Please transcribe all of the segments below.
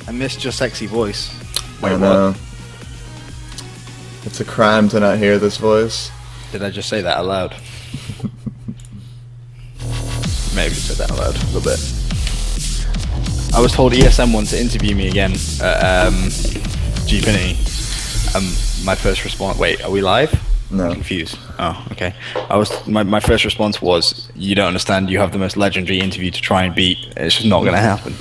I missed your sexy voice. Wait, I know. It's a crime to not hear this voice. Did I just say that out loud? Maybe said that out loud a little bit. I was told ESM wanted to interview me again at Gfinity. My first response. Wait, are we live? No. I'm confused. Oh, okay. My first response was, "You don't understand. You have the most legendary interview to try and beat. It's just not gonna happen."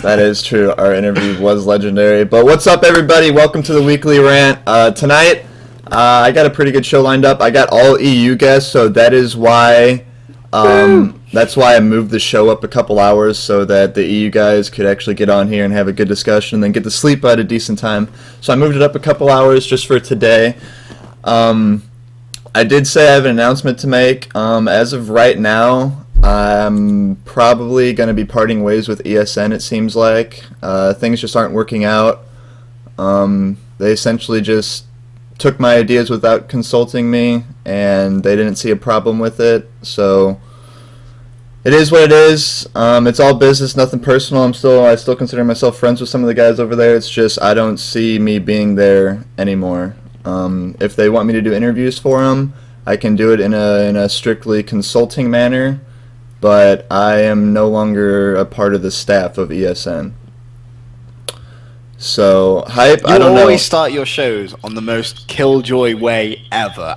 That is true. Our interview was legendary. But what's up, everybody? Welcome to the weekly rant. Tonight, I got a pretty good show lined up. I got all EU guests, so that is why. That's why I moved the show up a couple hours so that the EU guys could actually get on here and have a good discussion and then get to sleep at a decent time. So I moved it up a couple hours just for today. I did say I have an announcement to make. As of right now, I'm probably going to be parting ways with ESN, it seems like. Things just aren't working out. They essentially just took my ideas without consulting me, and they didn't see a problem with it. So it is what it is. It's all business, nothing personal. I still consider myself friends with some of the guys over there. It's just I don't see me being there anymore. If they want me to do interviews for them, I can do it in a strictly consulting manner, but I am no longer a part of the staff of ESN. So, hype, I don't know. You always start your shows on the most killjoy way ever.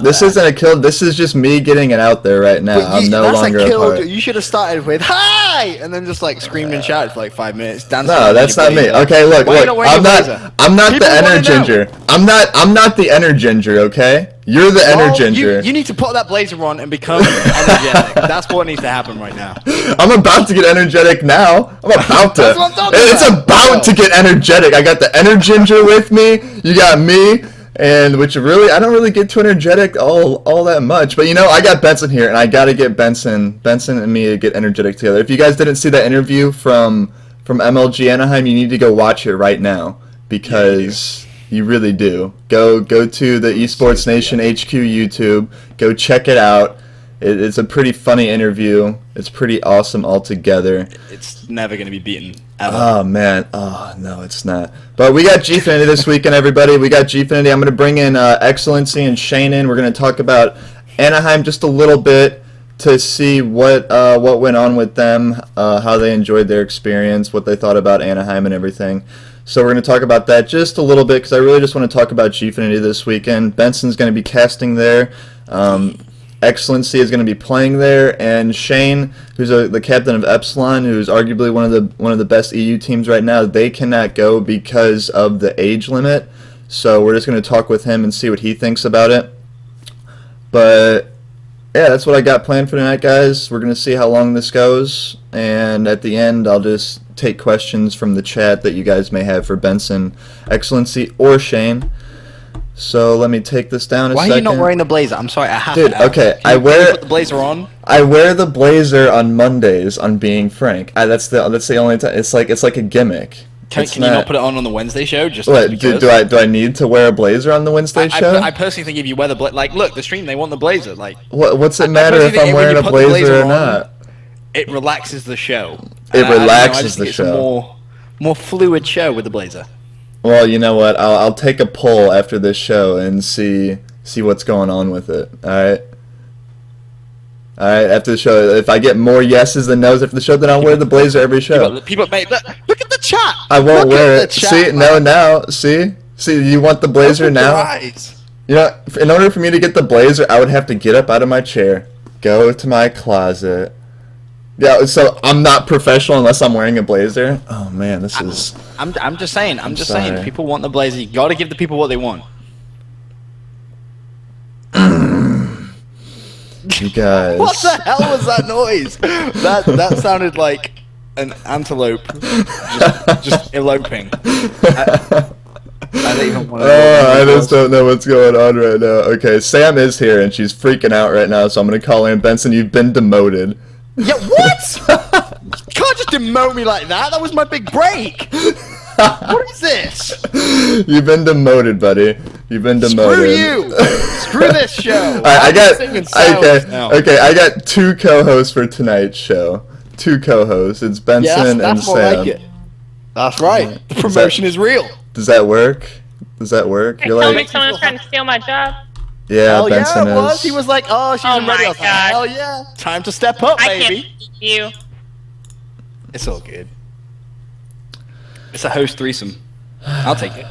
This isn't a kill. This is just me getting it out there right now. I'm no longer a part. You should have started with "Hi!" and then just like screamed and shouted for like 5 minutes. No, that's not me. Okay, look. I'm not the Energinger. I'm not the Energinger. Okay, you're the Energinger. You need to put that blazer on and become energetic. That's what needs to happen right now. I'm about to get energetic now. I'm about to. That's what I'm talking It's about to get energetic. I got the Energinger with me. You got me. And which really, I don't really get too energetic all that much. But, I got Benson here, and I got to get Benson and me to get energetic together. If you guys didn't see that interview from MLG Anaheim, you need to go watch it right now, because you really do. Go to the Esports Nation HQ YouTube. Go check it out. It's a pretty funny interview. It's pretty awesome altogether. It's never going to be beaten, ever. Oh, man. Oh, no, it's not. But we got Gfinity this weekend, everybody. We got Gfinity. I'm going to bring in Excellency and Shane in. We're going to talk about Anaheim just a little bit to see what went on with them, how they enjoyed their experience, what they thought about Anaheim and everything. So we're going to talk about that just a little bit, because I really just want to talk about Gfinity this weekend. Benson's going to be casting there. Excellency is going to be playing there, and Shane, who's the captain of Epsilon, who's arguably one of the best EU teams right now, they cannot go because of the age limit. So we're just going to talk with him and see what he thinks about it. But yeah, that's what I got planned for tonight, guys. We're going to see how long this goes, and at the end, I'll just take questions from the chat that you guys may have for Benson, Excellency, or Shane. So let me take this down a second. Why are you not wearing the blazer? I'm sorry, I have to. Dude, okay, Can you put the blazer on? I wear the blazer on Mondays, on being frank. That's the only time. It's like a gimmick. Can you not put it on the Wednesday show? Just what, do I need to wear a blazer on the Wednesday show? I personally think if you wear the blazer, like, look, the stream, they want the blazer. Like, what's it matter if I'm wearing a blazer or not? It relaxes the show. It relaxes the show. It's a more fluid show with the blazer. Well, you know what? I'll take a poll after this show and see what's going on with it. All right. After the show, if I get more yeses than nos after the show, then I'll wear the blazer every show. People, mate, look at the chat. I won't wear it. See, now. See, you want the blazer now? In order for me to get the blazer, I would have to get up out of my chair, go to my closet. Yeah, so I'm not professional unless I'm wearing a blazer. Oh man, this is. I'm just saying. I'm just saying. People want the blazer. You got to give the people what they want. You guys. What the hell was that noise? That sounded like an antelope just eloping. I don't even want to. I just don't know what's going on right now. Okay, Sam is here and she's freaking out right now, so I'm gonna call in. Benson, you've been demoted. Yeah, what? You can't just demote me like that. That was my big break. What is this? You've been demoted, buddy. You've been demoted. Screw you. Screw this show. I got two co-hosts for tonight's show. Two co-hosts. It's Benson and Sam. More like it. That's right. The Does promotion is real. Does that work? Does that work? You're Tell me like, someone's trying to steal my job. yeah, Hell Benson yeah, it was. is. He was like, "Oh, she's Oh ready." I was my like, God. "Hell yeah, time to step up, I baby." can't beat you. It's all good. It's a host threesome. I'll take it.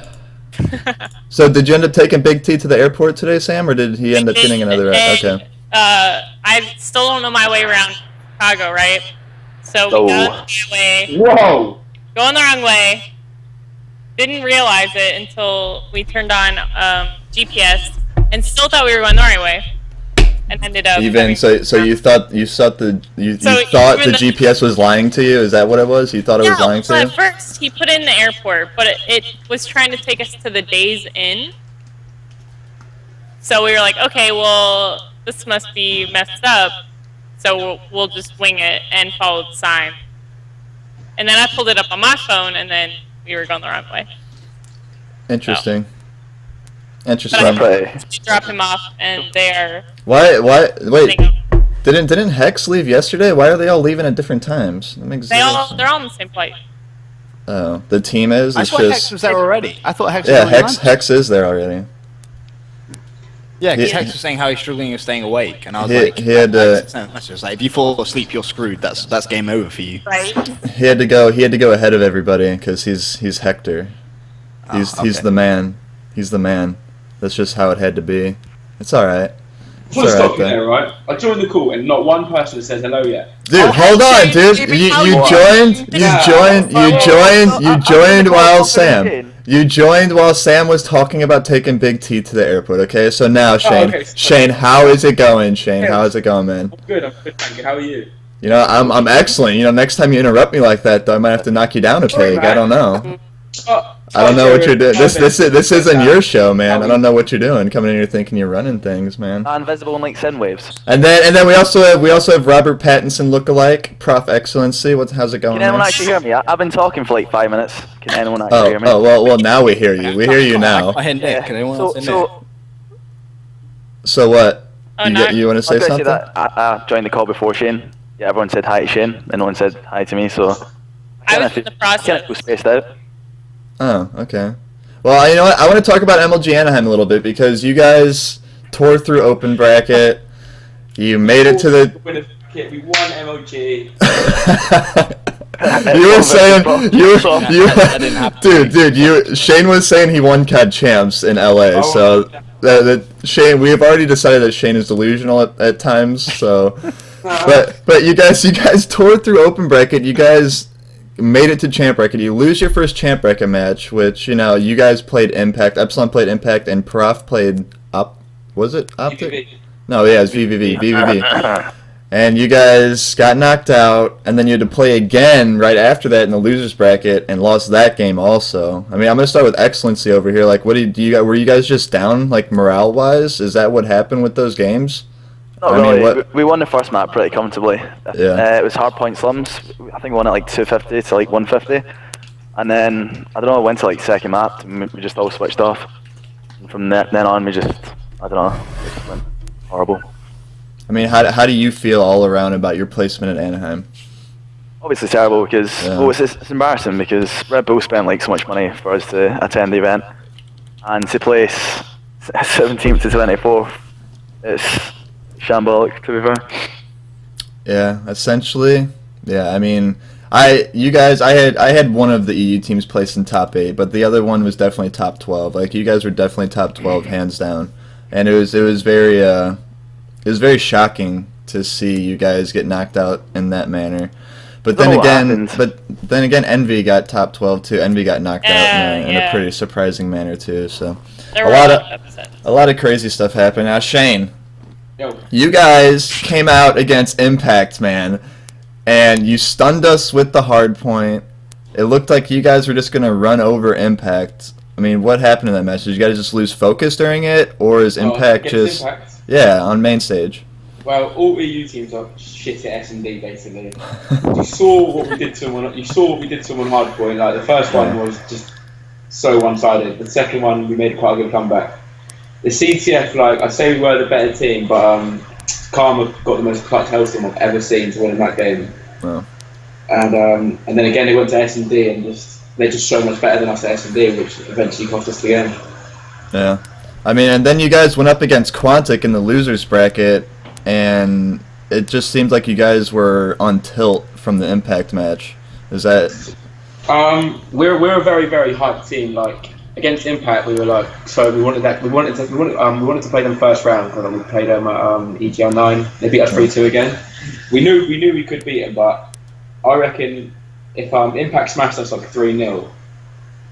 So did you end up taking Big T to the airport today, Sam, or did he end up getting another? Okay. I still don't know my way around Chicago, right? So we got on the way. Whoa! Going the wrong way. Didn't realize it until we turned on GPS, and still thought we were going the right way, and ended up. Even so you thought the GPS was lying to you? Is that what it was? You thought it was lying to you? At first he put in the airport, but it was trying to take us to the Days Inn. So we were like, okay, well, this must be messed up, so we'll just wing it and follow the sign. And then I pulled it up on my phone, and then we were going the wrong way. Interesting. So. Interesting. I drop him off, and they are. Why? Wait. Didn't Hex leave yesterday? Why are they all leaving at different times? That makes they're all on the same flight. Oh, the team is. I It's thought just. Hex was there already. I thought Hex. Yeah, was going on. Hex is there already. Yeah, because He- Hex was saying how he's struggling with staying awake, and I was He- like, he had to- that's just like, if you fall asleep, you're screwed. That's game over for you. Right. He had to go ahead of everybody because he's Hector. He's okay. the man. He's the man. That's just how it had to be. It's all right. It's Full all stop right, you though. there, right? I joined the call and not one person says hello yet. Dude, Oh, hold on, Shane, dude. keep it You going. joined while You joined while Sam was talking about taking Big T to the airport. Okay, so now Shane, okay. Shane, how is it going, Shane? How is it going, man? I'm good, thank you. How are you? You know, I'm excellent. You know, next time you interrupt me like that, though, I might have to knock you down a peg. I don't know. I don't know what you're doing. This isn't your show, man. I don't know what you're doing. Coming in here thinking you're running things, man. Invisible and like sin waves. And then we also have Robert Pattinson lookalike, Prof Excellency. How's it going? Can anyone man? actually hear me? I've been talking for like 5 minutes. Can anyone actually hear me? Well, now we hear you. We hear you now. I hear Nick. Can anyone else hear Nick? So what? Oh, no. You want to say I was something? gonna say that I joined the call before Shane. Yeah, everyone said hi to Shane, and no one said hi to me, so I was in the process. kind of was spaced out. Oh, okay. Well, you know what? I want to talk about MLG Anaheim a little bit because you guys tore through open bracket. You made it to the. We won MOG. You were saying That didn't happen. dude. Shane was saying he won CAD champs in LA. So Shane, we have already decided that Shane is delusional at times. So, but you guys tore through open bracket. You guys made it to champ bracket. You lose your first champ bracket match, which you guys played Impact. Epsilon played Impact, and Prof played Was it Optic? VVV. No, yeah, it's VVV. And you guys got knocked out, and then you had to play again right after that in the losers bracket, and lost that game also. I mean, I'm gonna start with Excellency over here. Like, were you guys just down, like, morale wise? Is that what happened with those games? Not I mean, really. what- We won the first map pretty comfortably. Yeah. It was hard point slums. I think we won at like 250 to like 150. And then, I don't know, went to like second map, and we just all switched off. And from then on, we just, I don't know, it just went horrible. I mean, how do you feel all around about your placement at Anaheim? Obviously terrible because, Yeah. well, it's embarrassing because Red Bull spent like so much money for us to attend the event. And to place 17th to 24th, it's shambolic, to be fair. Yeah, essentially. Yeah, I mean, I had one of the EU teams placed in top 8, but the other one was definitely top 12. Like, you guys were definitely top 12 hands down, and it was very shocking to see you guys get knocked out in that manner. But then again, Envy got top 12 too. Envy got knocked out in a pretty surprising manner too. So There a were lot of crazy stuff happened. Now, Shane, Yo. you guys came out against Impact, man, and you stunned us with the hard point. It looked like you guys were just gonna run over Impact. I mean, what happened in that match? Did you guys just lose focus during it, or is Impact against just Impact? yeah on main stage? Well, all EU teams are shit at S&D basically. You saw what we did to them on hardpoint. Like the first one was just so one-sided. The second one we made quite a good comeback. The CTF, like I say, we were the better team, but Karma got the most clutch Hellstorm I've ever seen to win in that game. Wow. And then again they went to S&D and just they're just so much better than us at S&D, which eventually cost us the game. Yeah. I mean, and then you guys went up against Quantic in the losers bracket, and it just seemed like you guys were on tilt from the Impact match. Is that? We're a very, very hyped team. Like against Impact, we were like, so we wanted to play them first round because we played them at EGL 9. They beat us 3-2 again. We knew we could beat them, but I reckon if Impact smashed us like 3-0,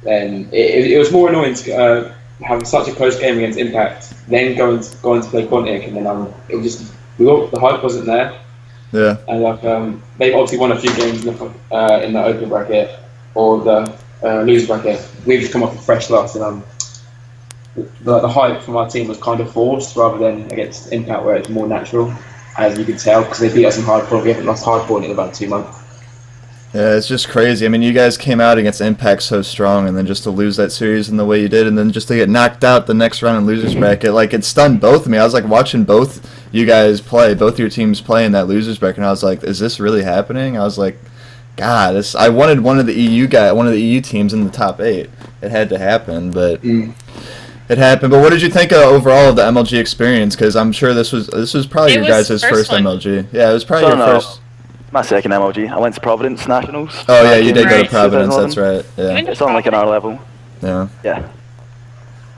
then it was more annoying to have such a close game against Impact, then going to play Quantic, and then it was just the hype wasn't there. Yeah. And like they've obviously won a few games in the open bracket or the loser bracket. We've just come off a fresh loss, and the hype from our team was kind of forced rather than against Impact, where it's more natural, as you could tell, because they beat us in hardcore. We haven't lost hardcore in about 2 months. Yeah, it's just crazy. I mean, you guys came out against Impact so strong, and then just to lose that series in the way you did, and then just to get knocked out the next round in losers bracket, like, it stunned both of me. I was like watching both you guys play, both your teams play in that losers bracket, and I was like, is this really happening? I was like, God, I wanted one of the EU teams in the top 8. It had to happen, but it happened. But what did you think overall of the MLG experience? Because I'm sure this was probably your guys' first MLG. Yeah, it was probably your first. My second MLG. I went to Providence Nationals. Oh yeah, you did go to Providence. That's right. Yeah. It's on like an R level. Yeah. Yeah.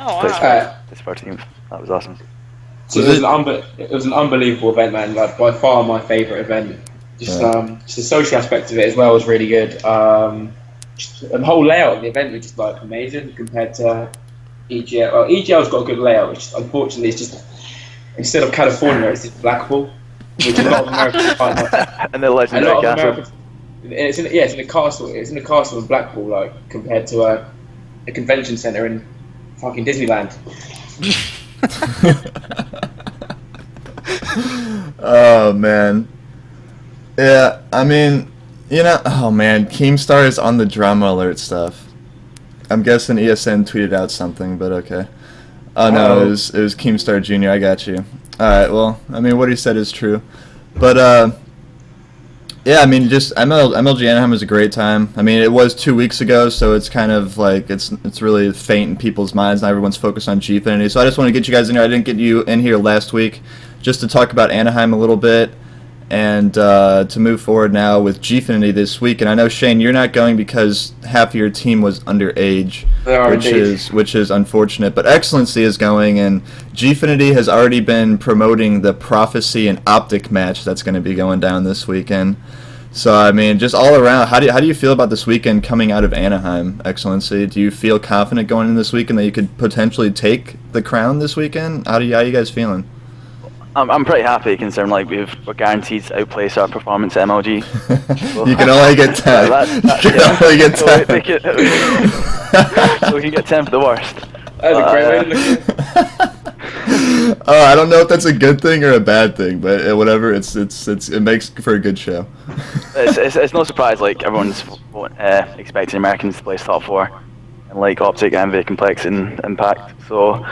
Oh wow. This first team. That was awesome. So it was an unbelievable event, man. Like by far my favourite event. Just the social aspect of it as well was really good. The whole layout of the event was just like amazing compared to EGL. Well, EGL's got a good layout, which unfortunately is just instead of California, it's just Blackpool, which a lot of Americans find not. And the legendary castle. It's in a castle. It's in a castle in Blackpool, like compared to a convention centre in fucking Disneyland. Oh man. Yeah, I mean, oh man, Keemstar is on the drama alert stuff. I'm guessing ESN tweeted out something, but okay. Oh no, it was Keemstar Jr. I got you. All right, well, I mean, what he said is true, but yeah, I mean, just MLG Anaheim was a great time. I mean, it was 2 weeks ago, so it's kind of like it's really faint in people's minds. Now everyone's focused on Gfinity, so I just want to get you guys in here. I didn't get you in here last week just to talk about Anaheim a little bit. And to move forward now with Gfinity this week, and I know Shane, you're not going because half of your team was underage, which is unfortunate. But Excellency is going, and Gfinity has already been promoting the Prophecy and Optic match that's going to be going down this weekend. So I mean, just all around, how do you feel about this weekend coming out of Anaheim, Excellency? Do you feel confident going in this weekend that you could potentially take the crown this weekend? How you guys feeling? I'm pretty happy considering like we're guaranteed to outplace our performance at MLG. So, you can only get 10. You can only get 10. So we can get 10 for the worst. That's a great way to look at it. I don't know if that's a good thing or a bad thing, but whatever. It makes for a good show. It's no surprise like everyone's expecting Americans to place top 4, and like Optic, Envy, Complex, and Impact. So.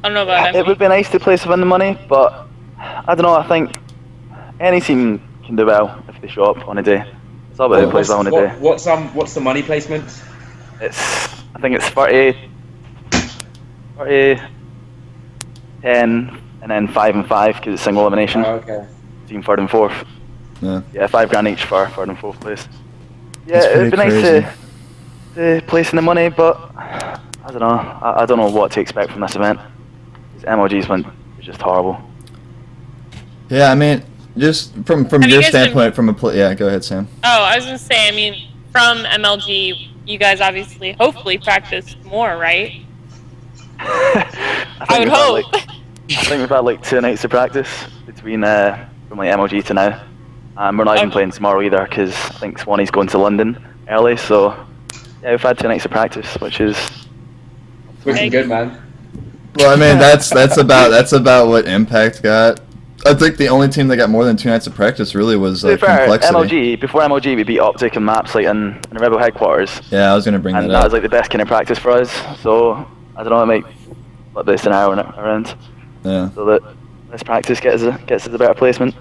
I don't know about it would be nice to place within the money, but I don't know. I think any team can do well if they show up on a day. It's all about who plays well on a day. What's the money placement? I think it's 30, 10, and then 5 and 5 because it's single elimination. Oh, okay. Team 3rd and 4th. Yeah, $5,000 each for 3rd and 4th place. Yeah, it'd be nice to place in the money, but I don't know. I don't know what to expect from this event. MLG's went just horrible. Yeah, I mean, just from your standpoint, yeah, go ahead, Sam. Oh, I was gonna say, I mean, from MLG, you guys obviously, hopefully, practiced more, right? I would hope. I think we've had like 2 nights of practice between from like MLG to now. We're not even playing tomorrow either because I think Swanee's going to London early. So yeah, we've had 2 nights of practice, which is looking good, man. Well, I mean, that's about what Impact got. I think the only team that got more than 2 nights of practice really was Complexity. Before MLG, we beat Optic and Maps like in Rebel headquarters. Yeah, I was gonna bring that up. And that was like the best kind of practice for us. So I don't know, it might let this an hour around. Yeah. So that this practice gets us a better placement.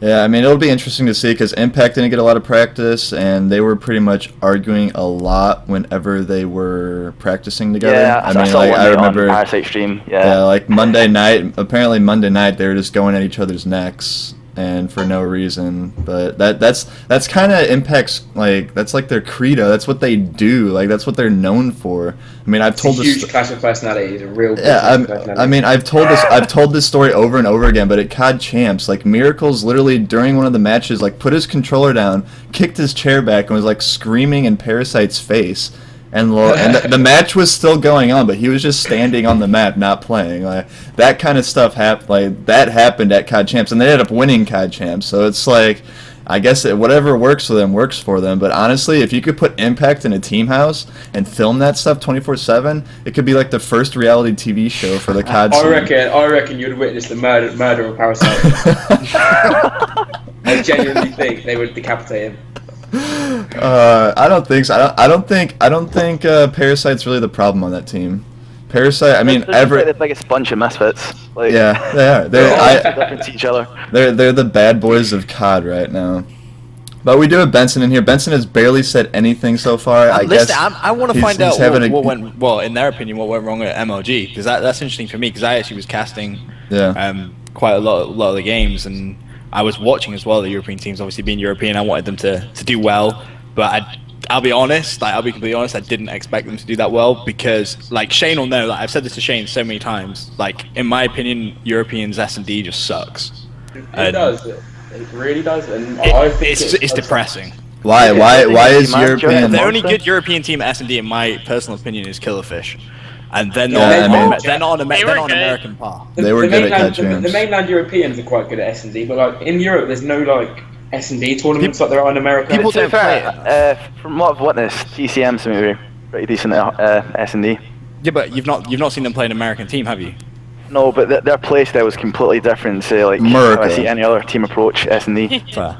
Yeah, I mean, it'll be interesting to see because Impact didn't get a lot of practice, and they were pretty much arguing a lot whenever they were practicing together. Yeah, I I mean, saw like one I night remember, on Parasite stream. yeah, Yeah. like Monday night. Apparently, Monday night they were just going at each other's necks, and for no reason. But that's kind of Impact's like that's like their credo. That's what they do. Like that's what they're known for. I mean, I've It's a told huge this. clash of personalities, a real big Yeah, clash of personalities. I mean, I've told this story over and over again, but at COD Champs, like Miracles, literally during one of the matches, like put his controller down, kicked his chair back, and was like screaming in Parasite's face, and the match was still going on, but he was just standing on the map, not playing. Like that kind of stuff happened. Like that happened at COD Champs, and they ended up winning COD Champs. So it's like. I guess whatever works for them works for them. But honestly, if you could put Impact in a team house and film that stuff 24/7, it could be like the first reality TV show for the COD scene. I reckon you'd witness the murder of Parasite. I genuinely think they would decapitate him. I don't think so. I don't think Parasite's really the problem on that team. Parasite. I mean, They're the biggest bunch of misfits. Like, yeah, they are. they're all different to each other. They're the bad boys of COD right now. But we do have Benson in here. Benson has barely said anything so far. I Listen, guess I want to find he's out having what went well in their opinion. What went wrong at MLG because that's interesting for me because I actually was casting quite a lot of the games and I was watching as well the European teams. Obviously being European, I wanted them to do well, but I'll be honest. Like I'll be completely honest. I didn't expect them to do that well because, like Shane will know. Like I've said this to Shane so many times. Like in my opinion, Europeans S&D just sucks. It does. It really does, and I think it's depressing. Why is European? The only good European team at S&D, in my personal opinion, is Killerfish, and they're Yeah, not. I mean- They're not an American par. They were good at COD Champs. The mainland Europeans are quite good at S&D, but like in Europe, there's no like S&D tournaments like there are in America. People To be don't play fair, from what I've witnessed, TCM seem to be pretty decent at S&D. Yeah, but you've not seen them play an American team, have you? No, but their playstyle was completely different to like America. how I see any other team approach S&D. Fair.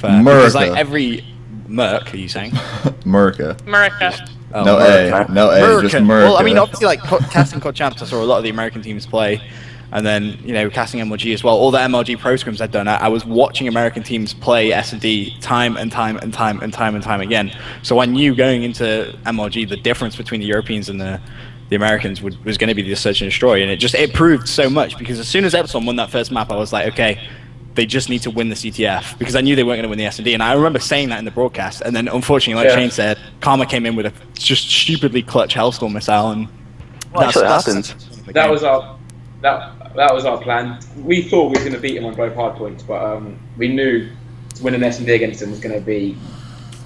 America. Because like every Merc, are you saying? America. America. Oh, No Merc. A, no A, just America. Well, I mean, obviously, like casting COD Champs, I saw a lot of the American teams play, and then casting MLG as well. All the MLG pro scrims I'd done, I was watching American teams play S&D time and time again. So I knew going into MLG the difference between the Europeans and the Americans was going to be the search and destroy, and it proved so much because as soon as Epsilon won that first map, I was like, okay, they just need to win the CTF because I knew they weren't going to win the S&D, and I remember saying that in the broadcast. And then, unfortunately, like Shane said, Karma came in with a just stupidly clutch Hellstorm missile, and What actually happened? That was our plan. We thought we were going to beat them on both hard points, but we knew to win an S&D against them was going to be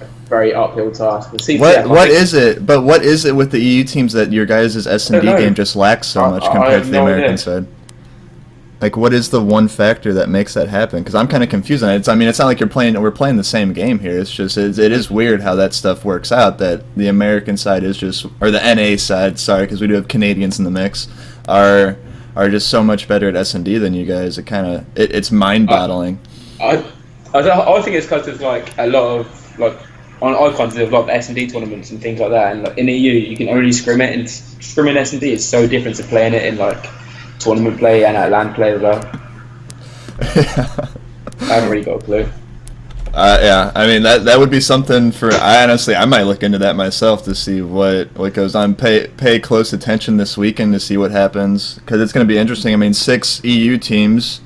a very uphill task. The CTF, What is it? But what is it with the EU teams that your guys' S&D game just lacks so much compared to the American side? Like, what is the one factor that makes that happen? Because I'm kind of confused on it. I mean, it's not like we're playing the same game here. It's just it is weird how that stuff works out. That the American side is just, or the NA side, sorry, because we do have Canadians in the mix, are just so much better at S&D than you guys. It's mind-boggling. I think it's because of like a lot of like on Icons there's a lot of S&D tournaments and things like that, and like, in EU you can only scrim it, and scrimming S&D is so different to playing it in like tournament play and at LAN play as well. I haven't really got a clue. Yeah, I mean that would be something for. I might look into that myself to see what goes on. Pay close attention this weekend to see what happens because it's going to be interesting. I mean, 6 EU teams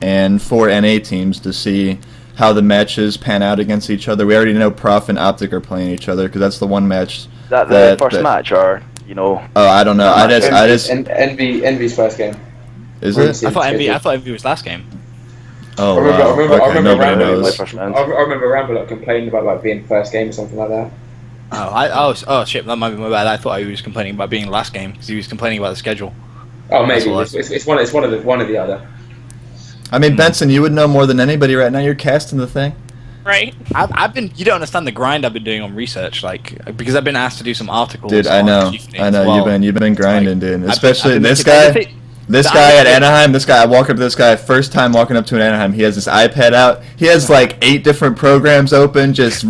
and 4 NA teams to see how the matches pan out against each other. We already know Prof and Optic are playing each other because that's the one match. The first match, or Oh, I don't know. Envy's first game. Is it? I thought Envy was last game. Oh, I remember wow. Rambo complaining about like being first game or something like that. Oh shit, that might be my bad. I thought he was complaining about being last game because he was complaining about the schedule. Oh, maybe it's one of the other. I mean, Benson, you would know more than anybody right now. You're casting the thing. Right. You don't understand the grind I've been doing on research, like because I've been asked to do some articles. Dude, I know. Well. You've been grinding, dude. I've Especially been this making- guy. This guy at Anaheim, I walk up to this guy, first time walking up to an Anaheim, he has his iPad out. He has like 8 different programs open, just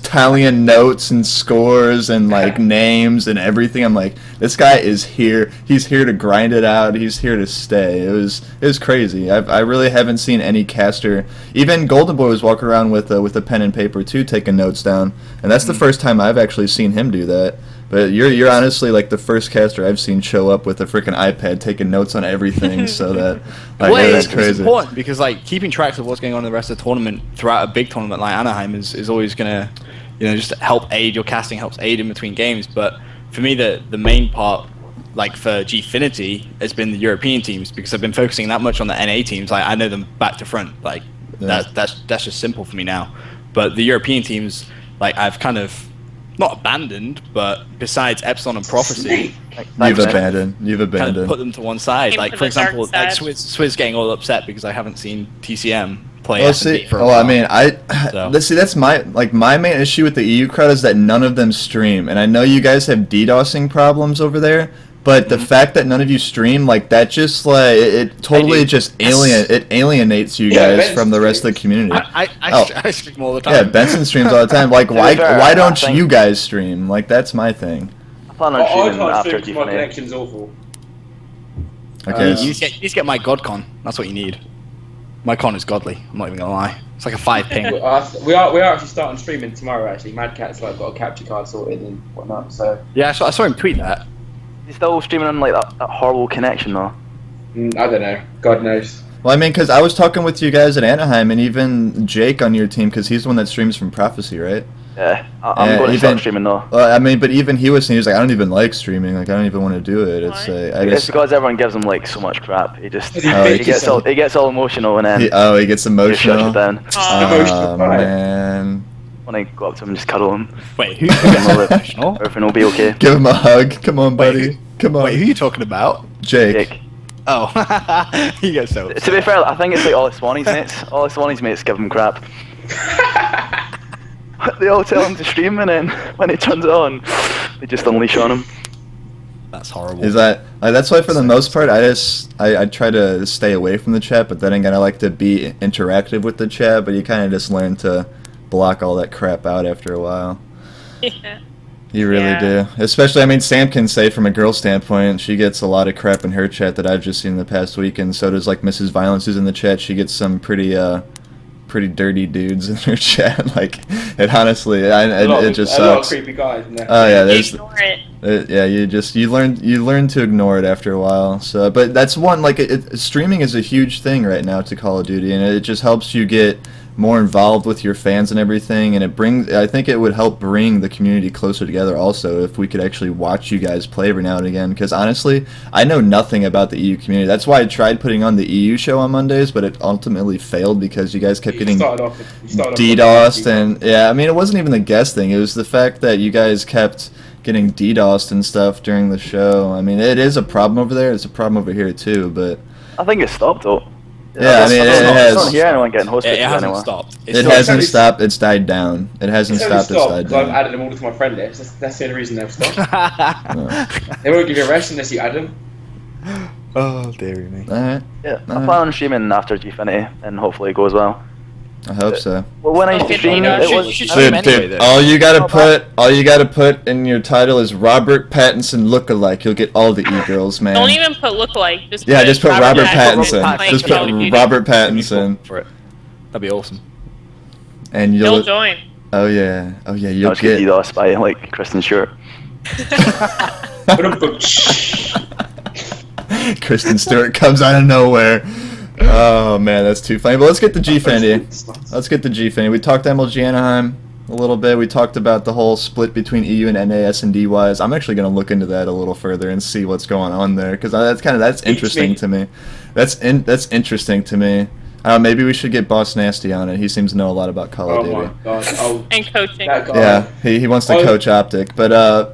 tallying notes and scores and like names and everything. I'm like, this guy is here. He's here to grind it out. He's here to stay. It was crazy. I really haven't seen any caster. Even Golden Boy was walking around with a pen and paper too, taking notes down. And that's the first time I've actually seen him do that. But you're honestly like the first caster I've seen show up with a freaking iPad taking notes on everything, so that like, well, that's it's crazy. important because like keeping track of what's going on in the rest of the tournament throughout a big tournament like Anaheim is always gonna, just help aid your casting, helps aid in between games. But for me, the main part, like for Gfinity, has been the European teams because I've been focusing that much on the NA teams. Like I know them back to front. Like that's just simple for me now. But the European teams, like I've kind of not abandoned, but besides Epsilon and Prophecy, You've abandoned. kind of put them to one side. Came Like to for the dark example, like side. Swizz getting all upset because I haven't seen TCM play. Well, S&D see, for a well, I while. mean, So. that's my main issue with the EU crowd is that none of them stream, and I know you guys have DDoSing problems over there, but the fact that none of you stream, like that, just like it totally do. just alienates you Yeah, guys Benson from the rest of the community. I stream all the time. Yeah, Benson streams all the time. Like, To be why fair, why I don't think- you guys stream? Like, that's my thing. I plan I on streaming can't after stream because my Gfinity. connection's awful. Okay, You need to get my God con. That's what you need. My con is godly. I'm not even gonna lie. It's like a 5 ping. We are actually starting streaming tomorrow. Actually, Mad Cat's like got a capture card sorted and whatnot. So Yeah, I saw him tweet that. He's still streaming on like that horrible connection though. I don't know. God knows. well, I mean, because I was talking with you guys at Anaheim, and even Jake on your team, because he's the one that streams from Prophecy, right? Yeah, I'm Yeah, going to even- start streaming though. Well, I mean, but even he was saying, he was like, I don't even like streaming. Like, I don't even want to do it. It's Why? I It's just because everyone gives him like so much crap. He just Oh, he gets all emotional and then he gets he emotional. shuts it down. Oh Emotional, right. man, When I go up to him, and just cuddle him. Wait, who's professional? Everything will be okay. give him a hug. Come on, Wait, buddy. Come on, Wait, who are you talking about? Jake. Jake. Oh, you get so. To be fair, I think it's like all his Swannies mates. All his Swannies mates give him crap. They all tell him to stream, and then when he turns it on, they just unleash on him. That's horrible. Is that that's why for the most part I try to stay away from the chat, but then again I like to be interactive with the chat, but you kind of just learn to block all that crap out after a while. Yeah. You really Yeah. do. Especially, I mean, Sam can say from a girl standpoint, she gets a lot of crap in her chat that I've just seen the past week, and so does like Mrs. Violence who's in the chat. She gets some pretty dirty dudes in her chat. Like, it honestly, it just a lot of sucks. creepy guys in there. Oh yeah, there's. Ignore it. Yeah, you learn to ignore it after a while. So, but that's one like streaming is a huge thing right now to Call of Duty, and it just helps you get more involved with your fans and everything, and I think it would help bring the community closer together also if we could actually watch you guys play every now and again, because honestly I know nothing about the EU community. That's why I tried putting on the EU show on Mondays, but it ultimately failed because you guys kept getting You started off DDoSed, and yeah, I mean it wasn't even the guest thing, it was the fact that you guys kept getting DDoSed and stuff during the show. I mean, it is a problem over there, it's a problem over here too, but I think it stopped though. yeah, I mean, it I has. don't hear anyone getting hosted It hasn't anywhere. stopped. It hasn't stopped. It's died down. It hasn't It's only stopped. It's stopped died because I've down. added them all to my friend list. That's the only reason they've stopped. No. They won't give you a rest unless you add them. Oh, dear me. All right. Yeah, I Alright. plan on streaming after Gfinity, and hopefully it goes well. I hope so. Well, when I used to Okay, stream, Dino, it should- was should stream Dude, anyway, dude, though. all you gotta put in your title is Robert Pattinson lookalike. You'll get all the e-girls, man. Don't even put lookalike. Just Yeah, just put Robert Pattinson. Pattinson. Like Just Call of put Duty. Robert Pattinson, For it. That'd be awesome. and He'll you'll. join. Oh yeah, I you'll was getting get. DDoSed by like Kristen Stewart. Kristen Stewart comes out of nowhere. Oh man, that's too funny. But let's get to Gfinity. Let's get to Gfinity. We talked MLG Anaheim a little bit. We talked about the whole split between EU and NA S&D wise. I'm actually going to look into that a little further and see what's going on there, because that's interesting to me. That's interesting to me. Maybe we should get Boss Nasty on it. He seems to know a lot about Call of Oh Duty. my god. Oh, And coaching. that guy. Yeah, he wants to Oh. coach Optic. But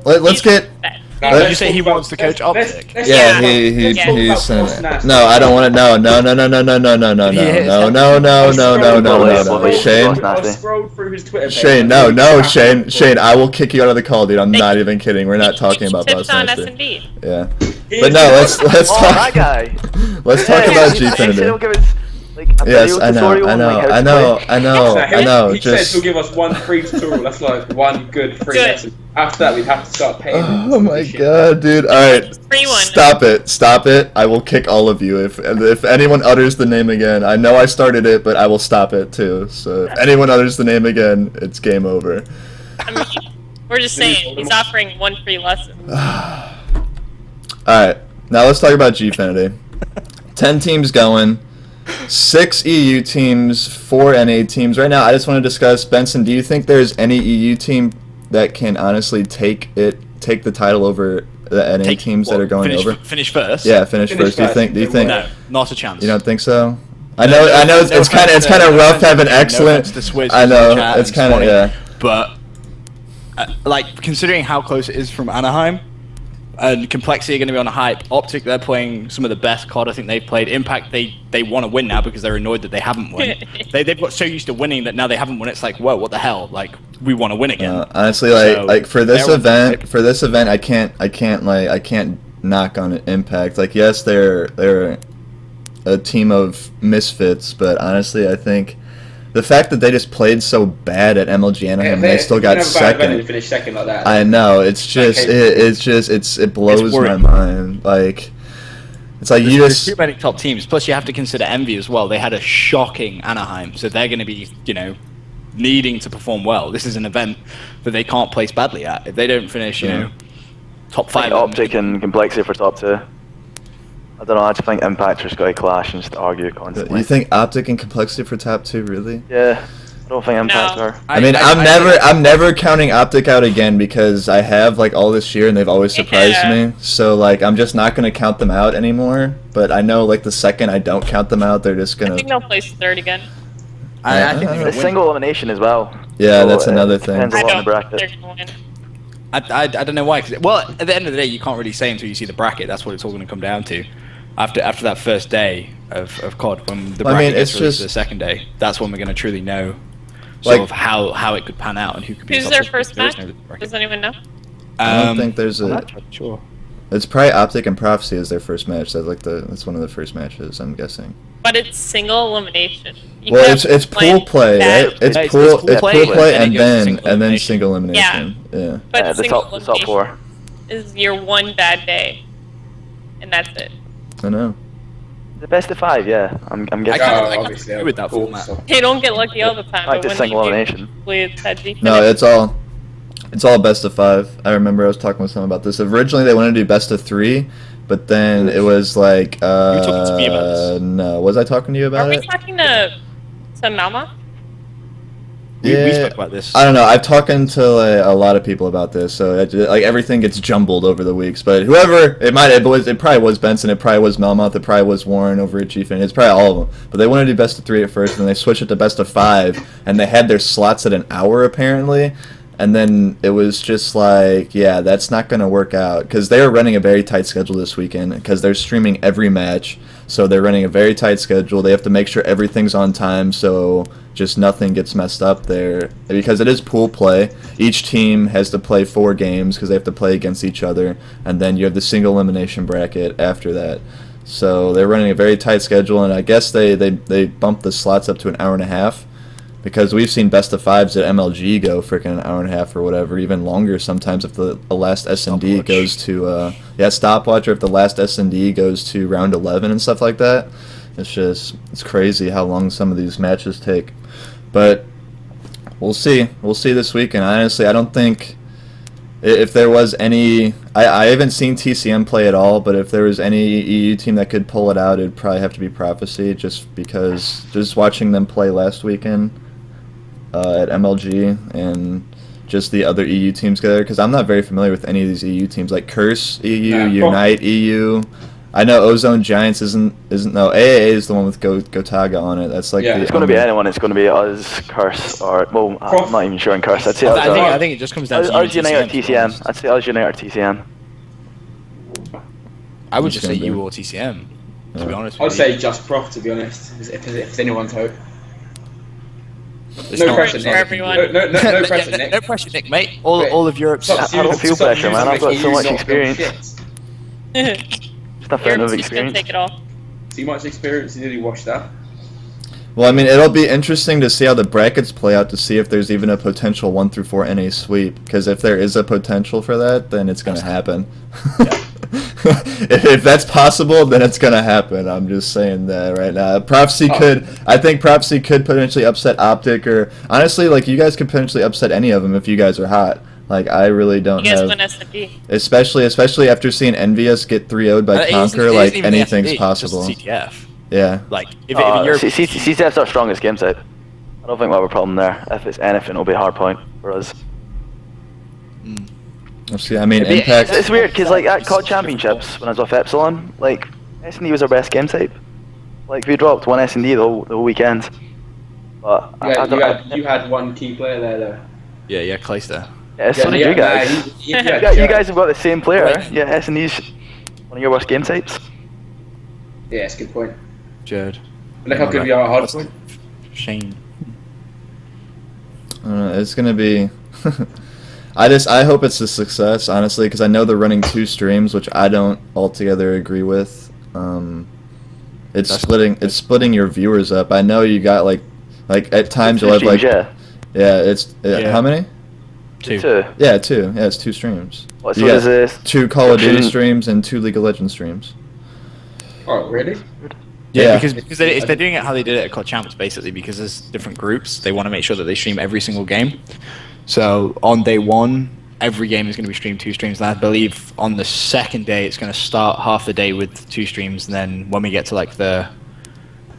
let's He's get bad. Now, Did let's you say talk he about- wants to coach let's- Optic? let's Yeah, talk he about- let's talk he's about saying Boss it. Nasty. No, I don't want to. No, no, no, no, no, no, no, no, no, Did he hit no, his no, head? no, no, no, no, no, Bully, no, bully, no. Boss Nasty. I scrolled through his Twitter page. Shane, and no, he's no, happy Shane, for- Shane, I will kick you out of the call, dude. I'm not He- even kidding. We're not talking about tips Boss on Nasty. S&D. Yeah, He but is- no, let's Oh, that talk. guy. Let's talk Yeah, about he said he'll Gfinity. give us like a Yes, video I know, tutorial I on, know, like, how I to know, play. I know, So I know. he said Just. he'll give us one free tutorial. That's like one good free Good. lesson. After that, we'd have to start paying. him Oh for my this shit. god, dude! All right, Free one. stop it, stop it! I will kick all of you if anyone utters the name again. I know I started it, but I will stop it too. So if anyone utters the name again, it's game over. I mean, we're just saying he's offering one free lesson. All right, now let's talk about Gfinity. 10 teams going, 6 EU teams, 4 NA teams. Right now, I just want to discuss, Benson, do you think there's any EU team that can honestly take the title over the NA teams that are going over? Finish first. Yeah, finish Finish first. Do you first. think? Do you think? No, not a chance. You don't think so? I know. I know. It's kind of. It's kind of rough having excellent. I know. It's kind of. Yeah. But like considering how close it is from Anaheim, and Complexity are going to be on a hype. Optic, they're playing some of the best COD I think they've played. Impact, they want to win now because they're annoyed that they haven't won. They've got so used to winning that now they haven't won. It's like, whoa, what the hell? Like we want to win again. Honestly, So, like for this they're on event, hype. I can't knock on Impact. Like yes, they're a team of misfits, but honestly, I think the fact that they just played so bad at MLG Anaheim and they still got second. Finish second like that. I know. It's just it blows my worrying. mind. Like it's like you There's just too many top teams. Plus, you have to consider Envy as well. They had a shocking Anaheim, so they're going to be, needing to perform well. This is an event that they can't place badly at. If they don't finish, top I think 5. Optic and Complexity for top 2. I don't know, I just think Impact are just going to clash and just argue constantly. you think Optic and Complexity for top 2 really? Yeah, I don't think Impact No. are. I mean, I'm never counting Optic out again because I have like all this year and they've always surprised Yeah. me. So like I'm just not gonna count them out anymore. But I know like the second I don't count them out, they're just I gonna. think they'll place third again. I think they're It's gonna single elimination as well. Yeah, So that's it another thing. Depends a I lot on the don't think bracket. they're going to win. I don't know why. Well, at the end of the day, you can't really say until you see the bracket. That's what it's all going to come down to. After that first day of COD, when the I bracket mean, gets it's released just- the second day, that's when we're going to truly know Like- of how it could pan out and who could be. Who's top their six, first because match? there is no bracket. Does anyone know? I don't think there's I'm a. not sure. It's probably Optic and Prophecy as their first match. That's one of the first matches. I'm guessing. But it's single elimination. You Well, can't it's play pool play, bad. right? It's Yeah, it's pool pool play, and it goes to then single and then elimination. single elimination. Yeah. But Yeah, the single top elimination 4. is your one bad day, and that's it. I know. The best of 5, yeah. I'm guessing. I Obviously, agree with that cool, format. so- They don't get lucky all the time. Like but the when single they do, elimination. it's had defense. No, it's all best of 5. I remember I was talking with someone about this. Originally, they wanted to do best of 3, but then it was like. You were talking to me about this. No, was I talking to you Are about we it? talking to Malma? We spoke about this. I don't know. I've talking to a lot of people about this, so like everything gets jumbled over the weeks. But whoever it probably was Benson, it probably was Melmoth, it probably was Warren over at Gfinity. It's probably all of them. But they wanted to do best of 3 at first, and they switched it to best of 5, and they had their slots at an hour apparently. And then it was just like, yeah, that's not going to work out because they are running a very tight schedule this weekend because they're streaming every match. So they're running a very tight schedule. They have to make sure everything's on time so just nothing gets messed up there because it is pool play. Each team has to play 4 games because they have to play against each other. And then you have the single elimination bracket after that. So they're running a very tight schedule, and I guess they bumped the slots up to an hour and a half. Because we've seen best of 5s at MLG go freaking an hour and a half or whatever, even longer sometimes if the last S&D Stopwatch. goes to stopwatch, or if the last S&D goes to round 11 and stuff like that. It's crazy how long some of these matches take. But we'll see this weekend. Honestly, I don't think if there was any, I haven't seen TCM play at all, but if there was any EU team that could pull it out, it'd probably have to be Prophecy, just because just watching them play last weekend at MLG and just the other EU teams together, because I'm not very familiar with any of these EU teams, like Curse EU, Yeah, Unite EU. I know Ozone Giants isn't no, AAA is the one with Gotaga on it. That's like Yeah. the It's going to be only- anyone. It's going to be us, Curse, or well, I'm not even sure in Curse. I'd say I us, think it just comes down to us Unite or TCM. TCM. I'd say us Unite or TCM. I would It's just say gonna you be. or TCM. To be Yeah. honest I'd with say just Prof, to be honest, if there's anyone's hope. It's No not- pressure, For Nick. everyone. No Yeah, pressure, Nick. no pressure, Nick, mate. All Wait. of Europe's. Stop I don't feel stop pressure, man. I've got using so much you not dumb experience. shit. Just a fountain of Europe's just gonna experience. take it all. Too much experience to nearly wash that. Well, I mean, it'll be interesting to see how the brackets play out to see if there's even a potential 1 through 4 NA sweep. Because if there is a potential for that, then it's gonna happen. If that's possible, then it's gonna happen. I'm just saying that right now. Prophecy could. I think Prophecy could potentially upset Optic, or honestly, like you guys could potentially upset any of them if you guys are hot. Like I really don't You guys have. win S&D. Especially after seeing Envious get 3-0'd by It isn't- Conquer, it isn't like even the anything's FD, it's possible. just CTF. Yeah. Like if you're CTF's our strongest game type. I don't think we'll have a problem there. If it's anything, it'll be a hard point for us. See, I mean, It'd be- Impact. It's weird because like at COD Championships when I was with Epsilon, like S&D was our best game type. Like we dropped one S&D the whole weekend. But You had one key player there, though. yeah, Clayster. yeah, so did you guys. Yeah, you guys have got the same player. Right. Yeah, S&D's one of your worst game types. Yeah, that's a good point. Jared. Look how good we are at hard point. Shane. It's gonna be. I hope it's a success, honestly, because I know they're running 2 streams, which I don't altogether agree with. It's splitting your viewers up. I know you got like at times you'll have like yeah. it's how many? Two. Yeah, 2. Yeah, it's 2 streams. What, You so got does this 2 Call of Duty production- streams and 2 League of Legends streams. Oh, really? Yeah. Because if they're doing it how they did it at COD Champs, basically, because there's different groups, they want to make sure that they stream every single game. So on day 1, every game is going to be streamed 2 streams, and I believe on the second day it's going to start half the day with 2 streams, and then when we get to like the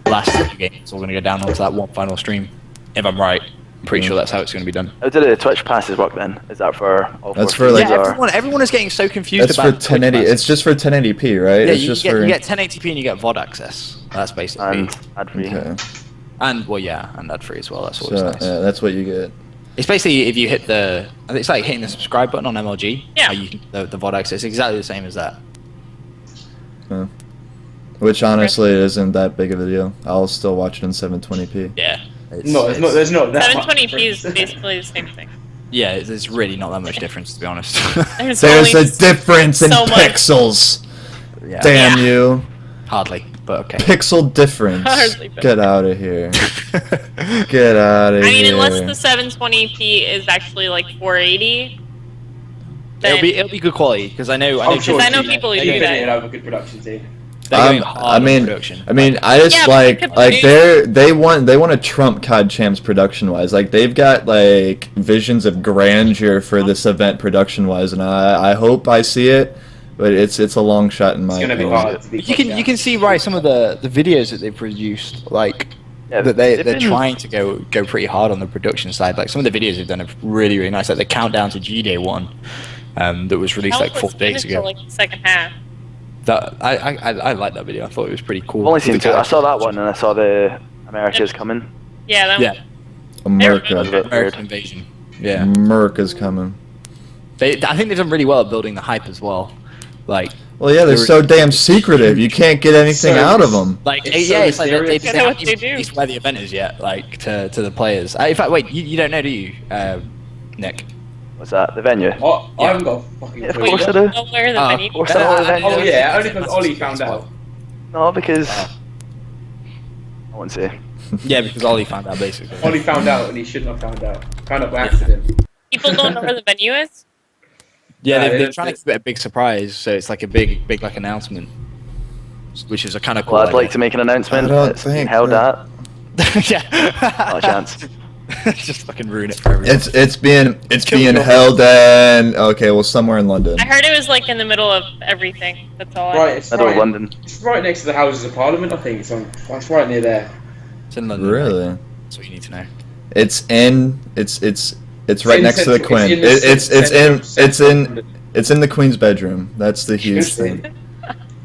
last 3 games, we're going to go down onto that one final stream. If I'm right, I'm pretty sure that's how it's going to be done. How did the Twitch passes work then? Is that for all That's 4 for, like- streams, Yeah, or- everyone is getting so confused That's about for 1080. Twitch It's just for 1080p, right? yeah, it's you just get, for. you get 1080p and you get VOD access. That's basically. and ad-free. Okay. And well, yeah, and ad free as well. That's always So nice. yeah, that's what you get. It's basically if you hit the, it's like hitting the subscribe button on MLG. Yeah. How you can, the VOD access. It's exactly the same as that. Yeah. Which honestly isn't that big of a deal. I'll still watch it in 720p. Yeah. No, there's not that much 720p is difference. basically the same thing. Yeah, there's really not that much difference to be honest. There's There's only a difference in so much. pixels. yeah. Damn Yeah. you. Hardly, but okay. Pixel difference. Hardly, but- Get out of here. Get out of I mean, here. unless the 720p is actually like 480. Then it'll be good quality because I know I'm sure I know G- people who do G- that. have a good production team. they're going hard I on mean, production. I just Yeah, but they could produce- they want to trump COD Champs production wise. Like they've got like visions of grandeur for this event production wise, and I hope I see it, but it's a long shot in my It's gonna be opinion. hard to be. You can see right some of the videos that they've produced like Yeah, that they've they're been- trying to go pretty hard on the production side. Like some of the videos they've done are really nice. Like the countdown to G-Day one that was released like 4 days ago. Like the second half. That I like that video. I thought it was pretty cool. I've only seen The 2. I saw that characters. one and I saw the America's coming. Yeah, that Yeah, America, That was a bit American weird. invasion. Yeah, America's coming. I think they've done really well at building the hype as well. Like, Well, yeah, they're They were- so damn secretive. You can't get anything So- out of them. like It's yeah, so it's like they mysterious. You know what haven't they even do. released where the event is yet. Like to the players. In fact, wait, you don't know, do you, Nick? What's that? The venue? Oh, I haven't got a fucking Yeah, of clue. course I do. know where the Ah, venue. Of course I know the venue. Oh yeah, only because Ollie found out. No, because I won't say. Yeah, because Ollie found out basically. Ollie found out and he shouldn't have found out. Found out by accident. People don't know where the venue is. Yeah, Yeah, they're it- trying to keep it a big surprise, so it's like a big like announcement, which is a kind of cool. Well, I'd like idea. to make an announcement. I don't It's being think held that- at. yeah. Not a chance. Just fucking ruin it for everyone. It's being Kill me. held in somewhere in London. I heard it was like in the middle of everything. That's all. Right, it's Middle of right, London. it's right next to the Houses of Parliament. I think it's right near there. It's in London. Really? That's what you need to know. It's right in next to the central- Queen. Central- It's in the Queen's bedroom. That's the huge thing.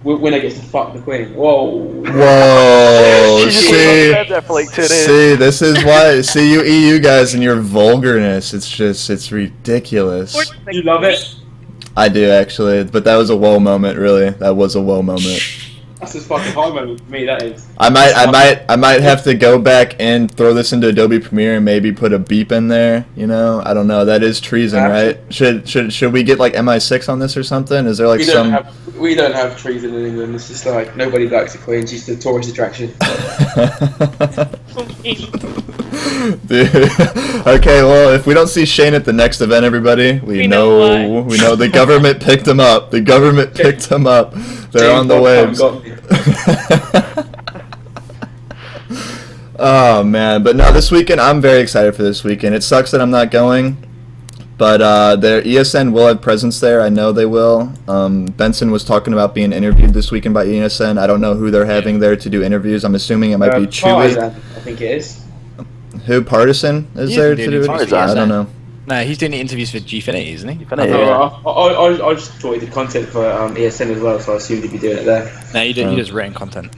When I get to fuck the Queen. Whoa. Whoa! She just laid on the bed there for like 2 days. See, this is why. See, you EU guys and your vulgarness. It's ridiculous. You love it. I do actually, but that was a whoa moment. Really, that was a whoa moment. That's just fucking high moment for me. That is. I might have to go back and throw this into Adobe Premiere and maybe put a beep in there. You know, I don't know. That is treason, right? Should we get like MI6 on this or something? Is there like we don't have treason in England. It's just like nobody likes the Queen. She's the tourist attraction. Dude. Okay, well, if we don't see Shane at the next event, everybody, we know the government picked him up. The government picked him up. They're on the waves. Oh man, but no, this weekend I'm very excited for this weekend. It sucks that I'm not going, but their ESN will have presence there. I know they will. Benson was talking about being interviewed this weekend by ESN. I don't know who they're having there to do interviews. I'm assuming it might be Chewy. Partisan, I think it is. Who, Partisan is there to do it? I don't know. No, he's doing the interviews for Gfinity, isn't he? I just thought he did content for ESN as well, so I assumed he'd be doing it there. No, he does written content.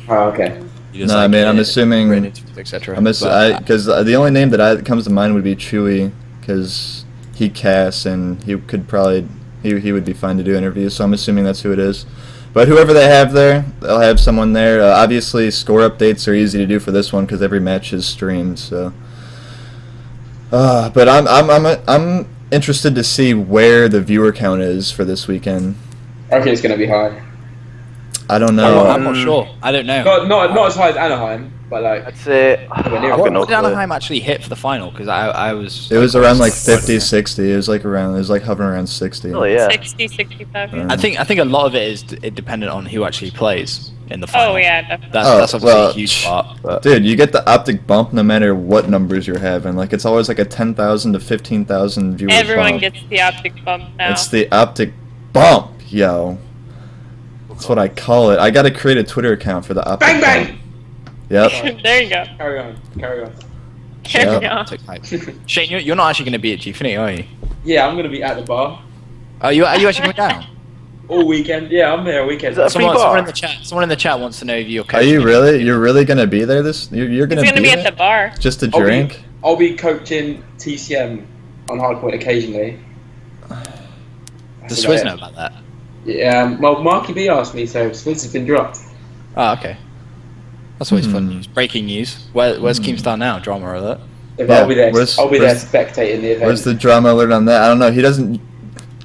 Oh, okay. No, I mean, I'm assuming, etc. because the only name that comes to mind would be Chewy, because he casts and he could probably he would be fine to do interviews. So I'm assuming that's who it is. But whoever they have there, they'll have someone there. Obviously, score updates are easy to do for this one because every match is streamed. So, but I'm interested to see where the viewer count is for this weekend. I reckon it's going to be high. I don't know. I'm not sure. I don't know. Not as high as Anaheim, but like. I'd say. What did Anaheim actually hit for the final? Because I was. It was around like 50, 60. It was like hovering around 60. Oh yeah. 60, 65. Yeah. I think a lot of it is dependent on who actually plays in the final. Oh yeah, definitely. That's obviously a huge part. But. Dude, you get the optic bump no matter what numbers you're having. Like it's always like a 10,000 to 15,000 viewers. Everyone bump. gets the optic bump now. It's the optic bump, yo. That's what I call it. I gotta create a Twitter account for the optic Bang bang! bump. Yep. There you go. Carry on. Carry on. Shane, you're not actually going to be at Gfinity, are you? Yeah, I'm going to be at the bar. Are you actually coming down? All weekend. Yeah, I'm there all weekend. Someone in the chat wants to know if you're coaching. Are you really? You're really gonna be there? You're gonna He's gonna be there? at the bar. Just to drink? I'll be coaching TCM on hardpoint occasionally. Does Swizz know about that? Yeah, well, Marky B asked me, so Swizz has been dropped. Oh, okay. That's always fun news. Breaking news. Where's Keemstar now? Drama alert. Yeah, I'll be there. I'll be there spectating the event. Where's the drama alert on that? I don't know.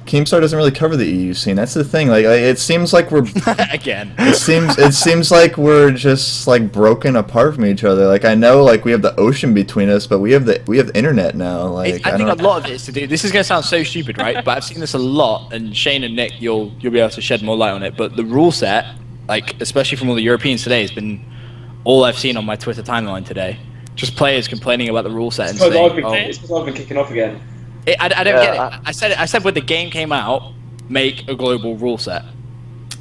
Keemstar doesn't really cover the EU scene. That's the thing. Like it seems like we're again. It seems like we're just like broken apart from each other. Like I know, like we have the ocean between us, but we have the internet now. Like I think a lot of it is to do. This is going to sound so stupid, right? But I've seen this a lot, and Shane and Nick, you'll be able to shed more light on it. But the rule set, like especially from all the Europeans today, has been all I've seen on my Twitter timeline today. Just players complaining about the rule set and saying, it's because I've been kicking off again. I don't get it. I said when the game came out, make a global rule set.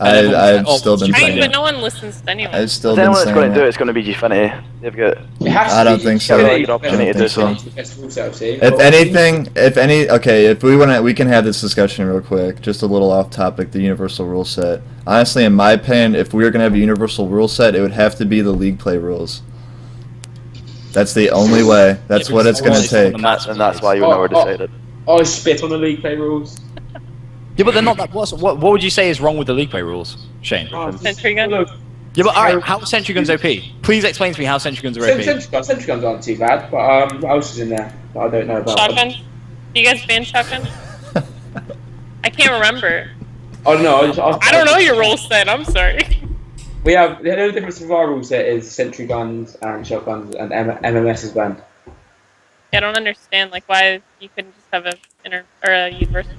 I've still been saying But it. no one listens to anyone. I've still If been anyone that's saying going to do it, it. it's going to be Gfinity. They've got. I don't think so. I don't think so. If anything, if we want to, we can have this discussion real quick. Just a little off topic, the universal rule set. Honestly, in my opinion, if we were going to have a universal rule set, it would have to be the league play rules. That's the only way. That's what it's going to take. And that's why you were never decided. I spit on the league play rules. Yeah, but they're not that. What would you say is wrong with the league play rules, Shane? Sentry gun? Look, Yeah, but alright, how is Sentry Guns OP? Please explain to me how Sentry Guns are OP. Sentry guns aren't too bad, but what else is in there that I don't know about? Shotgun? Do you guys ban shotgun? I can't remember. I don't know. I don't know your rule set, I'm sorry. The only difference with our rule set is sentry guns and shotguns and MMS is banned. I don't understand, like, why you couldn't just have a universal.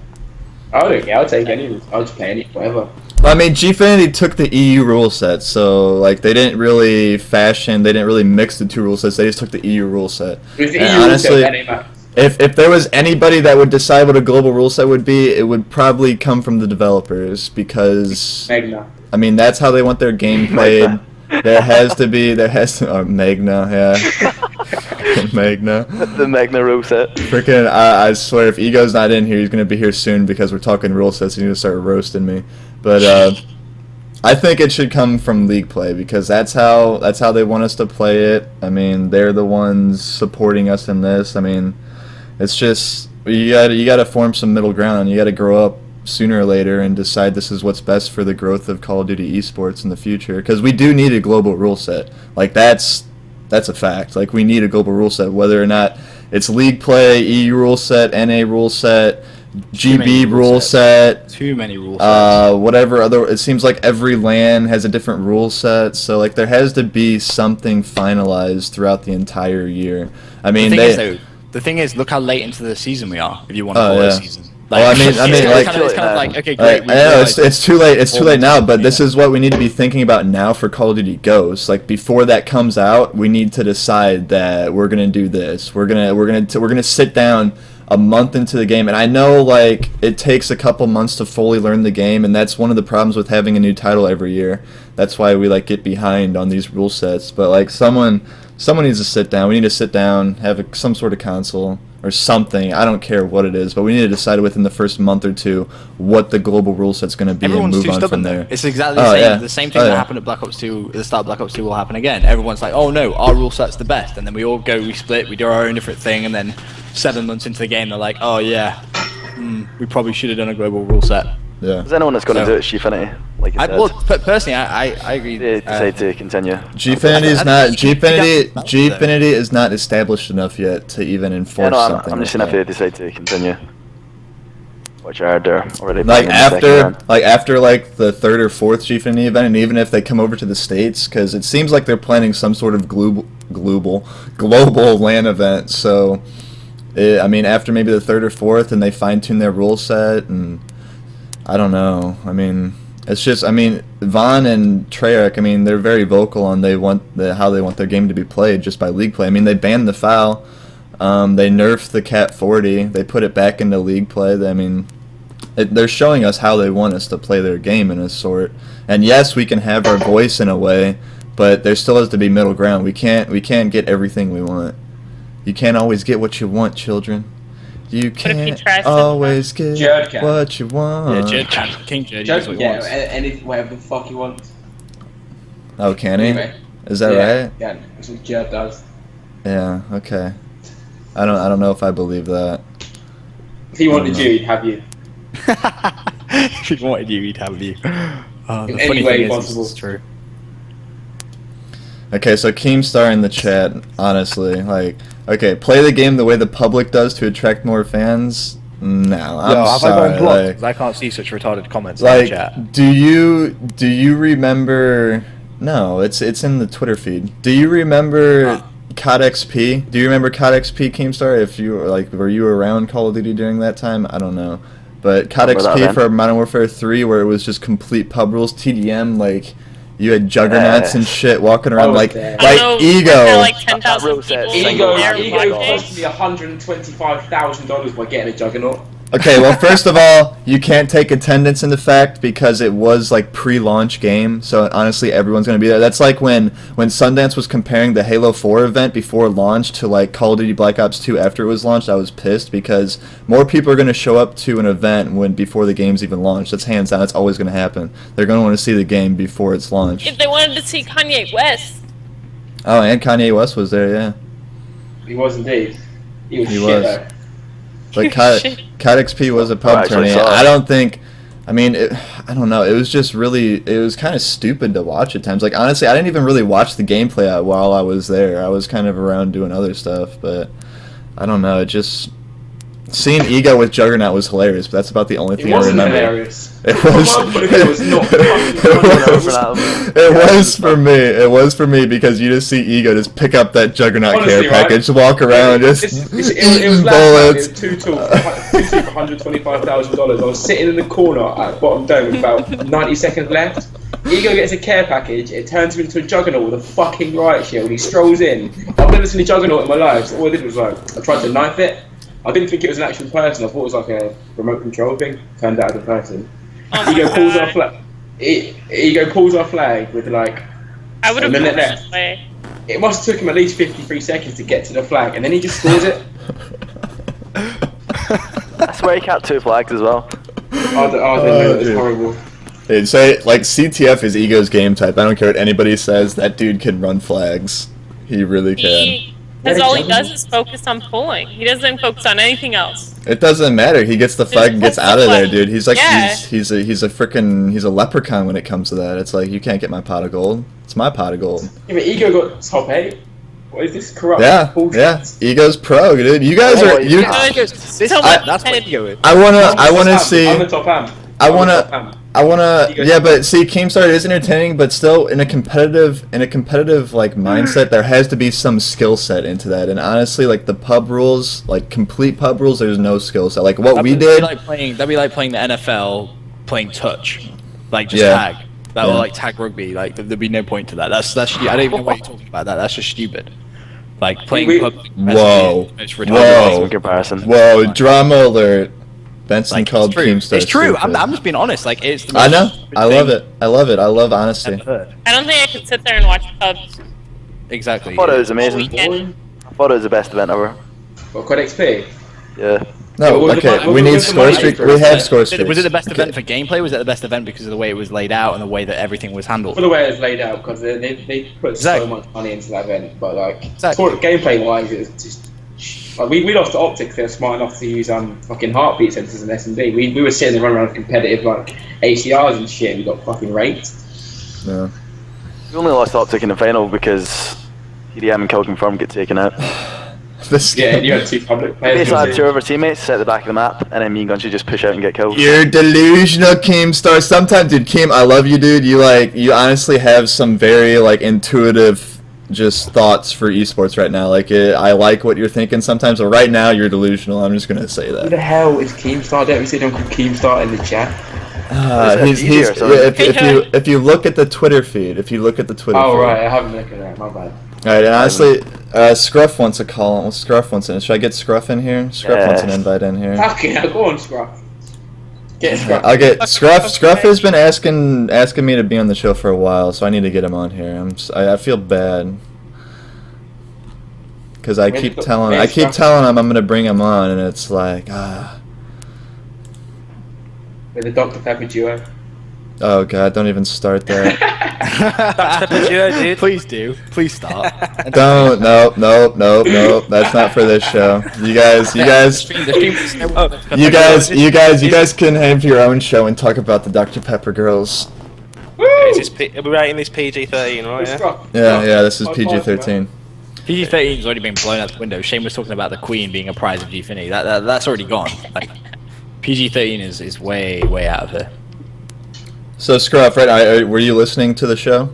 I don't care, I'll take any. I'll just play any, whatever. I mean, Gfinity took the EU rule set, so like they didn't really mix the two rule sets. They just took the EU rule set. With the And EU honestly, rule set, any max. if there was anybody that would decide what a global rule set would be, it would probably come from the developers because Magna. I mean that's how they want their game played. There has to Magna, yeah. Magna. The Magna rule set. Freaking, I swear, if Ego's not in here, he's gonna be here soon because we're talking rule sets. He's gonna start roasting me. But I think it should come from league play because that's how they want us to play it. I mean, they're the ones supporting us in this. I mean, it's just you gotta form some middle ground. You gotta grow up sooner or later and decide this is what's best for the growth of Call of Duty esports in the future. Because we do need a global rule set. Like, that's a fact. Like, we need a global rule set, whether or not it's league play, EU rule set, NA rule set, GB rule set. Too many rule sets. Whatever other. It seems like every LAN has a different rule set. So like there has to be something finalized throughout the entire year. I mean, the thing is, look how late into the season we are. If you want to call it a season. Like, well, I mean, it's kind of like, okay, great. I know it's too late. It's too late now. But this is what we need to be thinking about now for Call of Duty Ghosts. Like before that comes out, we need to decide that we're gonna do this. We're gonna sit down a month into the game, and I know like it takes a couple months to fully learn the game, and that's one of the problems with having a new title every year. That's why we like get behind on these rule sets. But like someone needs to sit down. We need to sit down, have some sort of console or something. I don't care what it is, but we need to decide within the first month or two what the global rule set's going to be and move on from there. It's exactly the same. Yeah. The same thing that happened at Black Ops 2, at the start of Black Ops 2 will happen again. Everyone's like, oh no, our rule set's the best. And then we all go, we split, we do our own different thing, and then 7 months into the game, they're like, oh yeah, we probably should have done a global rule set. Yeah. Is anyone that's going to do it Gfinity? Like personally, I agree. They decide to continue. Gfinity is not established enough yet to even enforce something. I'm just saying if they decide to continue. Which are there already. Like after the third or fourth Gfinity event, and even if they come over to the States, because it seems like they're planning some sort of global LAN event. So, I mean, after maybe the third or fourth, and they fine tune their rule set and. I don't know. I mean, it's just. I mean, Vaughn and Treyarch. I mean, they're very vocal on how they want their game to be played just by league play. I mean, they banned the foul. They nerfed the Cat 40. They put it back into league play. I mean, they're showing us how they want us to play their game in a sort. And yes, we can have our voice in a way, but there still has to be middle ground. We can't get everything we want. You can't always get what you want, children. You can't always get what you want. Yeah, King Jared gets what he wants. And whatever the fuck he wants. Oh, can he? Anyway. Is that right? Yeah, that's what Jared does. Yeah. Okay. I don't know if I believe that. If he wanted you, he'd have you. If he wanted you, he'd have you. In any way possible. It's true. Okay, so Keemstar in the chat, honestly, like, okay, play the game the way the public does to attract more fans? No, I'm sorry. I can't see such retarded comments like, in the chat. Do you remember? No, it's in the Twitter feed. Do you remember COD XP? Do you remember COD XP, Keemstar? If you were you around Call of Duty during that time? I don't know, but COD XP for Modern Warfare 3, where it was just complete pub rules, TDM, like. You had juggernauts and shit walking around like Ego. Like 10,000 people. Ego cost me $125,000 by getting a juggernaut. Okay, well, first of all, you can't take attendance into fact because it was like pre-launch game, so honestly, everyone's gonna be there. That's like when Sundance was comparing the Halo 4 event before launch to like Call of Duty Black Ops 2 after it was launched. I was pissed because more people are gonna show up to an event before the game's even launched. That's hands down. That's always gonna happen. They're gonna want to see the game before it's launched. If they wanted to see Kanye West. Oh, and Kanye West was there, yeah. He was indeed. He was shit though. Like COD XP was a pub tourney. I don't think. I mean, I don't know. It was just really. It was kind of stupid to watch at times. Like honestly, I didn't even really watch the gameplay while I was there. I was kind of around doing other stuff, but I don't know. It just seeing Ego with Juggernaut was hilarious. But that's about the only thing I remember. Hilarious. It was for me. It was for me because you just see Ego just pick up that Juggernaut care package, walk around, just it was bullets. It was two for $125,000. I was sitting in the corner at bottom dome with about 90 seconds left. Ego gets a care package. It turns him into a Juggernaut with a fucking riot shield. He strolls in. I've never seen a Juggernaut in my life. So all I did was I tried to knife it. I didn't think it was an actual person. I thought it was like a remote control thing. Turned out as a person. Ego pulls our flag. Ego pulls our flag with like I would have a minute left. It must have took him at least 53 seconds to get to the flag, and then he just scores it. I swear he capped 2 flags as well. I didn't know. It was horrible. They'd say like CTF is Ego's game type. I don't care what anybody says. That dude can run flags. He really can. Because all he does is focus on pulling. He doesn't focus on anything else. It doesn't matter. He gets the Just fuck and gets pull out of there, play. dude. He's like Yeah. he's a leprechaun when it comes to that. It's like you can't get my pot of gold. It's my pot of gold. Yeah, but Ego got top 8. What is this corrupt? Yeah, bullshit? yeah. Ego's pro, dude. You guys are you. That's what ego is. I wanna I'm see. the top amp. I I'm the wanna- top amp. I wanna, You guys- yeah, but see, Keemstar is entertaining, but still in a competitive like mindset, there has to be some skill set into that. And honestly, like the pub rules, like complete pub rules, there's no skill set. Like what we did, That'd be like playing the NFL, playing touch, like just Yeah. tag. That Yeah. or like tag rugby. Like there'd be no point to that. That's I don't even know why you're talking about that. That's just stupid. Like playing We- pub. Whoa. It's Whoa. ridiculous. In comparison. whoa, drama alert. Benson Like, called it's true. Keemstar. It's true. stupid. I'm just being honest. Like it's. The I most know. stupid I love thing it. I love it. I love I've honesty. ever heard. I don't think I could sit there and watch pubs. Exactly. I thought it was amazing. Weekend. I thought it was the best event ever. What, Quad XP? Yeah. No, What was okay. the- what We was need the score money streak. for We it? have score Was streaks. it the best event Okay. for gameplay? Was it the best event because of the way it was laid out and the way that everything was handled? For the way it's laid out, because they put Exactly. so much money into that event, but like Exactly. gameplay wise, it's just like we lost to Optics. They're smart enough to use fucking heartbeat sensors and S&D. We were sitting there running around competitive like ACRs and shit. And we got fucking raped. No. We only lost Optic in the final because TDM and Kill Confirm get taken out. This Yeah, and you had 2 public players. Basically, I had 2 of our teammates sit at the back of the map, and then me and Gunshy just push out and get killed. You're delusional, Keemstar. Sometimes, dude, Keem, I love you, dude. You honestly have some very like intuitive just thoughts for esports right now. Like I like what you're thinking sometimes, but right now you're delusional. I'm just gonna say Who that. the hell is Keemstar? Don't we see them called Keemstar in the chat? Is it easier, Yeah, if you look at the Twitter feed, Oh right, I haven't looked at that. My bad. Alright, and honestly, Scruff wants a call. Well, Scruff wants in. Should I get Scruff in here? Scruff wants an invite in here. Fucking hell, go on, Scruff. Get Scruff. I'll get Scruff. Scruff has been asking me to be on the show for a while, so I need to get him on here. I feel bad because I keep telling him I'm gonna bring him on, and it's like With the Dr. Pepper duo. oh god, don't even start that. Please do. Please stop. Don't no. That's not for this show. You guys can have your own show and talk about the Dr. Pepper girls. Are we rating this PG-13, right? Yeah? Scruff. Yeah, this is PG-13. PG-13's already been blown out the window. Shane was talking about the Queen being a prize of Gfinity. That's already gone. Like PG-13 is way out of here. So Scruff, right? Were you listening to the show?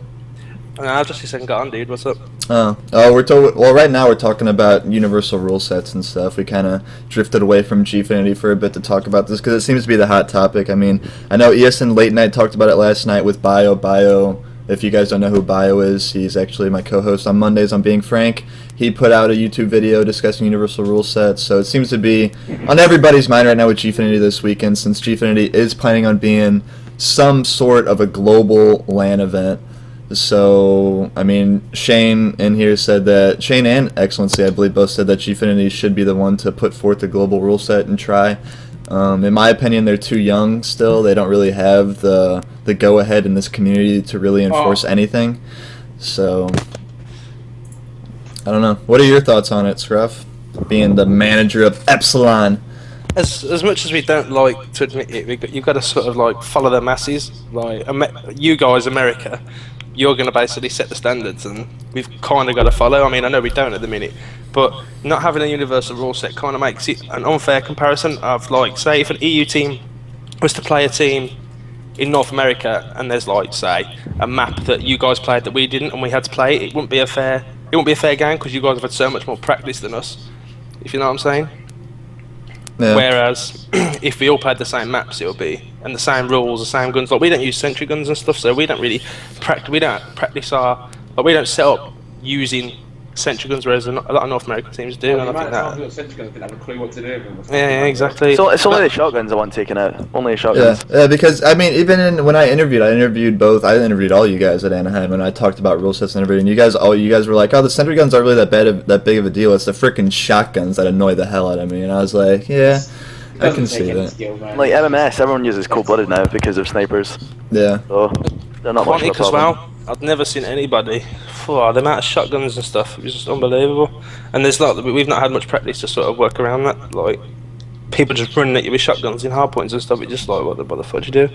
I just listened, got on, dude. What's up? Well, right now we're talking about universal rule sets and stuff. We kind of drifted away from Gfinity for a bit to talk about this because it seems to be the hot topic. I mean, I know ESN Late Night talked about it last night with Bio. If you guys don't know who Bio is, he's actually my co-host on Mondays on Being Frank. He put out a YouTube video discussing universal rule sets, so it seems to be on everybody's mind right now with Gfinity this weekend, since Gfinity is planning on being some sort of a global LAN event. So, I mean, Shane in here said that, Shane and Excellency, I believe, both said that Gfinity should be the one to put forth a global rule set and try. In my opinion, they're too young still. They don't really have the go-ahead in this community to really enforce anything. So, I don't know. What are your thoughts on it, Scruff? Being the manager of Epsilon. As much as we don't like to admit it, you've got to sort of like follow the masses. Like you guys, America, you're going to basically set the standards, and we've kind of got to follow. I mean, I know we don't at the minute, but not having a universal rule set kind of makes it an unfair comparison of, like, say, if an EU team was to play a team in North America, and there's, like, say, a map that you guys played that we didn't, and we had to play, it wouldn't be a fair game because you guys have had so much more practice than us. If you know what I'm saying. Yeah. Whereas if we all played the same maps, it would be, and the same rules, the same guns. Like, we don't use sentry guns and stuff, so we don't really practice our. Like, we don't set up using sentry guns, whereas a lot of North American teams do. And I think that. Didn't have a clue what to do with them. Yeah, exactly. So it's only the shotguns I want taken out. Only the shotguns. Yeah, because I mean, even when I interviewed both. I interviewed all you guys at Anaheim, and I talked about rule sets and everything. And you guys were like, "Oh, the sentry guns aren't really that big of a deal. It's the freaking shotguns that annoy the hell out of me." And I was like, "Yeah, I can see that." Like MMS, everyone uses cold-blooded now because of snipers. Yeah. So they're not much of a Quantic as problem. well. I'd never seen anybody. The amount of shotguns and stuff, it was just unbelievable. And there's like, we've not had much practice to sort of work around that. Like, people just running at you with shotguns in hard points and stuff. It's just like, what the fuck you do?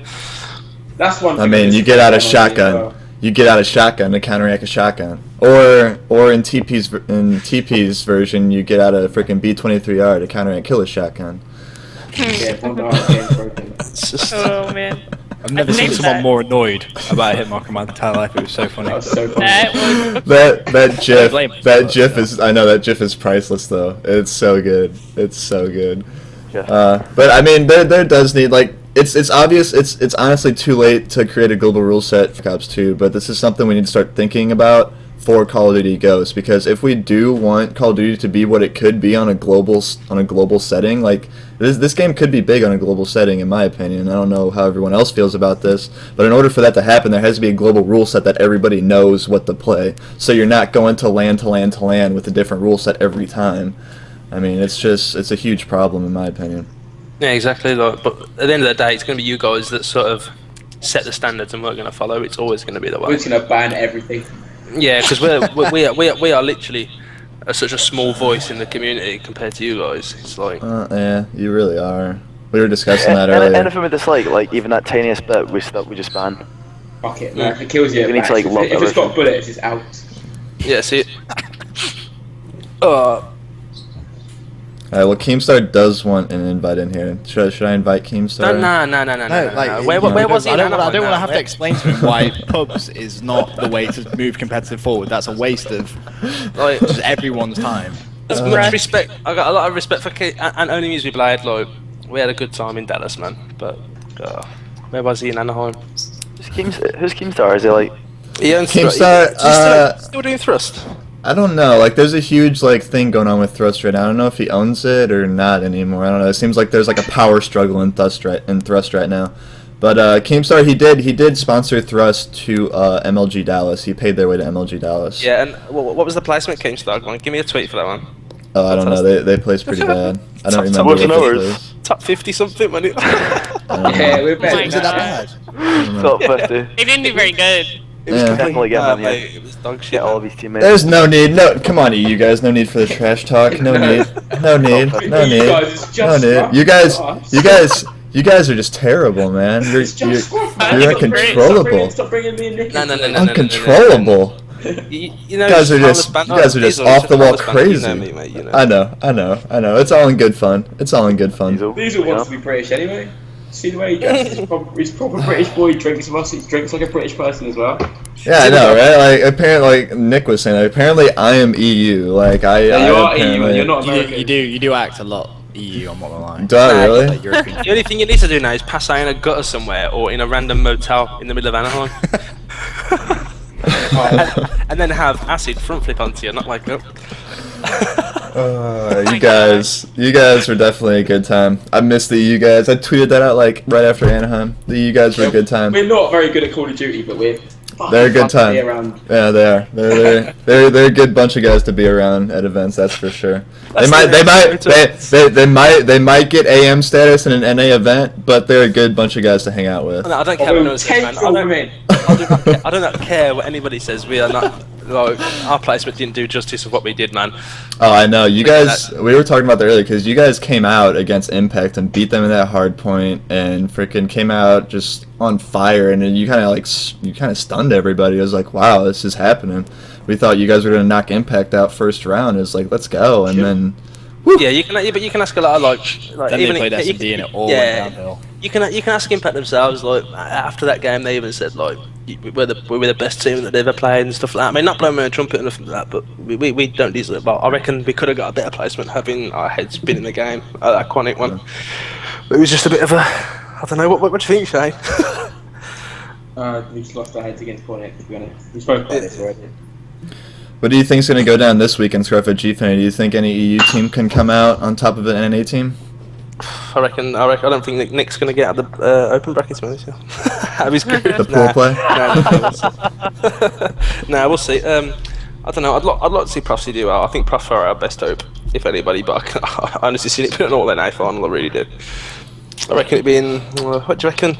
That's one thing. I mean, you get out a shotgun. You get out a shotgun to counteract a shotgun, or in TP's version, you get out a freaking B-23R to counteract kill a shotgun. Yeah, broken. It's just, Oh man. I've never seen someone more annoyed about a hitmarker in my entire life. It was so funny. That was so funny. That was That GIF is. I know that GIF is priceless though. It's so good. It's so good. Yeah. But I mean, there does need like. It's obvious. It's honestly too late to create a global rule set for Cops 2, but this is something we need to start thinking about for Call of Duty Ghosts, because if we do want Call of Duty to be what it could be on a global setting, like this game could be big on a global setting, in my opinion. I don't know how everyone else feels about this, but in order for that to happen, there has to be a global rule set that everybody knows what to play. So you're not going to land to land to land with a different rule set every time. I mean, it's a huge problem in my opinion. yeah, exactly. Like, but at the end of the day, it's going to be you guys that sort of set the standards, and we're going to follow. It's always going to be the way. We're just gonna ban everything. Yeah, because we are literally such a small voice in the community compared to you guys. It's like, Yeah, you really are. We were discussing that earlier. Anything with this, like even that tiniest bit, we just ban. Fuck it, man. If it kills you, We need to, like, lock if it's got everything. bullets, it's out. yeah, see. Alright, well, Keemstar does want an invite in here. Should I invite Keemstar? No. Where was he? I don't want to No, have to explain to him why pubs is not the way to move competitive forward. That's a waste of Like, just everyone's time. as much respect, I got a lot of respect for and only music we played. Like, we had a good time in Dallas, man. But where was he in Anaheim? Who's Keemstar? Is he like? He owns Keemstar, still doing Thrust. I don't know. Like, there's a huge like thing going on with Thrust right now. I don't know if he owns it or not anymore. I don't know. It seems like there's like a power struggle in Thrust right now. But Keemstar, he did sponsor Thrust to MLG Dallas. He paid their way to MLG Dallas. Yeah, and what was the placement, Keemstar? Come on, give me a tweet for that one. Oh, I don't know. They placed pretty bad. I don't remember what's what the they numbers? placed. Top 50 something, man. Yeah, we're Oh better. my Is it that God. bad? Top 50. They didn't do very good. It was Yeah. Definitely get him mate, here. it was dog shit. Get all of his teammates. There's no need. No, come on, you guys. No need for the trash talk. No need. No need. No You need. guys, it's No just need. us. You guys are just terrible, man. You're It's just us, man. you're It's great. uncontrollable. Stop bringing me in, Nick. No. Uncontrollable. You know, You guys are harmless just banter. you guys are These just are off the wall harmless banter, you know crazy. me, mate, you know. I know. It's all in good fun. It's all in good fun. Diesel wants to be British anyway. See the way he dresses? He's proper British boy. He drinks like a British person as well. Yeah, I know, right? Like apparently, like Nick was saying, apparently I am EU. Like Yeah, you are EU apparently- and you're not American. You do act a lot EU on what we're lying. Do I really? Like European. The only thing you need to do now is pass out in a gutter somewhere or in a random motel in the middle of Anaheim. and then have acid front flip onto you, not wake up. You guys were definitely a good time. I missed the EU guys. I tweeted that out like right after Anaheim. The EU guys were a good time. We're not very good at Call of Duty, but we're They're a good fun to be time. around. Yeah, they are. They're a good bunch of guys to be around at events. That's for sure. They might get AM status in an NA event, but they're a good bunch of guys to hang out with. I don't care what anyone says, man. I do not care what anybody says. We are not. Like, our placement didn't do justice of what we did, man. Oh, I know. You guys, we were talking about that earlier because you guys came out against Impact and beat them in that hard point and freaking came out just on fire, and then you kind of stunned everybody. It was like, wow, this is happening. We thought you guys were gonna knock Impact out first round. It was like, let's go, and then. Whew. Yeah, but you can ask a lot of like Then even they played you S&D and it all yeah, went downhill. You can ask Impact themselves. Like after that game, they even said like we're the best team that they've ever played and stuff like that. I mean, not blowing my own trumpet or nothing like that, but we don't deserve it. But I reckon we could have got a better placement having our heads been in the game at that Quantic one. But it was just a bit of a I don't know. What do you think, Shane? We just lost our heads against Cornet, to be honest. We spoke about this already. What do you think's gonna go down this week in Scruff at Gfinity? Do you think any EU team can come out on top of an NA team? I reckon. I don't think Nick's gonna get out of the open brackets, man. Out of his group. The pool play? No, we'll see. I don't know. I'd like to see Profsy do well. I think Prof are our best hope, if anybody. But I honestly see it being an all-NA final. I really do. I reckon it'd be in. What do you reckon?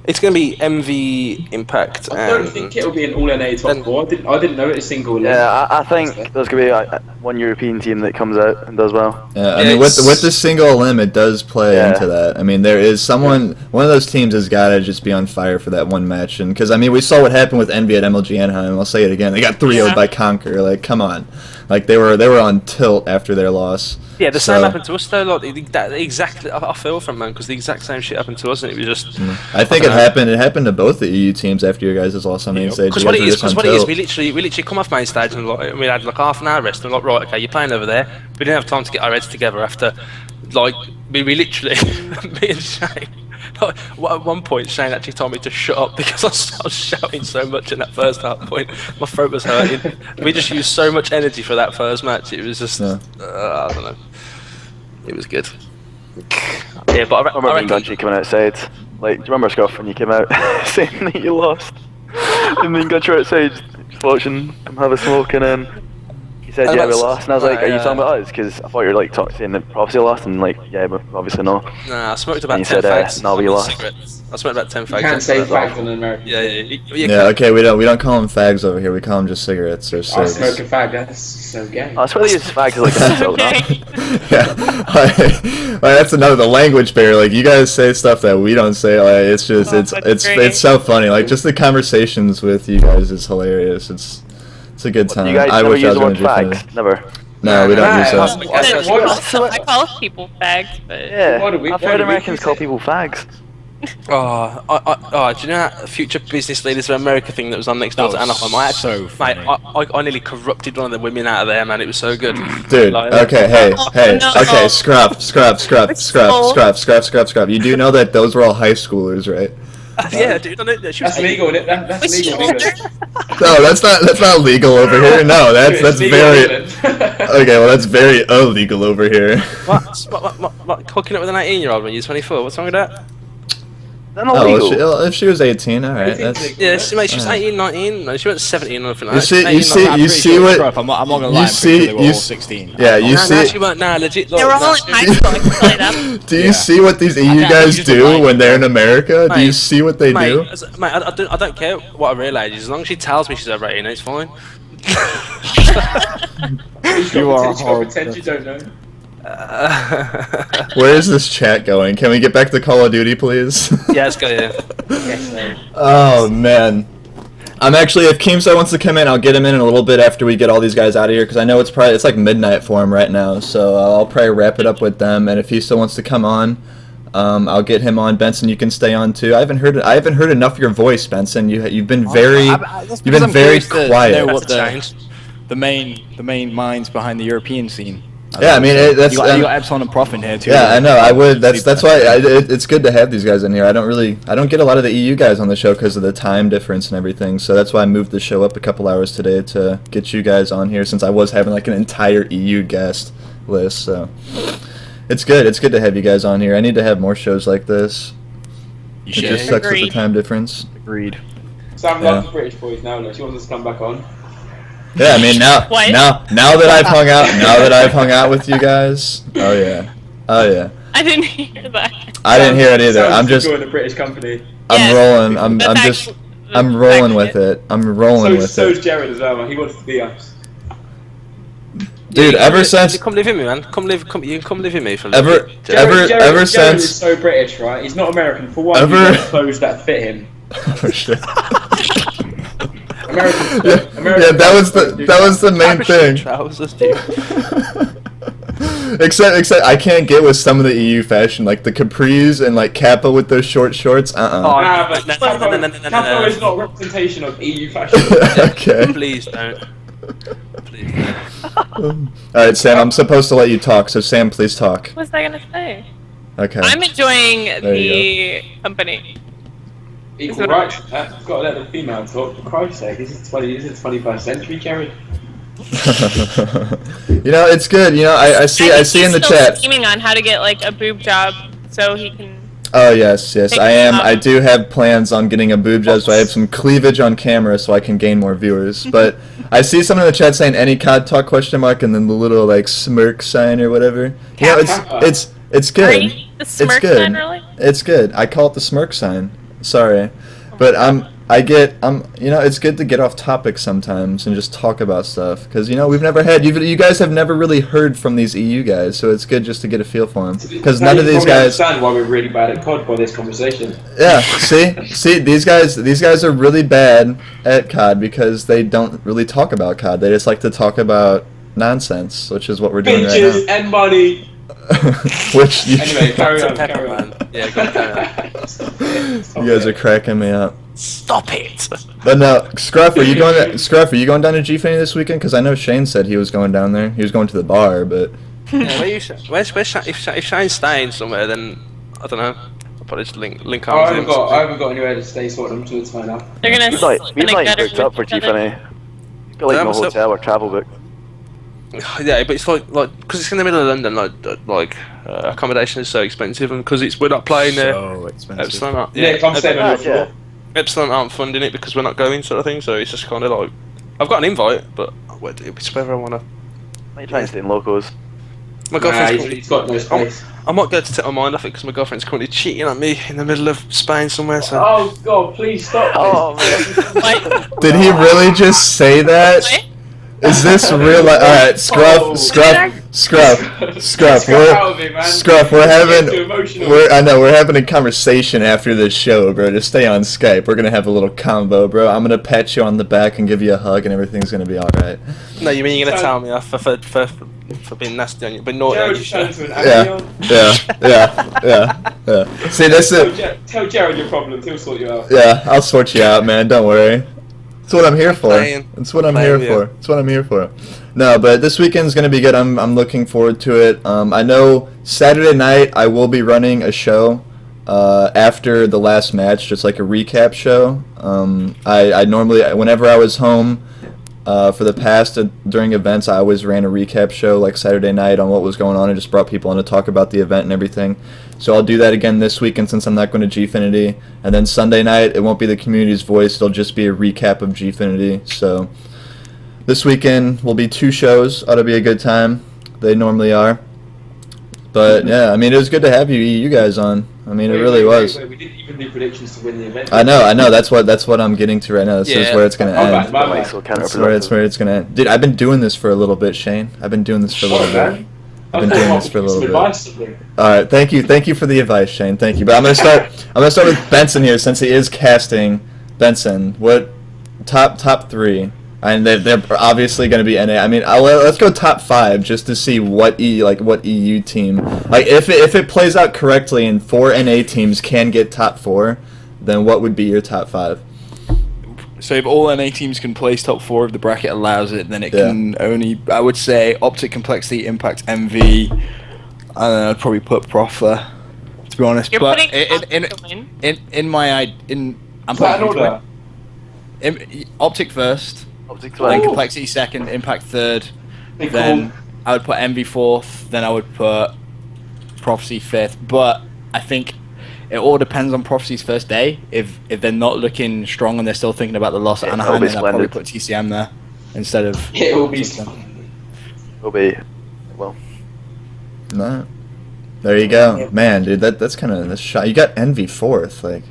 It's going to be MV Impact. I don't think it'll be an all NA top 4. I didn't know it was single. Yeah, I think there's going to be one European team that comes out and does well. Yeah, I mean, with the single elim, it does play into that. I mean, there is someone, one of those teams has got to just be on fire for that one match. And because, I mean, we saw what happened with Envy at MLG Anaheim. I'll say it again. They got 3-0'd by Conquer. Like, come on. Like, they were on tilt after their loss. Yeah, the same happened to us though. Like exactly, I feel from man because the exact same shit happened to us, and it was just. I think it happened. It happened to both the EU teams after your guys' loss on main stage. Because what it is, we literally come off main stage and like, we had like half an hour rest, and like, right, okay, you're playing over there. We didn't have time to get our heads together after, like, we literally, me and Shane. Like, at one point, Shane actually told me to shut up because I was shouting so much in that first half point. My throat was hurting. We just used so much energy for that first match. It was just, I don't know. It was good. Yeah, but I remember Gunji coming outside. Like, do you remember Scuff when you came out saying that you lost? And then Gunji outside just watching him have a smoke, and then he said, "Yeah, we lost." And I was like, "Are you talking about us?" Because I thought you were like saying that Prophecy lost, and like, yeah, but obviously no. Nah, I smoked about and 10 fags. No, we lost. I smoked about 10 fags. You can't say fags on an American. Yeah. Okay, we don't call them fags over here. We call them just cigarettes or I cigs. smoke a fag. That's so gay. I swear they use fags as like an insult now. Yeah, like, that's another the language barrier. Like, you guys say stuff that we don't say. Like, it's just it's so funny. Like, just the conversations with you guys is hilarious. It's a good time. You guys I never wish I use was the word going to fags? Never. No, we don't use that. I call people fags, but Yeah, Why do we- I've why heard do we Americans use call it? people fags. Do you know that Future Business Leaders of America thing that was on next door to Anaheim? I actually, so funny. mate, I nearly corrupted one of the women out of there, man. It was so good. Dude, Like, okay, hey, no. okay, scrap. You do know that those were all high schoolers, right? Yeah, dude, I know, she was That's legal, isn't it? That's Was she legal. older? No, that's not legal over here. No, that's very okay. Well, that's very illegal over here. What, hooking up with an 18-year-old when you're 24? What's wrong with that? They're not Oh, legal. if she was 18, all right. That's Yeah, she was 18, 19. No, she wasn't 17 or nothing like You that. see- you see- I'm you pretty see sure what- Scruff, I'm not gonna lie. you I'm pretty sure see- they were you all s- 16. yeah, you No, see. she weren't. Nah, legit. They were all in high school, I can tell you that. Do you Yeah. see what these EU can't guys use do the when they're in America? Do you Mate, see what they Mate, do? I don't care what her real age is. As long as she tells me she's over 18, it's fine. You are Pretend horrible. you don't know. Where is this chat going? Can we get back to Call of Duty, please? Yeah, let's go. Yeah. Yes, no. Oh man, I'm actually, if Keemstar wants to come in, I'll get him in a little bit after we get all these guys out of here, because I know it's like midnight for him right now, so I'll probably wrap it up with them. And if he still wants to come on, I'll get him on. Benson, you can stay on too. I haven't heard enough of your voice, Benson. You've been very quiet. What Change. the main minds behind the European scene. Yeah, I mean that's you got Epsilon and Prof in here too. yeah, I know. I would. That's why it's good to have these guys in here. I don't get a lot of the EU guys on the show because of the time difference and everything. So that's why I moved the show up a couple hours today to get you guys on here, since I was having like an entire EU guest list. So it's good. It's good to have you guys on here. I need to have more shows like this. You It should. just sucks with the Agreed. time difference. Agreed. Sam Yeah. loves the British boys now. Look, she wants us to come back on. Yeah, I mean now What? now that I've hung out with you guys. Oh yeah. I didn't hear that. I didn't hear it either. Sam's I'm just enjoying the British company. Yes. rolling. I'm The fact- just the I'm rolling fact with it. I'm rolling with So's it. Jared as well. Man. He wants to be us. Dude, ever since Come live with me, man. You can come live with me for a little ever bit. ever Jared since is so British, right? He's not American. For one, Ever- he's got clothes that fit him. oh, shit. American. Yeah, that was the main thing. Trousers, dude. Except I can't get with some of the EU fashion, like the capris and like Kappa with those short shorts. Nah, but No, Capo is not a representation of EU fashion. Okay. Please don't. Please don't. All right, Sam. I'm supposed to let you talk, so Sam, please talk. What was I gonna say? Okay. I'm enjoying you the company. Equal rights. Got to let the female talk. For Christ's sake, this is 21st century, Jared. You know, it's good. You know, I see in the he's chat. still scheming on how to get like a boob job so he can. Oh yes, Take I am. it up. I do have plans on getting a boob job, so I have some cleavage on camera, so I can gain more viewers. But I see someone in the chat saying any COD talk question mark, and then the little like smirk sign or whatever. You know, it's good. Are you the smirk good. sign, really? It's good. I call it the smirk sign. Sorry, but it's good to get off topic sometimes and just talk about stuff because we've never had you guys have never really heard from these EU guys, so it's good just to get a feel for them because none of these guys understand why we're really bad at COD by this conversation. Yeah, see, these guys are really bad at COD because they don't really talk about COD. They just like to talk about nonsense, which is what we're doing right Bitches and money. Which you, Anyway, carry on. Yeah, go on. you guys are cracking me up. Stop it. But no, Scruff, are you going down to Gfinity this weekend? Because I know Shane said he was going down there. He was going to the bar, but Yeah, where's if Shane's staying somewhere, then I don't know. I'll probably just link I arms in. haven't got anywhere to stay, so I'm to find out. They're gonna We've like gutter booked up for with each other. Gfinity. We've got like Yeah, no what's up? hotel or travel booked. Yeah, but it's like because it's in the middle of London, accommodation is so expensive, and because we're not playing there. So expensive. Epsilon aren't, Yeah, come stay on your Yeah. floor. Epsilon aren't funding it because we're not going, sort of thing. So it's just kind of like I've got an invite, but it's whether I want to. Might try and stay in locals. My Nah, girlfriend's he's got no space. I might go to take my mind off it because my girlfriend's currently cheating on me in the middle of Spain somewhere. So Oh God, please stop this. Oh man. What? did he really just say that? What? Is this real life? All right, Oh. Scruff. Get out of it, man. Scruff, we're Get too emotional. we're having a conversation after this show, bro. Just stay on Skype. We're gonna have a little combo, bro. I'm gonna pat you on the back and give you a hug, and everything's gonna be all right. no, you mean you're gonna tell me off for being nasty on you, but naughty on Jared you? just turned into an Yeah, Abigail. yeah. See, that's it. Tell Jared your problems. He'll sort you out. Yeah, I'll sort you out, man. Don't worry. That's what I'm here for. Playing. That's what I'm here Playing, for. yeah. That's what I'm here for. No, but this weekend's gonna be good. I'm looking forward to it. I know Saturday night I will be running a show after the last match, just like a recap show. I normally, whenever I was home for the past during events, I always ran a recap show like Saturday night on what was going on and just brought people in to talk about the event and everything. So I'll do that again this weekend since I'm not going to Gfinity. And then Sunday night, it won't be the community's voice. It'll just be a recap of Gfinity. So this weekend will be 2 shows. Ought to be a good time. They normally are. But yeah, I mean, it was good to have you guys on. I mean, it really was. We didn't even do predictions to win the event. I know. That's what I'm getting to right now. This is Yeah. where it's gonna My end. bad, my bad. So That's where it's gonna end. Dude, I've been doing this for a little bit, Shane. I've been doing this for a little bit. man. I've been doing this for a little bit. Advice. All right, thank you for the advice, Shane. Thank you. But I'm gonna start with Benson here since he is casting. Benson, what top 3? And they're obviously going to be NA. I mean, let's go top 5 just to see what EU team, like if it plays out correctly and 4 NA teams can get top 4, then what would be your top 5? So if all NA teams can place top 4 if the bracket allows it, then it can only, I would say, Optic, Complexity, Impact, MV. I don't know, I'd probably put Prof there, to be honest. You're but putting in Optic to win? I'm Is that an putting order? Optic first, Optic then to Complexity second, Impact third, Be then cool. I would put MV fourth, then I would put Prophecy fifth. But I think it all depends on Prophecy's first day. If they're not looking strong and they're still thinking about the loss at Yeah, Anaheim, that'll be then I'd probably splendid. put TCM there instead of. It will be. Will be. Well, No. There you go, man, dude. That's kind of shot. You got Envy 4th, like.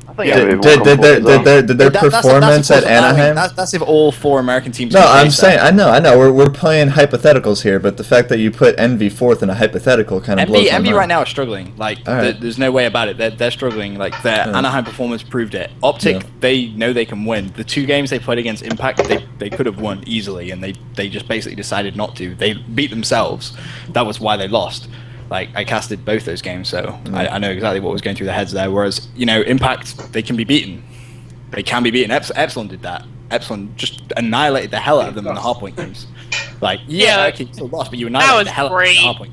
I think Yeah. everyone Did will come forward as well. their That's performance if at Anaheim? That's if all 4 American teams. No, can I'm face saying that. I know. We're playing hypotheticals here, but the fact that you put Envy 4th in a hypothetical kind of blows my MV mind. right now is struggling. Like, All right. there's no way about it. They're struggling. Like, their Yeah. Anaheim performance proved it. Optic, Yeah. they know they can win. The 2 games they played against Impact, they could have won easily, and they just basically decided not to. They beat themselves. That was why they lost. Like, I casted both those games, so I know exactly what was going through their heads there. Whereas, Impact, they can be beaten. They can be beaten. Epsilon did that. Epsilon just annihilated the hell out of them in the hardpoint games. Like, Yeah. okay, you still lost, but you That annihilated was the hell great. out of the hardpoint.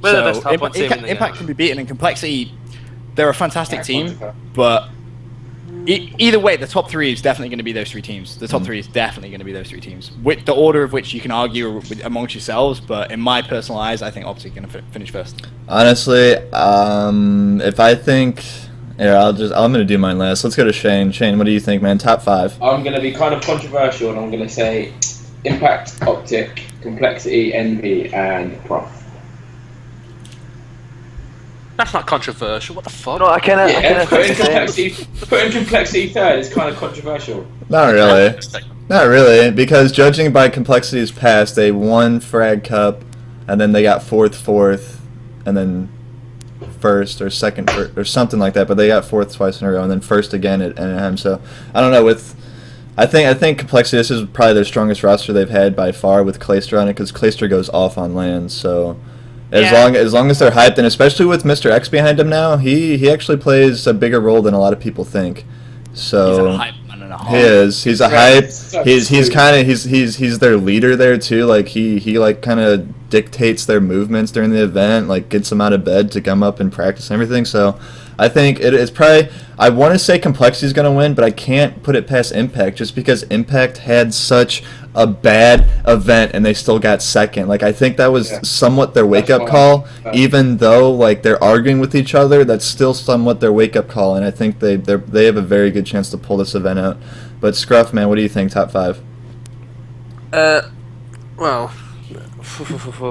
We're the So, best hardpoint team in the Impact game. can be beaten, and Complexity, they're a fantastic team, but either way, the top 3 is definitely going to be those 3 teams. The top 3 is definitely going to be those 3 teams. With the order of which you can argue amongst yourselves, but in my personal eyes, I think Optic are going to finish first. Honestly, if I think, I'm gonna do mine last. Let's go to Shane. Shane, what do you think, man? Top 5. I'm going to be kind of controversial, and I'm going to say Impact, Optic, Complexity, Envy, and Prof. That's not controversial. What the fuck? No, I kind of Yeah, think the same. putting complexity third is kind of controversial. Not really. Not really, because judging by complexity's past, they won Frag Cup, and then they got fourth, and then first or second or something like that. But they got fourth twice in a row, and then first again at Anaheim. So I don't know. I think complexity. This is probably their strongest roster they've had by far with Clayster on it, because Clayster goes off on land. So as long as they're hyped, and especially with Mr. X behind him now, he actually plays a bigger role than a lot of people think. So He's a hype man and a half. he is. He's a hype. He's their leader there too. Like he like kind of dictates their movements during the event. Like gets them out of bed to come up and practice and everything. So I think it's probably. I want to say Complexity is going to win, but I can't put it past Impact just because Impact had such a bad event and they still got second. Like I think that was somewhat their wake up call, even though like they're arguing with each other. That's still somewhat their wake up call, and I think they have a very good chance to pull this event out. But Scruff, man, what do you think? Top 5? Well,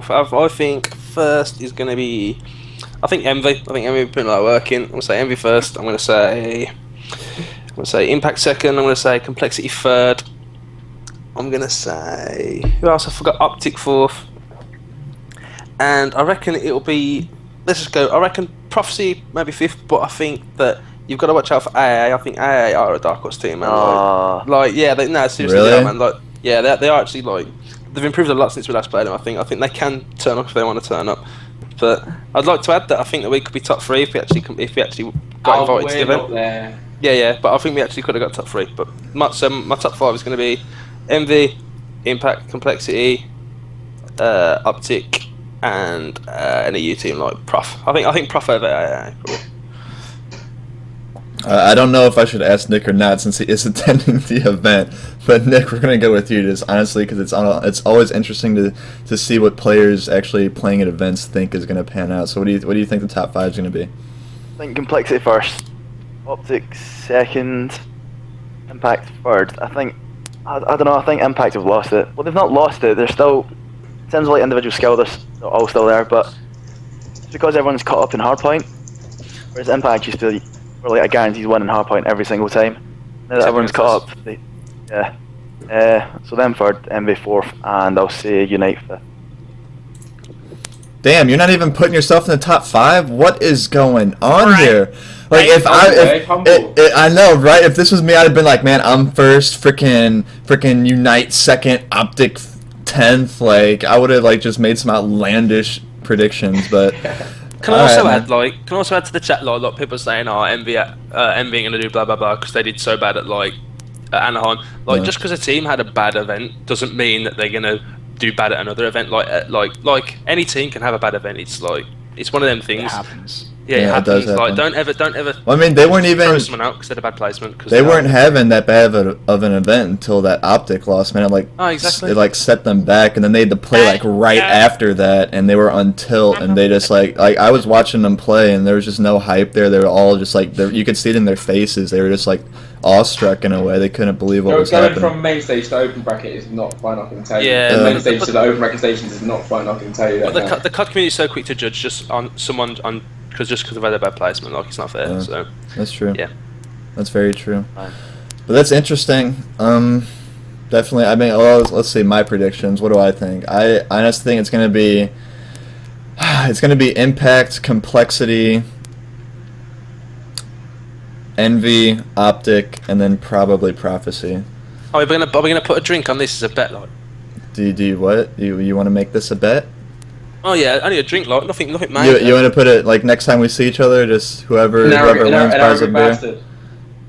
I think first is going to be. I think Envy. I think Envy putting a lot of work in. I'm gonna say Envy first. I'm gonna say Impact second. I'm gonna say Complexity third. I'm gonna say who else? I forgot. Optic fourth. And I reckon it'll be. Let's just go. I reckon Prophecy maybe fifth. But I think that you've got to watch out for AA. I think AA are a dark horse team, man. Like yeah, seriously, really? They are, man. Like yeah, they are actually like they've improved a lot since we last played them. I think they can turn up if they want to turn up. But I'd like to add that I think that we could be top 3 if we actually got invited to the event. Yeah, but I think we actually could have got top 3. But my top 5 is going to be Envy, Impact, Complexity, Optic, and an EU team like Prof. I think Prof over AA probably. I don't know if I should ask Nick or not since he is attending the event. But Nick, we're gonna go with you just honestly because it's always interesting to see what players actually playing at events think is gonna pan out. So what do you think the top 5 is gonna be? I think Complexity first, Optic second, Impact third. I don't know. I think Impact have lost it. Well, they've not lost it. They're still. It sounds like individual skill. They're all still there, but it's because everyone's caught up in hardpoint. Whereas Impact used to like a guaranteed win in hardpoint every single time. Now that everyone's caught up, so then third, MV fourth, and I'll say Unite fifth. Damn, you're not even putting yourself in the top 5. What is going on here? Like I know, right? If this was me, I'd have been like, man, I'm first, freaking Unite second, Optic 10th. Like I would have like just made some outlandish predictions, but. Can I also add to the chat like a lot of people saying, Envy gonna do blah blah blah because they did so bad at Anaheim. Just because a team had a bad event doesn't mean that they're gonna do bad at another event. Like any team can have a bad event. It's one of them things. It happens. Yeah, it happens. Does happen. Don't ever. Well, I mean, they weren't even throw someone out because they had a bad placement. They weren't having that bad of an event until that Optic loss, man. Exactly. It set them back, and then they had to play right after that, and they were on tilt, and they just like I was watching them play, and there was just no hype there. They were all just you could see it in their faces. They were just like awestruck in a way. They couldn't believe what was happening. Going from main stage to open bracket is not fine. I can tell you. Yeah. The main stage to the open bracket stations is not fine. I can tell you that. But the CUD community is so quick to judge just on someone because they've had a bad placement. Like it's not fair. Yeah, so that's true. Yeah, that's very true. Right. But that's interesting. Definitely. I mean, let's see my predictions. What do I think? I honestly think it's gonna be Impact, Complexity, Envy, Optic, and then probably Prophecy. Are we gonna put a drink on this as a bet, like? Do you what? You want to make this a bet? Oh yeah, only a drink, like nothing major. You want to put it like next time we see each other, just whoever wins buys a beer.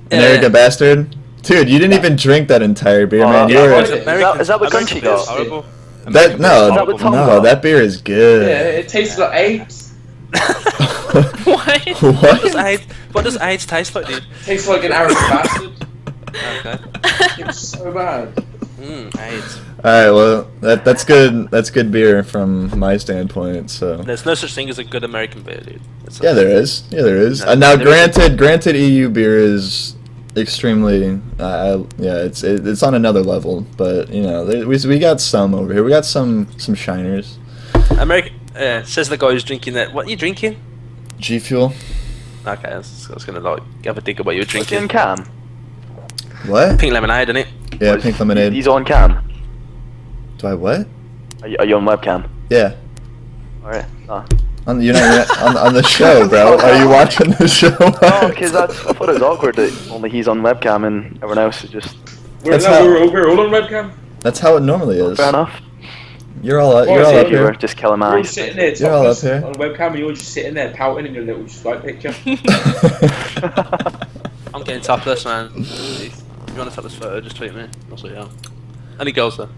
An arrogant bastard, dude. You didn't even drink that entire beer, man. Is that what country got? Horrible. That beer is good. Yeah, it tastes like AIDS. What? What does AIDS taste like, dude? It tastes like an arrogant bastard. Okay. It's so bad. AIDS. Alright, well, that's good. That's good beer from my standpoint. So there's no such thing as a good American beer, dude. Yeah, there is. Now, granted, EU beer is extremely. It's on another level. But we got some over here. We got some shiners. American says the guy who's drinking that. What are you drinking? G Fuel. Okay, I was gonna like have a dig at what you were What's he on drinking. cam? What? Pink lemonade, innit? Yeah, pink lemonade. He's on cam. Do I what? Are you on webcam? Yeah. Alright. Oh. You're not on the show, bro. Are you watching the show? Oh, because I thought it was awkward that only he's on webcam and everyone else is just. That's how- We're all on webcam. That's how it normally is. Fair enough. You're all up See, here. you were just killing my You're all eyes. sitting there You're all up topless here. on webcam, and you're just sitting there pouting in your little slight picture. I'm getting topless, man. If you want a topless photo, just tweet me. I'll sort you out. Any girls though?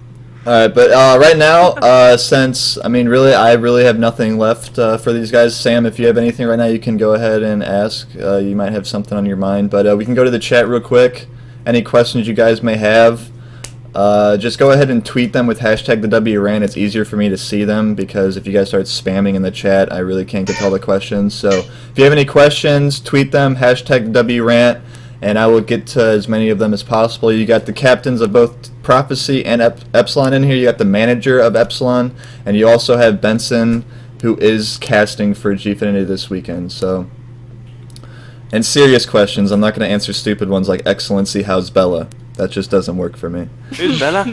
Alright, but right now, since, I really have nothing left for these guys. Sam, if you have anything right now, you can go ahead and ask. You might have something on your mind, but we can go to the chat real quick. Any questions you guys may have, just go ahead and tweet them with hashtag TheWRant. It's easier for me to see them, because if you guys start spamming in the chat, I really can't get to all the questions. So if you have any questions, tweet them, hashtag TheWRant, and I will get to as many of them as possible. You got the captains of both Prophecy and Epsilon in here. You got the manager of Epsilon, and you also have Benson, who is casting for Gfinity this weekend. So, and serious questions. I'm not going to answer stupid ones like Excellency, how's Bella? That just doesn't work for me. Who's Bella?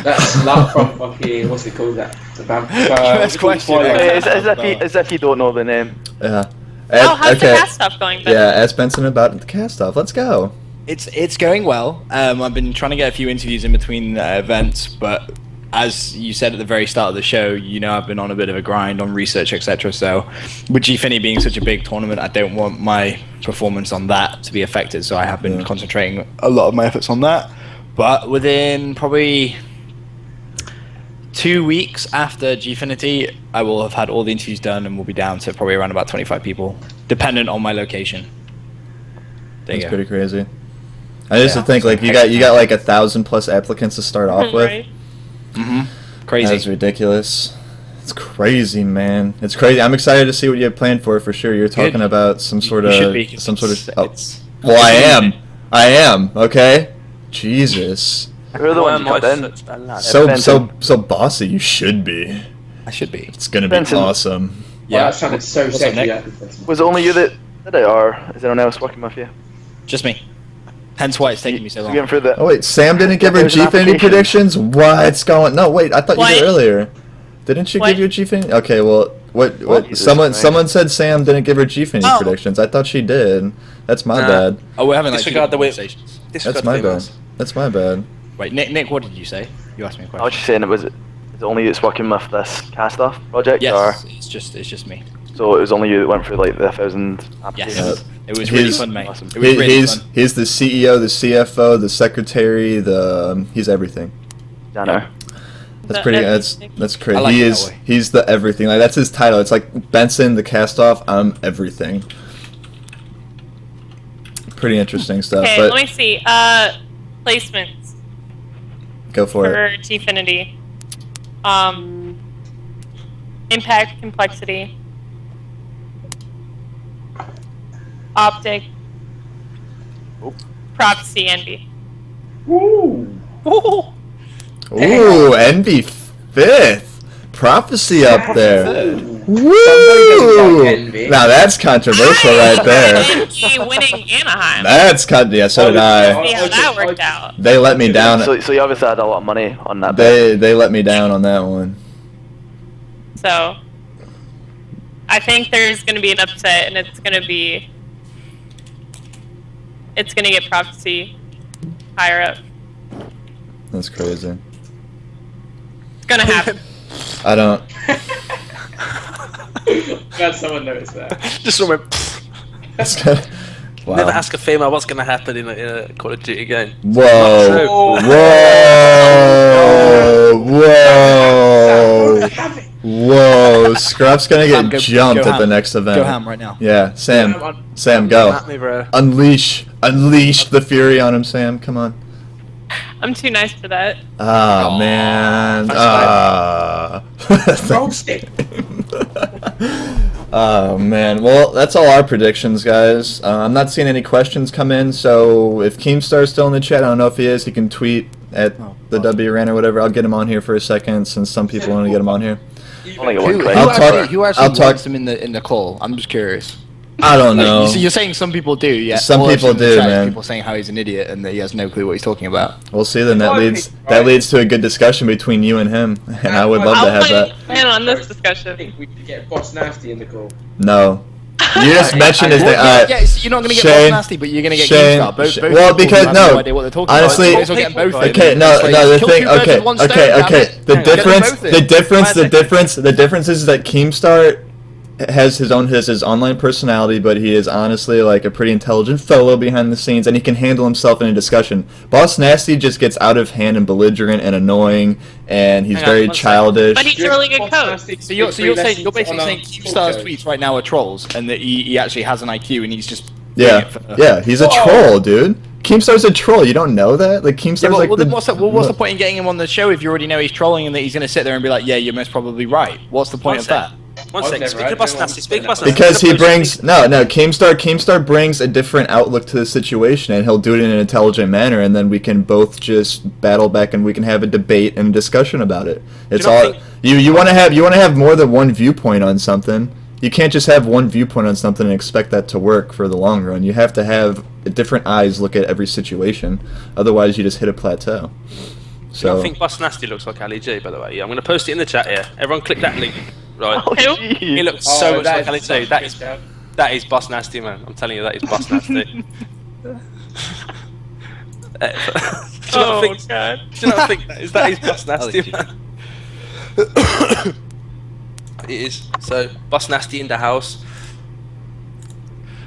That's not from fucking, what's it called? That's Best question. As if you don't know the name. Yeah. Oh, how's the cast stuff going, Ben? Yeah, ask Benson about the cast off. Let's go. It's going well. I've been trying to get a few interviews in between events, but as you said at the very start of the show, I've been on a bit of a grind on research, etc. So, with Gfinity being such a big tournament, I don't want my performance on that to be affected. So I have been concentrating a lot of my efforts on that. But within probably 2 weeks after Gfinity, I will have had all the interviews done and we'll be down to probably around about 25 people, dependent on my location. There That's you go. pretty crazy. I used to think like you got like 1,000+ applicants to start off with. Right. Crazy. That's ridiculous. It's crazy, man. It's crazy. I'm excited to see what you have planned for sure. You're talking about some sort You of should be. Oh. Well, I am. Okay. Jesus. Who are the ones you got in? So bossy. You should be. I should be. It's gonna be Benson. awesome. Yeah, that sounded so What's sexy. up, Was it only you that did it, or is anyone else working with you? Just me. Hence why it's taking me so So long. getting through the. Oh wait, Sam didn't give her There's an Gfinity application. predictions. What's going? No, wait. I thought you What? did earlier. Didn't you What? give your Gfinity? Okay, well, what? Jesus Someone Christ. said Sam didn't give her Gfinity Oh. predictions. I thought she did. That's my Nah. bad. Oh, we're having like Disregard the conversations. That's my bad. That's my bad. Wait, Nick, what did you say? You asked me a I was question. just saying is it only you that's working with this cast off project, Yes, it's just me. or so it was only you that went through like the 1,000 Yes, applications. it was really He's- fun, mate. awesome. It was really fun. He's the CEO, the CFO, the secretary, he's everything. Yeah, I know. That's The pretty. everything. That's crazy. I like He it is. that way. He's the everything. Like that's his title. It's like Benson, the cast off. I'm everything. Pretty interesting stuff. Okay, But let me see. Placements go for for it. Gfinity. Impact, complexity, optic, prophecy, envy. Woo! Ooh, Envy fifth. Prophecy up there. Somebody Woo! doesn't like Envy. Now that's controversial right there. Envy winning Anaheim. That's yeah. So did I. See how that worked out. They let me down. So you obviously had a lot of money on that. bet. They let me down on that one. So, I think there's going to be an upset, and it's going to get prophecy higher up. That's crazy. It's going to happen. I don't. Glad someone noticed that. Just remember, Wow. never ask a female what's going to happen in a Call of Duty game. Whoa! Whoa! Whoa! Whoa! Scruff's gonna Sam, get go jumped at ham. the next event. Go ham right now. Yeah, Sam, Come go. at me, bro. Unleash the fury on him, Sam. Come on. I'm too nice for that. Oh man. That's Roast it. Oh man. Well, that's all our predictions, guys. I'm not seeing any questions come in, so if Keemstar's still in the chat, I don't know if he is. He can tweet at the TheWRant or whatever. I'll get him on here for a second, since some people want to get him on here. I think it Who, went who crazy. I'll actually, talk- who actually I'll talk- wants him in the call? I'm just curious. I don't know. So you're saying some people do, yeah? Some All I've people seen in the do, chat is man. People saying how he's an idiot and that he has no clue what he's talking about. We'll see then. Well, That leads to a good discussion between you and him, and I would love to have that. plan on this I discussion. think we could get Boss Nasty in the call. No. You just mentioned his name. You're not going to get Shane- Boss Nasty, but you're going to get Shane- GameStar. Both well, people because have no, idea what they're talking honestly- about. So get both. Okay, in. no, It's like, no. The kill thing, two birds okay, with one stone, okay, damn okay. it. The Hang on, get them difference, both in. the difference is that Keemstar has his online personality, but he is honestly like a pretty intelligent fellow behind the scenes, and he can handle himself in a discussion. Boss Nasty just gets out of hand and belligerent and annoying, and he's Hang on, very one second. childish. But he's a really good coach. So you're basically saying Keemstar's tweets right now are trolls, and that he actually has an IQ, and he's just doing Yeah, it for- yeah, he's a troll, dude. Keemstar's a troll. You don't know that? Like Keemstar's Yeah, but, like well, the. then what's the point in getting him on the show if you already know he's trolling and that he's going to sit there and be like, yeah, you're most probably right? What's the point of that? One I've second. never Speaking had of Boss anyone Nasty, say speaking of that. Boss Nasty. Because he I'm gonna brings Keemstar brings a different outlook to the situation, and he'll do it in an intelligent manner, and then we can both just battle back, and we can have a debate and a discussion about it. It's not all think- you want to have more than one viewpoint on something. You can't just have one viewpoint on something and expect that to work for the long run. You have to have different eyes look at every situation. Otherwise, you just hit a plateau. I So think Boss Nasty looks like Ali G, by the way. Yeah, I'm going to post it in the chat here. Everyone click that link. Right. Oh, Who? jeez. He looks so much like Ali G. such a That good is, shout. that is Boss Nasty, man. I'm telling you, that is Boss Nasty. Do you not think, God. do you not think that is Boss Nasty, man? It is. So, Boss Nasty in the house.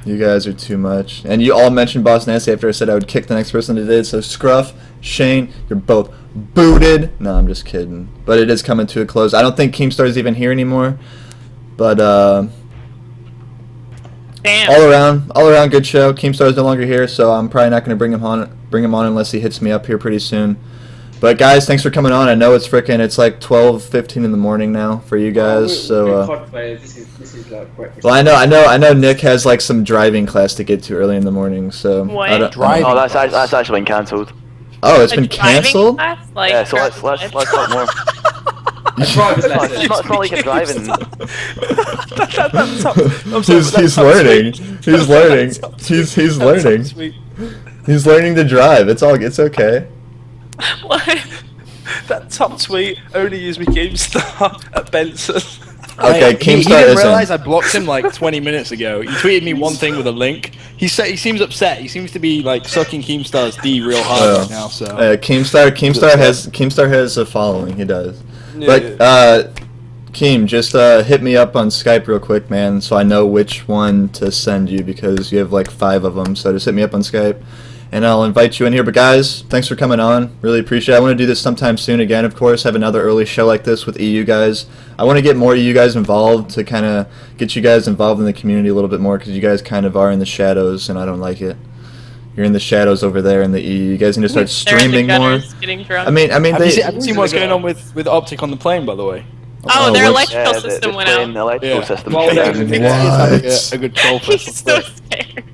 you guys are too much, and you all mentioned Boss Nasty after I said I would kick the next person that did. So Scruff, Shane, you're both booted. No, I'm just kidding. But it is coming to a close. I don't think Keemstar is even here anymore. But Damn. all around good show. Keemstar is no longer here, so I'm probably not going to bring him on unless he hits me up here pretty soon. But guys, thanks for coming on. I know it's like 12:15 in the morning now for you guys. So COD players, this is like breakfast. well, I know Nick has like some driving class to get to early in the morning. So What? I don't- Driving Oh, that's actually been cancelled. Oh, it's A been driving cancelled. class? Like, Yeah, so let's talk more. Driver's It's lesson. not like a driving. He's learning. He's learning. He's learning. He's learning to drive. It's okay. What? That top tweet only used me GameStar at Benson. Okay, He Keemstar didn't isn't. realize I blocked him like 20 minutes ago. He tweeted me one thing with a link. He seems upset. He seems to be like sucking Keemstar's D real hard Oh. right now. So Keemstar has a following. He does. But Keem, just hit me up on Skype real quick, man, so I know which one to send you because you have like 5 of them. So just hit me up on Skype, and I'll invite you in here. But guys, thanks for coming on. Really appreciate it. I want to do this sometime soon again, of course. Have another early show like this with EU guys. I want to get more EU guys involved to kind of get you guys involved in the community a little bit more because you guys kind of are in the shadows, and I don't like it. You're in the shadows over there in the EU. You guys need to start They're in the streaming more. gutters getting drunk. I mean, have they. you seen what's going on with Optic on the plane, by the way? oh, their what's- electrical system went out. The electrical Yeah. system. Well, shut yeah, down. What? A good troll for He's so scared.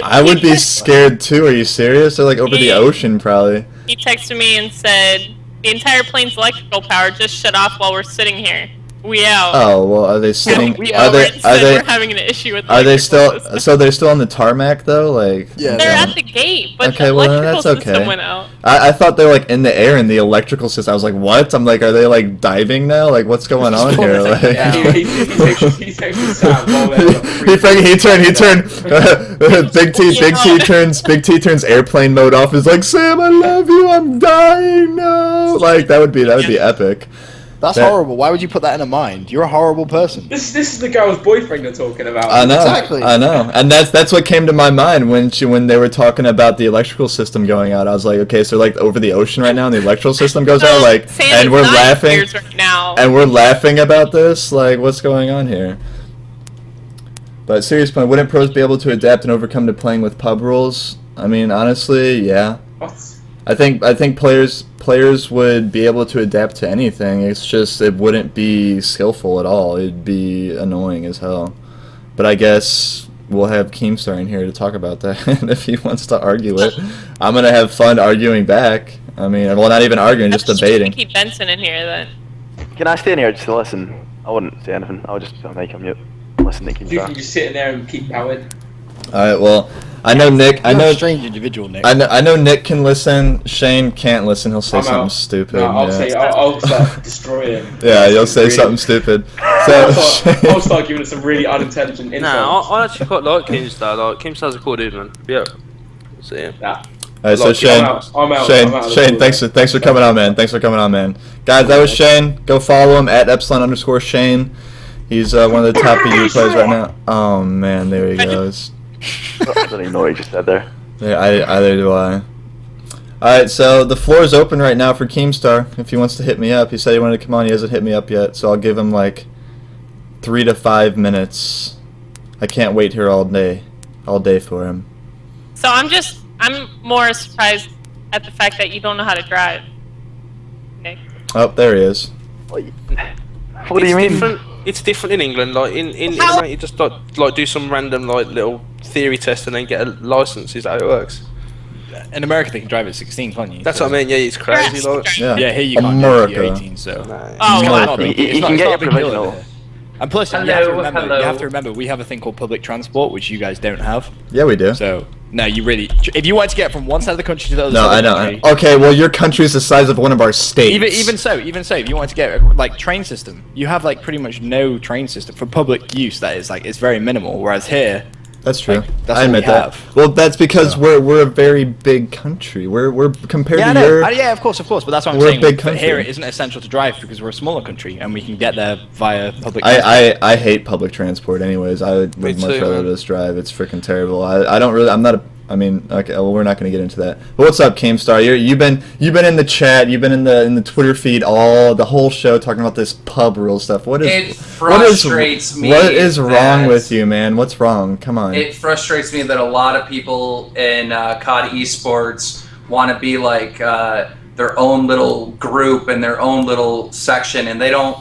I would be scared too. Are you serious? They're like over the ocean, probably. He texted me and said, the entire plane's electrical power just shut off while we're sitting here. We out. Oh well, are they sitting? We Are over they? and said Are we're they? having an issue with the Are they electrical still? system. So they're still on the tarmac though, like. Yeah, They're at the gate, but Okay, the well, then electrical that's system okay. went out. I thought they were like in the air in the electrical system. I was like, what? I'm like, are they like diving now? Like, what's going on here? Like, He's actually Sam while they're on he turned. Big T turns airplane mode off. Is like, Sam, I love you. I'm dying now. Like that would be epic. That's That- horrible. Why would you put that in a mind? You're a horrible person. This is the girl's boyfriend you're talking about. I know, Exactly. I know, and that's what came to my mind when they were talking about the electrical system going out. I was like, okay, so like over the ocean right now, and the electrical system goes out, like, Santa's and we're not laughing, here right now. and we're laughing about this. Like, what's going on here? But serious point, wouldn't pros be able to adapt and overcome to playing with pub rules? I mean, honestly, yeah. What? I think players would be able to adapt to anything. It's just it wouldn't be skillful at all. It'd be annoying as hell. But I guess we'll have Keemstar in here to talk about that if he wants to argue it. I'm gonna have fun arguing back. I mean, well, not even arguing, just That's what you debating. should keep Benson in here then. Can I stay in here just to listen? I wouldn't say anything. I would just make a mute. Listen to You can just sit in there and keep powered. All right. Well, I know Nick. I You're know. a strange individual, Nick. I know Nick can listen. Shane can't listen. He'll say I'm something out. stupid. No, I'll yeah. say I'll start destroying. Yeah, you'll say Really- something stupid. I'll So I'll start giving it some really unintelligent insults. Nah, I actually quite like Keemstar. Like Keemstar's a cool dude, man. Yeah. See him. Nah. all right, so Like, Shane, I'm out of Shane, the pool. thanks for coming on, man. Thanks for coming on, man. Guys, that was Shane. Go follow him at @Epsilon_Shane. He's one of the top EU players right now. Oh man, there he goes. I don't even know what you just said there. Yeah, either do I. All right, so the floor is open right now for Keemstar. If he wants to hit me up, he said he wanted to come on. He hasn't hit me up yet, so I'll give him like 3 to 5 minutes. I can't wait here all day for him. So I'm more surprised at the fact that you don't know how to drive, Nick. Oh, there he is. What do you mean? Different, it's different in England. Like in America, you just like do some random like little theory test and then get a license. Is that how it works? In America, they can drive at 16, can't you? That's what I mean. Yeah, it's crazy. Like, Yeah, Yeah, here you can't do it if you're America. 18, so. nah. Oh, America. well, Not a big- You it's not- can it's get not your a big deal provisional. over here. And plus, you have to remember, we have a thing called public transport, which you guys don't have. Yeah, we do. So, no, you really, if you wanted to get from one side of the country to the other No, I side know. of the country, Okay, well, your country is the size of one of our states. even so, if you wanted to get like train system, you have like pretty much no train system for public use. That is like it's very minimal. Whereas here, That's true. like, that's I all admit we that. have. Well, that's because So. we're a very big country. We're compared yeah, I to know. your. Yeah, of course, but that's what I'm We're a saying. big But country. here, it isn't essential to drive because we're a smaller country and we can get there via public. transport. I hate public transport. Anyways, I would Me much too, rather man. just drive. It's freaking terrible. I don't really. I'm not a. I mean, okay. Well, we're not going to get into that. But what's up, Keemstar? You've been in the chat. You've been in the Twitter feed the whole show talking about this pub rule stuff. What is? It frustrates me What is wrong that- with you, man? What's wrong? Come on. It frustrates me that a lot of people in COD esports want to be like their own little group and their own little section, and they don't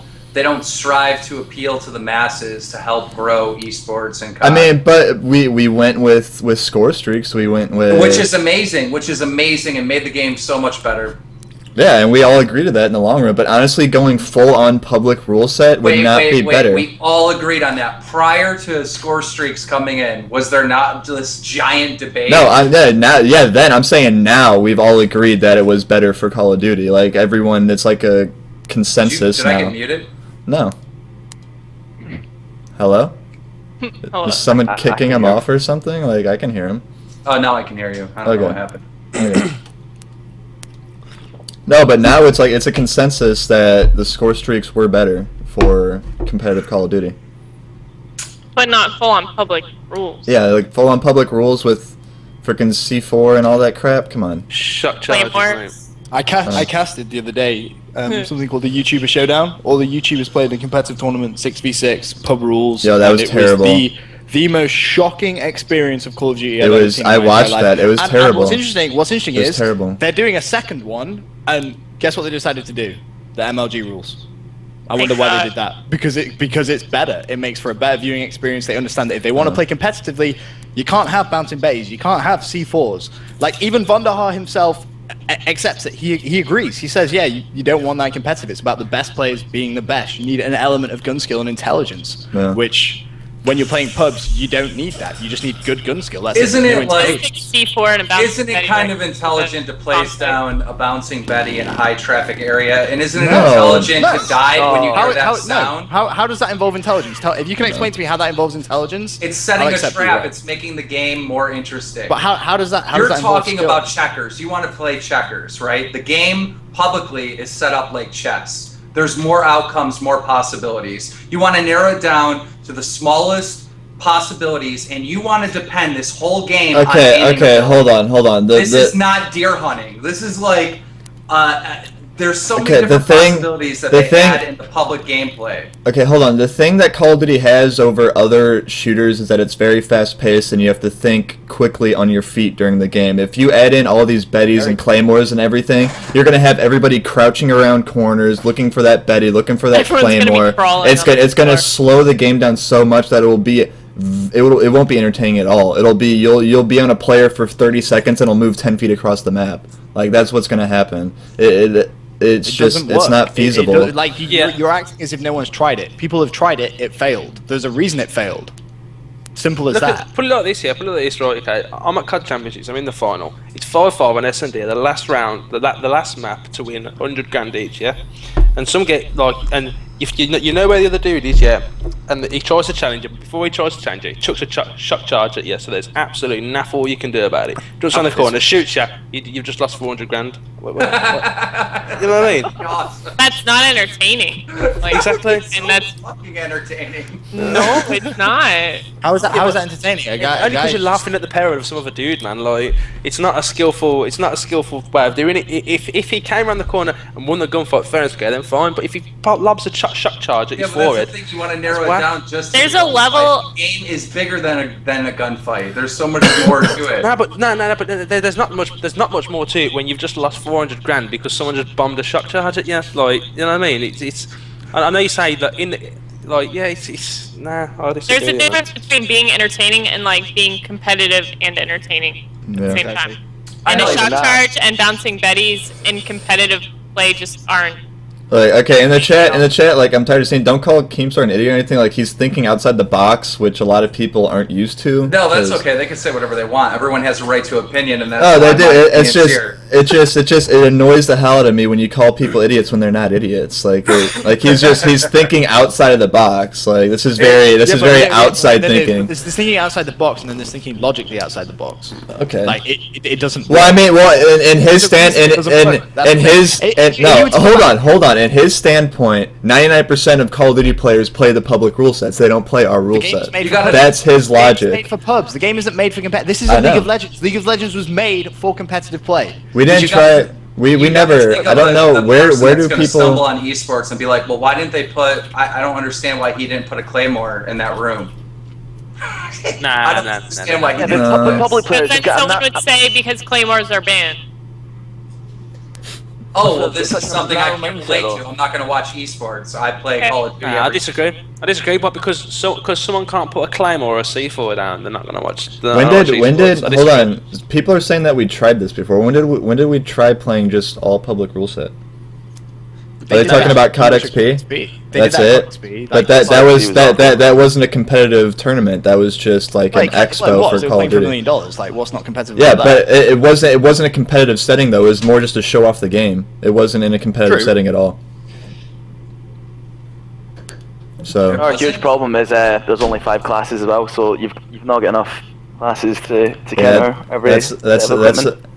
strive to appeal to the masses to help grow esports and COD. I mean, but we went with score streaks. We went with which is amazing, and made the game so much better. yeah, and we all agree to that in the long run. But honestly, going full on public rule set would not be better. We all agreed on that. Prior to score streaks coming in, was there not this giant debate? No, then I'm saying now we've all agreed that it was better for Call of Duty. Like everyone, it's like a consensus Did now. I get muted? No. Hello? Hold Is on. someone I kicking can him hear off or something? Like I can hear him. Oh, now I can hear you. I don't know what Okay. happened. Okay. No, but now it's like it's a consensus that the score streaks were better for competitive Call of Duty. But not full on public rules. Yeah, like full on public rules with freaking C4 and all that crap. Come on. Shut charges, mate. Claymores. I casted the other day something called the YouTuber Showdown. All the YouTubers played in a competitive tournament, 6v6, pub rules. Yo, that and was it terrible. The most shocking experience of Call of Duty It I've ever was- seen in I my entire watched life. that. It was And terrible. what's interesting It was is terrible. they're doing a second one, and guess what they decided to do? The MLG rules. I wonder why they did that. Because it's better. It makes for a better viewing experience. They understand that if they want to play competitively, you can't have bouncing bays. You can't have C4s. Like even Vonderhaar himself accepts it. He agrees. He says, yeah, you don't want that competitive. It's about the best players being the best. You need an element of gun skill and intelligence, Yeah. which when you're playing pubs, you don't need that. You just need good gun skill. That's Isn't No it like- intelligence. C4 and a bouncing Isn't it Betty, kind like, of intelligent to place conflict. down a bouncing Betty in a high traffic area? And isn't it No. intelligent No. to die when you hear that sound? How does that involve intelligence? If you can explain to me how that involves intelligence, It's setting I'll a accept you, trap. right. It's making the game more interesting. But how does that? How You're does that involve talking skill? about checkers. You want to play checkers, right? The game publicly is set up like chess. There's more outcomes, more possibilities. You want to narrow it down to the smallest possibilities, and you want to depend this whole game on Okay, aiming okay, ability. hold on. This is not deer hunting. This is like, there's so many Okay, the different thing- possibilities that the they thing- add in the public gameplay. Okay, hold on. The thing that Call of Duty has over other shooters is that it's very fast-paced and you have to think quickly on your feet during the game. If you add in all these Bettys and Claymores and everything, you're going to have everybody crouching around corners, looking for that Betty, looking for that Everyone's gonna be Claymore. crawling It's on gonna, the it's going to floor. slow the game down so much that it won't be entertaining at all. It'll be you'll be on a player for 30 seconds and it'll move 10 feet across the map. Like that's what's going to happen. it's just it's not feasible. You're acting as if no one's tried it. People have tried it. It failed. There's a reason it failed. Simple as that. Put it like this, Put it like this, right? Okay. I'm at COD Championships. I'm in the final. It's 5-5 on S&D. The last round, the last map to win 100 grand each. Yeah. And some get like, and if you know where the other dude is, and he tries to challenge it. Before he tries to challenge it, he chucks a shock charge at you. So there's absolutely nothing you can do about it. Jumps on the corner, shoots you. You've just lost 400 grand. What? You know what I mean? That's not entertaining. Like, Exactly. And that's fucking entertaining. no, it's not. How is that entertaining? Only because you're laughing at the parent of some other dude, man. Like, it's not a skillful way of doing it. If he came around the corner and won the gunfight fair and square, then fine. But if he lobs a shock charge at your forehead, that's the thing, you want to narrow it down just. There's a level. The game is bigger than a gunfight. There's so much more to it. No, but there's not much more to it when you've just lost 400 grand because someone just bombed a shock charge at you. Like, you know what I mean? It's. I know you say that it's nah. I disagree. There's a difference between being entertaining and like being competitive and entertaining at the same time. And a shock charge and bouncing Betties in competitive play just aren't. Like, okay, in the chat, like, I'm tired of saying, don't call Keemstar an idiot or anything. Like, he's thinking outside the box, which a lot of people aren't used to. No, that's okay. They can say whatever they want. Everyone has a right to opinion, and that's. Oh, they do. It annoys the hell out of me when you call people idiots when they're not idiots. Like he's thinking outside of the box. Like, this is very outside thinking. There's thinking outside the box, and then there's thinking logically outside the box. Okay. Like, it doesn't. Well, I mean, in his stand, hold on. In his standpoint, 99% of Call of Duty players play the public rule sets. They don't play our rule set. That's his logic. The game is made for pubs. The game isn't made for competitive. This isn't League of Legends. League of Legends was made for competitive play. We didn't try it. We never. I don't know where do people stumble on esports and be like, well, why didn't they put? I don't understand why he didn't put a claymore in that room. Nah. Public players. But then someone would say because claymores are banned. Oh, well, this is something I can relate to. I'm not going to watch esports. I play Call of Duty. I disagree, but because someone can't put a claymore or a C4 down, they're not going to watch. Hold on. People are saying that we tried this before. When did we try playing just all public rule set? Are they talking about COD XP? That's it. But that wasn't a competitive tournament. That was just like an expo for Call of Duty. $1 million. Like, what's not competitive? Yeah, but it wasn't a competitive setting though. It was more just to show off the game. It wasn't in a competitive setting at all. So our huge problem is there's only 5 classes as well, so you've not got enough classes to counter every.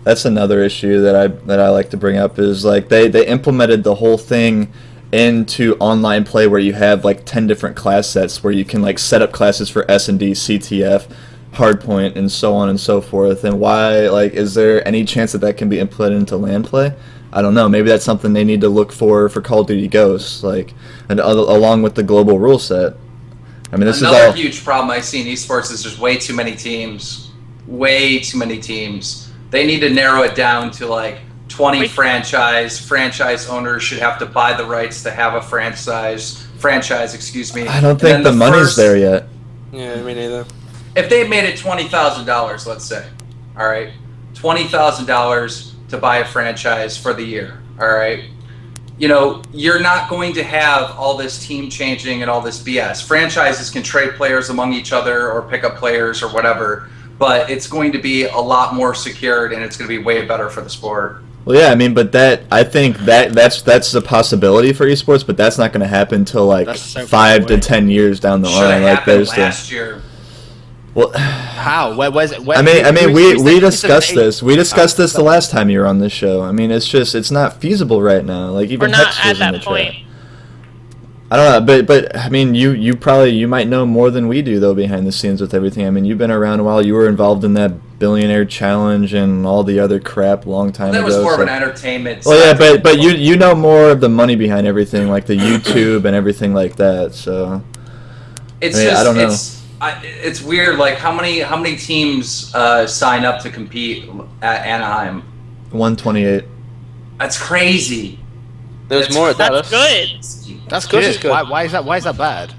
That's another issue that I like to bring up is like they implemented the whole thing into online play where you have like 10 different class sets where you can like set up classes for S&D, CTF, Hardpoint, and so on and so forth. And why, like, is there any chance that can be implemented into LAN play? I don't know. Maybe that's something they need to look for Call of Duty Ghosts, like, and along with the global rule set. I mean, this Another is all huge problem I see in esports is there's way too many teams. Way too many teams. They need to narrow it down to like 20 franchise owners should have to buy the rights to have a franchise, excuse me. I don't think the money's there yet. Yeah, me neither. If they made it $20,000, let's say, all right, $20,000 to buy a franchise for the year, all right, you know, you're not going to have all this team changing and all this BS. Franchises can trade players among each other or pick up players or whatever, but it's going to be a lot more secured and it's going to be way better for the sport. Well, yeah, I mean, but I think that's a possibility for esports, but that's not going to happen until like 5 to 10 years down the line. Like, there's last year. Well, how? Where's it? I mean, we discussed this. We discussed this the last time you were on this show. I mean, it's not feasible right now. Like, even we're not Hex was at in the that point. chat. I don't know, but I mean, you might know more than we do though behind the scenes with everything. I mean, you've been around a while. You were involved in that billionaire challenge and all the other crap long time ago. That was more of an entertainment. Well, yeah, but you know more of the money behind everything, like the YouTube and everything like that. So I don't know. It's weird. Like how many teams sign up to compete at Anaheim? 128. That's crazy. There's more at Dallas. That's good. That's good. Why is that bad?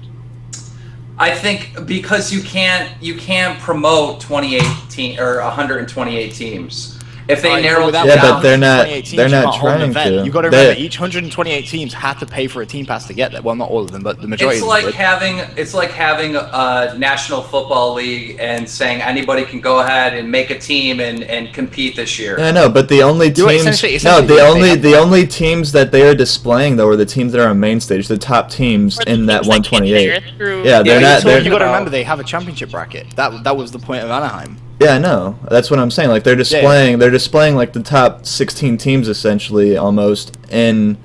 I think because you can't promote 28 or 128 teams. If they narrow it without down, but they're not- 128 teams, they're you not can't hold an trying event. to. You got to They- remember, each 128 teams had to pay for a team pass to get there. Well, not all of them, but the majority. it's of like them did. having a National Football League and saying anybody can go ahead and make a team and compete this year. I know, but the only You're teams, essentially the only teams that they are displaying though are the teams that are on main stage, the top teams Or the in that teams that get 128. there through- Yeah, they're not. You got to They're, remember they have a championship bracket. That was the point of Anaheim. yeah, I know. That's what I'm saying. Like they're displaying like the top 16 teams essentially almost in.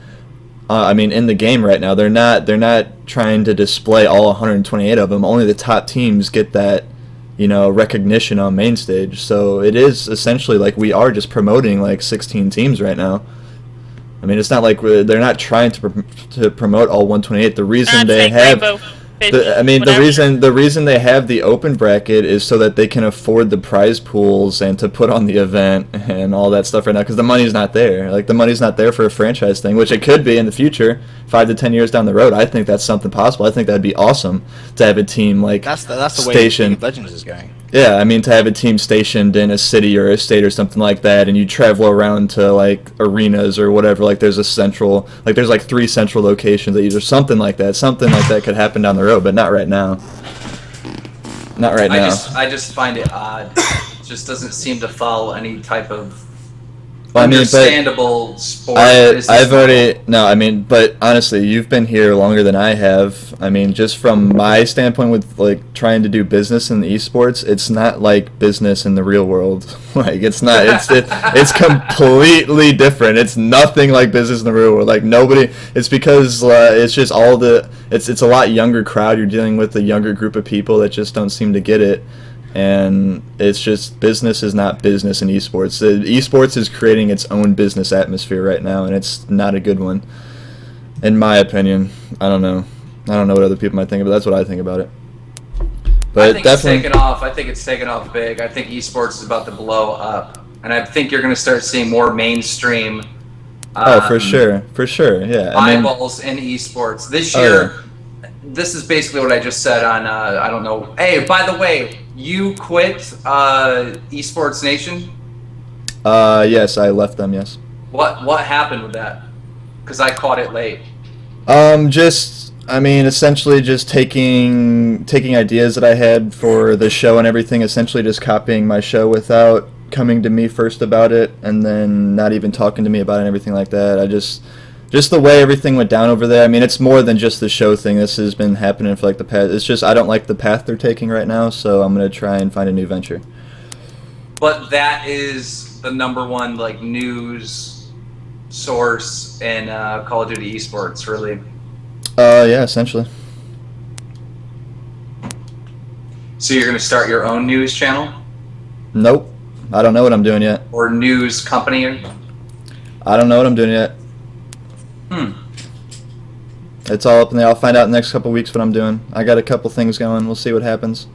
In the game right now, they're not trying to display all 128 of them. Only the top teams get that, recognition on main stage. So it is essentially like we are just promoting like 16 teams right now. I mean, it's not like they're not trying to promote all 128. The reason they have, the reason they have the open bracket is so that they can afford the prize pools and to put on the event and all that stuff right now, because the money's not there. Like the money's not there for a franchise thing, which it could be in the future, 5 to 10 years down the road. I think that's something possible. I think that'd be awesome to have a team like That's the way stationed. League of Legends is going. Yeah, I mean, to have a team stationed in a city or a state or something like that, and you travel around to like arenas or whatever. Like there's there's like 3 central locations that or something like that. Something like that could happen down the road, but not right now. Not right now. I just find it odd. It just doesn't seem to follow any type of Well, I mean, understandable sport. I've already but honestly, you've been here longer than I have. I mean, just from my standpoint with like trying to do business in the esports, it's not like business in the real world. Like it's not. It's completely different. It's nothing like business in the real world. Like nobody. It's because it's just it's a lot younger crowd. You're dealing with a younger group of people that just don't seem to get it. And it's just business is not business in esports. Esports is creating its own business atmosphere right now, and it's not a good one, in my opinion. I don't know what other people might think, but that's what I think about it. But I think definitely, it's taken off. I think it's taken off big. I think esports is about to blow up, and I think you're going to start seeing more mainstream. For sure, yeah. Eyeballs in esports this year. This is basically what I just said on. I don't know. Hey, by the way, you quit Esports Nation. Yes, I left them. Yes. What happened with that? Because I caught it late. Essentially just taking ideas that I had for the show and everything, essentially just copying my show without coming to me first about it, and then not even talking to me about it and everything like that. I just the way everything went down over there. I mean, it's more than just the show thing. This has been happening for like the past. It's just I don't like the path they're taking right now, so I'm gonna try and find a new venture. But that is the #1 like news source in Call of Duty esports, really. Yeah, essentially. So you're gonna start your own news channel Nope. I don't know what I'm doing yet. or news company? I don't know what I'm doing yet. It's all up in there. I'll find out in the next couple weeks what I'm doing. I got a couple things going. We'll see what happens.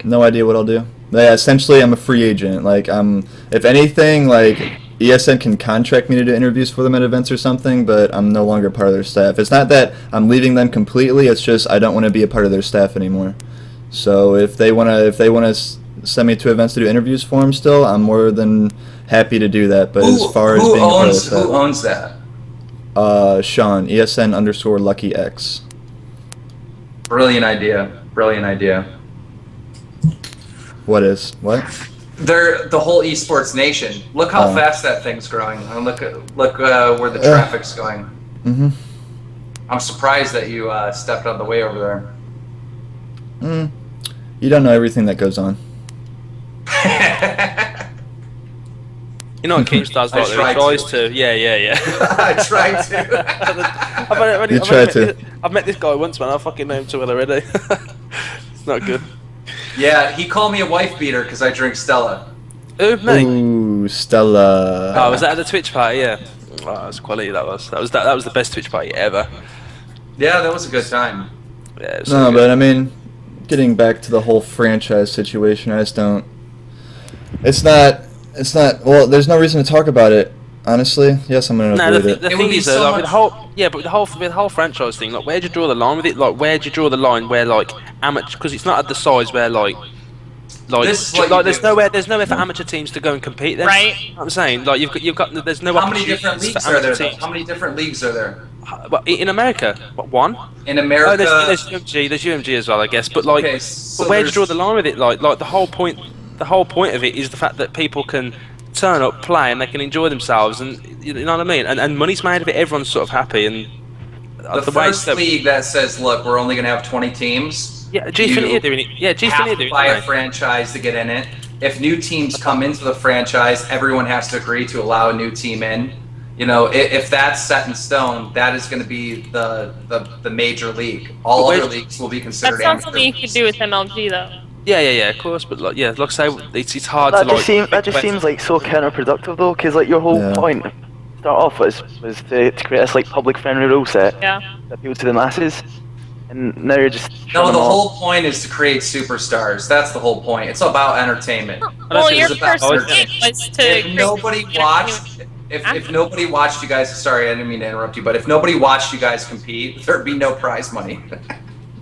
No idea what I'll do. Yeah, essentially, I'm a free agent. Like, if anything, like ESN can contract me to do interviews for them at events or something, but I'm no longer part of their staff. It's not that I'm leaving them completely. It's just I don't want to be a part of their staff anymore. So if they wanna send me to events to do interviews for them, still, I'm more than happy to do that. But as far as being a part of the staff, who owns that? Sean, ESN_LuckyX. Brilliant idea. What? They're the whole esports nation. Look how fast that thing's growing, and look where the traffic's going. Mm-hmm. I'm surprised that you stepped out of the way over there. You don't know everything that goes on. You know what Keemstar's like? He tries to. Yeah. I tried to. I've met this guy once, man. I fucking know him too well already. It's not good. Yeah, he called me a wife beater because I drink Stella. Who, me? Ooh, Stella. Oh, was that at the Twitch party? Yeah. Oh, that was quality. That was the best Twitch party ever. Yeah, that was a good time. Yeah. It was No, so but I mean, getting back to the whole franchise situation, I just don't. It's not. Well, there's no reason to talk about it. Honestly, yes, I'm gonna avoid it. The It would thing be is, so though, much- with the whole franchise thing, like, where'd you draw the line with it? Like, where'd you draw the line where, like, amateur? Because it's not at the size where, like, Like, This is what you there's do. nowhere for amateur teams to go and compete. Then. Right. You know what I'm saying, like you've got there's no How many opportunities different for leagues are there? amateur Though? teams. How many different leagues are there? Well, in America, what, one? In Oh, America, there's UMG, there's UMG as well, I guess. But like, Okay, so but where do you draw there's- the line with it? Like the whole point of it is the fact that people can turn up, play, and they can enjoy themselves, and you know what I mean. And money's made of it. Everyone's sort of happy, and the way first league that says, "Look, we're only going to have 20 teams." Yeah, Gfinity you are doing it. Yeah, have Gfinity are to doing buy a it. franchise to get in it. If new teams come into the franchise, everyone has to agree to allow a new team in. You know, if that's set in stone, that is going to be the major league. All But other where's- leagues will be That's considered not amateur. something you could do with MLG though. Yeah, of course. But like, yeah, like I say, it's hard That to just like. that just seems like so counterproductive though, because like your whole Yeah. point to start off was to create this like public friendly rule set Yeah. that appeals to the masses, and now you're just No, shutting the them off. whole point is to create superstars. That's the whole point. It's about entertainment. Well, think your it's about- first oh, thing was to If create nobody something watched, if nobody watched you guys, sorry, I didn't mean to interrupt you, but if nobody watched you guys compete, there'd be no prize money.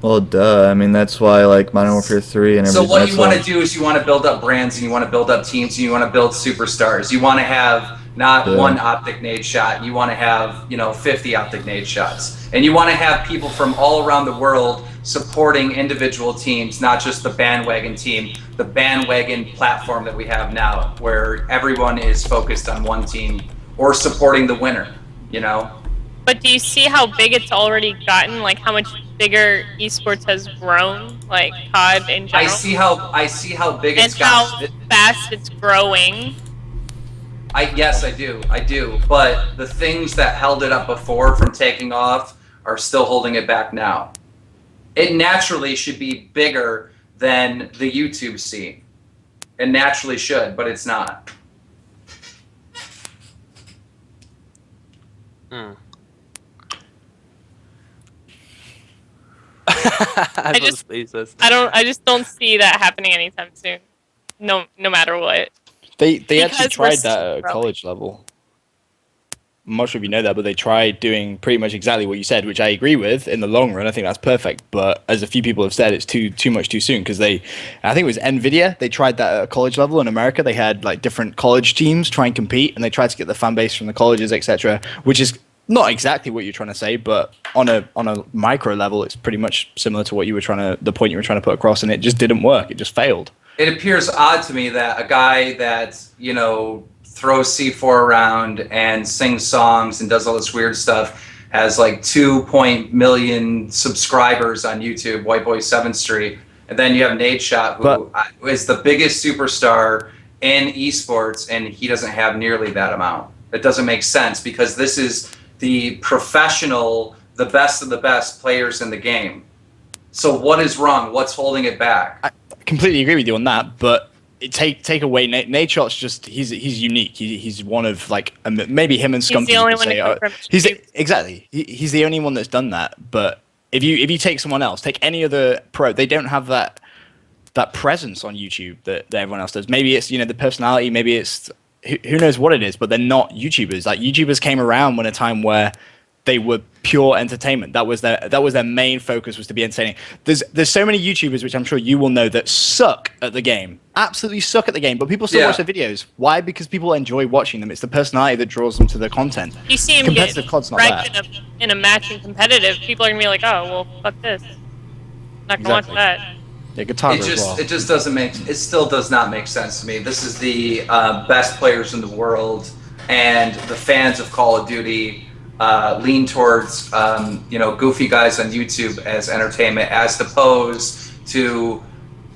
Well, duh. I mean, that's why like Modern Warfare 3 and So everything. what that's you want to like- do is you want to build up brands and you want to build up teams and you want to build superstars. You want to have not Yeah. one optic nade shot. You want to have 50 optic nade shots, and you want to have people from all around the world supporting individual teams, not just the bandwagon team, the bandwagon platform that we have now, where everyone is focused on one team or supporting the winner. You know. But do you see how big it's already gotten? Like how much bigger esports has grown, like COD in general, I see how big and it's how got. fast it's growing. Yes, I do. But the things that held it up before from taking off are still holding it back now. It naturally should be bigger than the YouTube scene. It naturally should, but it's not. I just don't see that happening anytime soon. No matter what. They actually Because we're tried that still at a growing. college level. I'm not sure if you know that, but they tried doing pretty much exactly what you said, which I agree with. In the long run, I think that's perfect. But as a few people have said, it's too much too soon because I think it was Nvidia. They tried that at a college level in America. They had like different college teams try and compete, and they tried to get the fan base from the colleges, etc. Which is not exactly what you're trying to say, but on a micro level, it's pretty much similar to what you were the point you were trying to put across, and it just didn't work. It just failed. It appears odd to me that a guy that, throws C4 around and sings songs and does all this weird stuff has like 2 million subscribers on YouTube, White Boy 7th Street. And then you have Nade Shot, who is the biggest superstar in esports, and he doesn't have nearly that amount. It doesn't make sense because this is the professional, the best of the best players in the game. So what is wrong? What's holding it back? I completely agree with you on that, but take away Nade Shot's just he's unique. He's one of like maybe him and Scumpy. He's the only one to come from exactly. He's the only one that's done that. But if you take someone else, take any other pro, they don't have that presence on YouTube that everyone else does. Maybe it's the personality. Maybe it's who knows what it is. But they're not YouTubers. Like YouTubers came around when a time where they were pure entertainment. That was their main focus, was to be entertaining. There's so many YouTubers, which I'm sure you will know, that suck at the game. Absolutely suck at the game, but people still watch their videos. Why? Because people enjoy watching them. It's the personality that draws them to the content. You see him Competitive get COD's not ranked in a match in competitive, people are gonna be like, oh well, fuck this. Not gonna watch that. Yeah, guitar It as just well. it just doesn't make it still does not make sense to me. This is the best players in the world, and the fans of Call of Duty lean towards goofy guys on YouTube as entertainment, as opposed to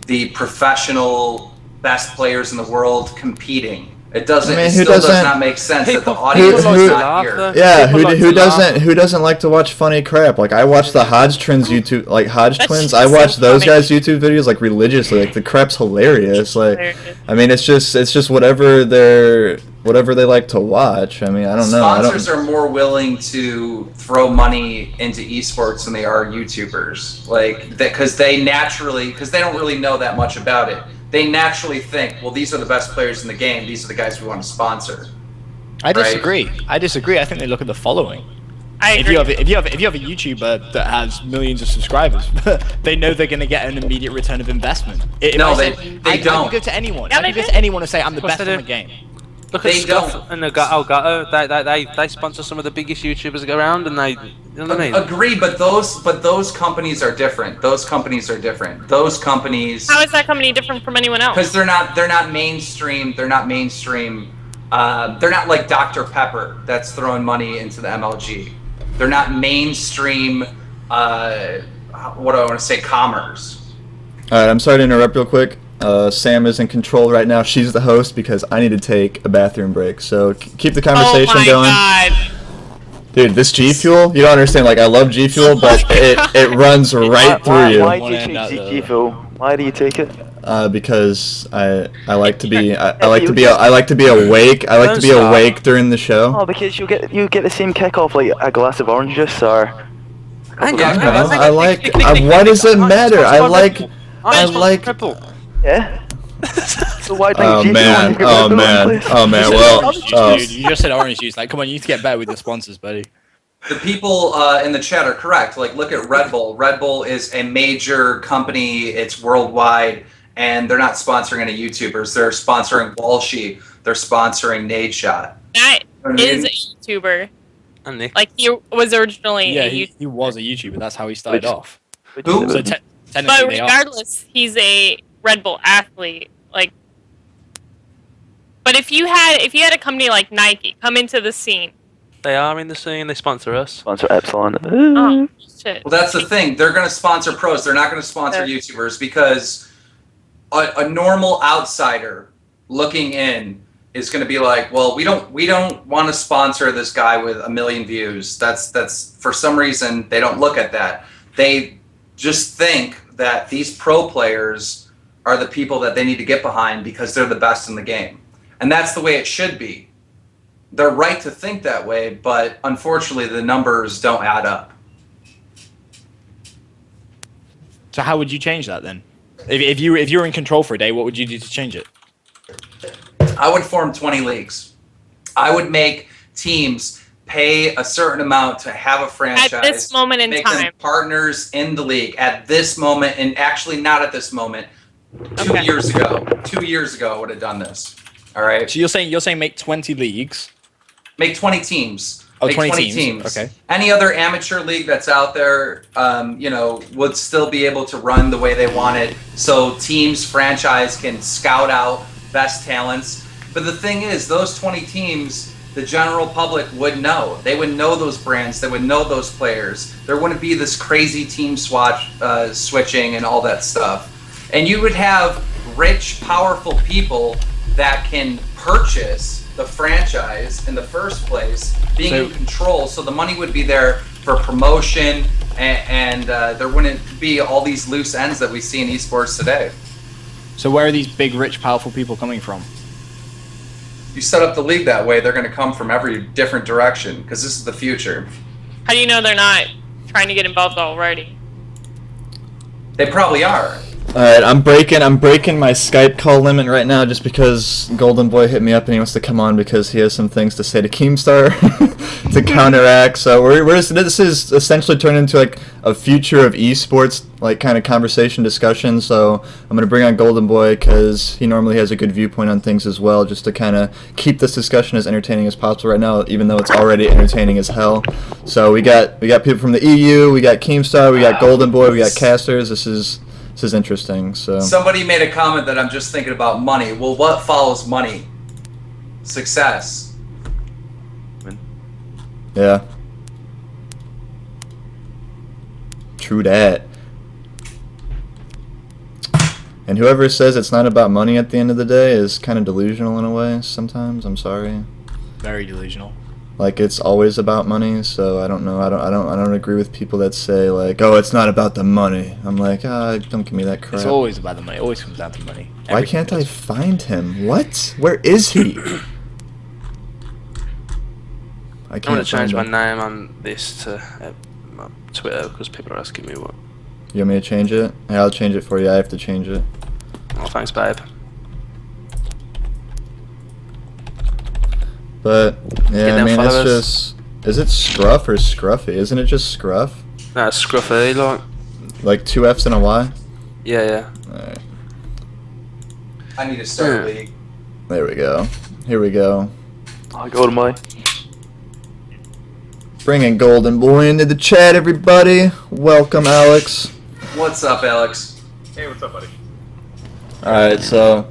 the professional best players in the world competing. It doesn't. I mean, it who still does doesn't- not make sense that the People- audience people is like to not laugh, here. though. Yeah, People like to laugh. who doesn't like to watch funny crap? Like I watch the Hodge Twins YouTube, like Hodge That's Twins. just I watch so those funny. guys' YouTube videos like religiously. Like the crap's hilarious. Like Hilarious. I mean, it's just whatever they like to watch. I mean, I don't know. Sponsors are more willing to throw money into esports than they are YouTubers, because they don't really know that much about it. They naturally think, well, these are the best players in the game. These are the guys we want to sponsor. I disagree. I think they look at the following. I If agree. you have a YouTuber that has millions of subscribers, they know they're going to get an immediate return of investment. If No, I they say- they I don't. can go to anyone. Yeah, I can they go do. to anyone and say I'm the course best they in do. the game. Look They at Scuff don't. and Elgato. They sponsor some of the biggest YouTubers that go around, and you know what I mean? Agree, but those companies are different. Those companies are different. Those companies, How is that company different from anyone else? because they're not mainstream. They're not mainstream. They're not like Dr. Pepper that's throwing money into the MLG. They're not mainstream. What do I want to say? Commerce. All right, I'm sorry to interrupt real quick. Sam is in control right now. She's the host because I need to take a bathroom break. So keep the conversation oh my going. God. Dude, this G Fuel, you don't understand. Like, I love G Fuel, but it runs right through you. Why do One you end out take the G Fuel? Why do you take it? Because I like to be I like to be awake. I like to be Don't stop. awake during the show. Oh, because you get the same kick off like a glass of orange juice or. Hang Yeah, on, no, hang on, I like. Nick, Nick, Why Nick, does it I'm matter? sponsored I by like. Red Bull. I I'm sponsored by like. Red Bull. Yeah. So why drink Oh G Fuel when man. you can Oh Red Bull in man. place? Oh man. You said Well. orange juice, Oh. dude. You just said orange juice. Like, come on, you need to get better with your sponsors, buddy. The people in the chat are correct. Like, look at Red Bull. Red Bull is a major company. It's worldwide, and they're not sponsoring any YouTubers. They're sponsoring Walshy. They're sponsoring Nadeshot. That You know what I is mean? a YouTuber. And Nick. Like, he was originally Yeah, a he YouTuber. was a YouTuber. That's how he started Which- off. Who? So But technically, they are. regardless, he's a Red Bull athlete. Like, but if you had a company like Nike come into the scene, They are in the scene. They sponsor us. Sponsor Epsilon. oh shit, Well, that's the thing. They're going to sponsor pros. They're not going to sponsor Yeah. YouTubers because a normal outsider looking in is going to be like, well, we don't want to sponsor this guy with 1 million views. That's for some reason they don't look at that. They just think that these pro players are the people that they need to get behind because they're the best in the game. And that's the way it should be. They're right to think that way, but unfortunately the numbers don't add up. So how would you change that then? If you were in control for a day, what would you do to change it? I would form 20 leagues. I would make teams pay a certain amount to have a franchise. at this moment in make time. them partners in the league at this moment, and actually not at this moment. 2 Okay. years ago. 2 years ago I would have done this. All right. So you're saying make 20 leagues. Make 20 teams. Oh, Make 20 teams. Okay. Any other amateur league that's out there, would still be able to run the way they want it. So teams, franchise can scout out best talents. But the thing is, those 20 teams, the general public would know. They would know those brands. They would know those players. There wouldn't be this crazy team switching and all that stuff. And you would have rich, powerful people that can purchase the franchise in the first place, being in control. So the money would be there for promotion, and there wouldn't be all these loose ends that we see in esports today. So where are these big, rich, powerful people coming from? You set up the league that way, they're going to come from every different direction because this is the future. How do you know they're not trying to get involved already? They probably are. All right, I'm breaking my Skype call limit right now just because Golden Boy hit me up and he wants to come on because he has some things to say to Keemstar to counteract. So this is essentially turned into like a future of esports like kind of conversation discussion. So I'm gonna bring on Golden Boy because he normally has a good viewpoint on things as well, just to kind of keep this discussion as entertaining as possible right now, even though it's already entertaining as hell. So we got people from the EU, we got Keemstar, we got Golden Boy, we got casters. This is interesting. So Somebody made a comment that I'm just thinking about money. Well, what follows money? Success. yeah, true that. And whoever says it's not about money at the end of the day is kind of delusional in a way. Sometimes I'm sorry. Very delusional. Like it's always about money, so I don't know. I don't agree with people that say like, "Oh, it's not about the money." I'm like, don't give me that crap. It's always about the money. It always comes down to money. Why Everything can't I does. find him? What? Where is he? I I'm can't gonna change my find him. name on this to my Twitter because people are asking me what. You want me to change it? Yeah, I'll change it for you. I have to change it. Oh, thanks, babe. But Get yeah, I them mean, followers. it's just Is it Scruff or Scruffy? Isn't it just Scruff? No, Scruffy, Like 2 F's and a Y? Yeah. Alright. I need to start a league. There we go. Here we go. I go to my. Bringing Golden Boy into the chat, everybody. Welcome, Alex. What's up, Alex? Hey, what's up, buddy? Alright, so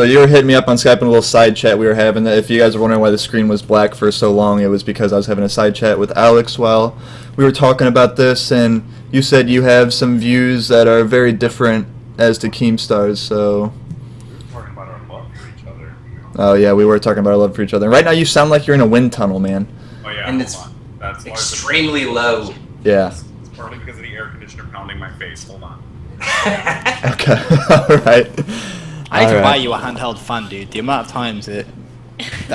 you were hitting me up on Skype in a little side chat we were having. If you guys were wondering why the screen was black for so long, it was because I was having a side chat with Alex while we were talking about this, and you said you have some views that are very different as to Keemstars, so... Talking about our love for each other. Oh yeah, we were talking about our love for each other. Right now you sound like you're in a wind tunnel, man. Oh yeah, And hold it's on. That's extremely low. Yeah. It's partly because of the air conditioner pounding my face. Hold on. Okay, alright. I need to Alright. buy you a handheld fan, dude. The amount of times that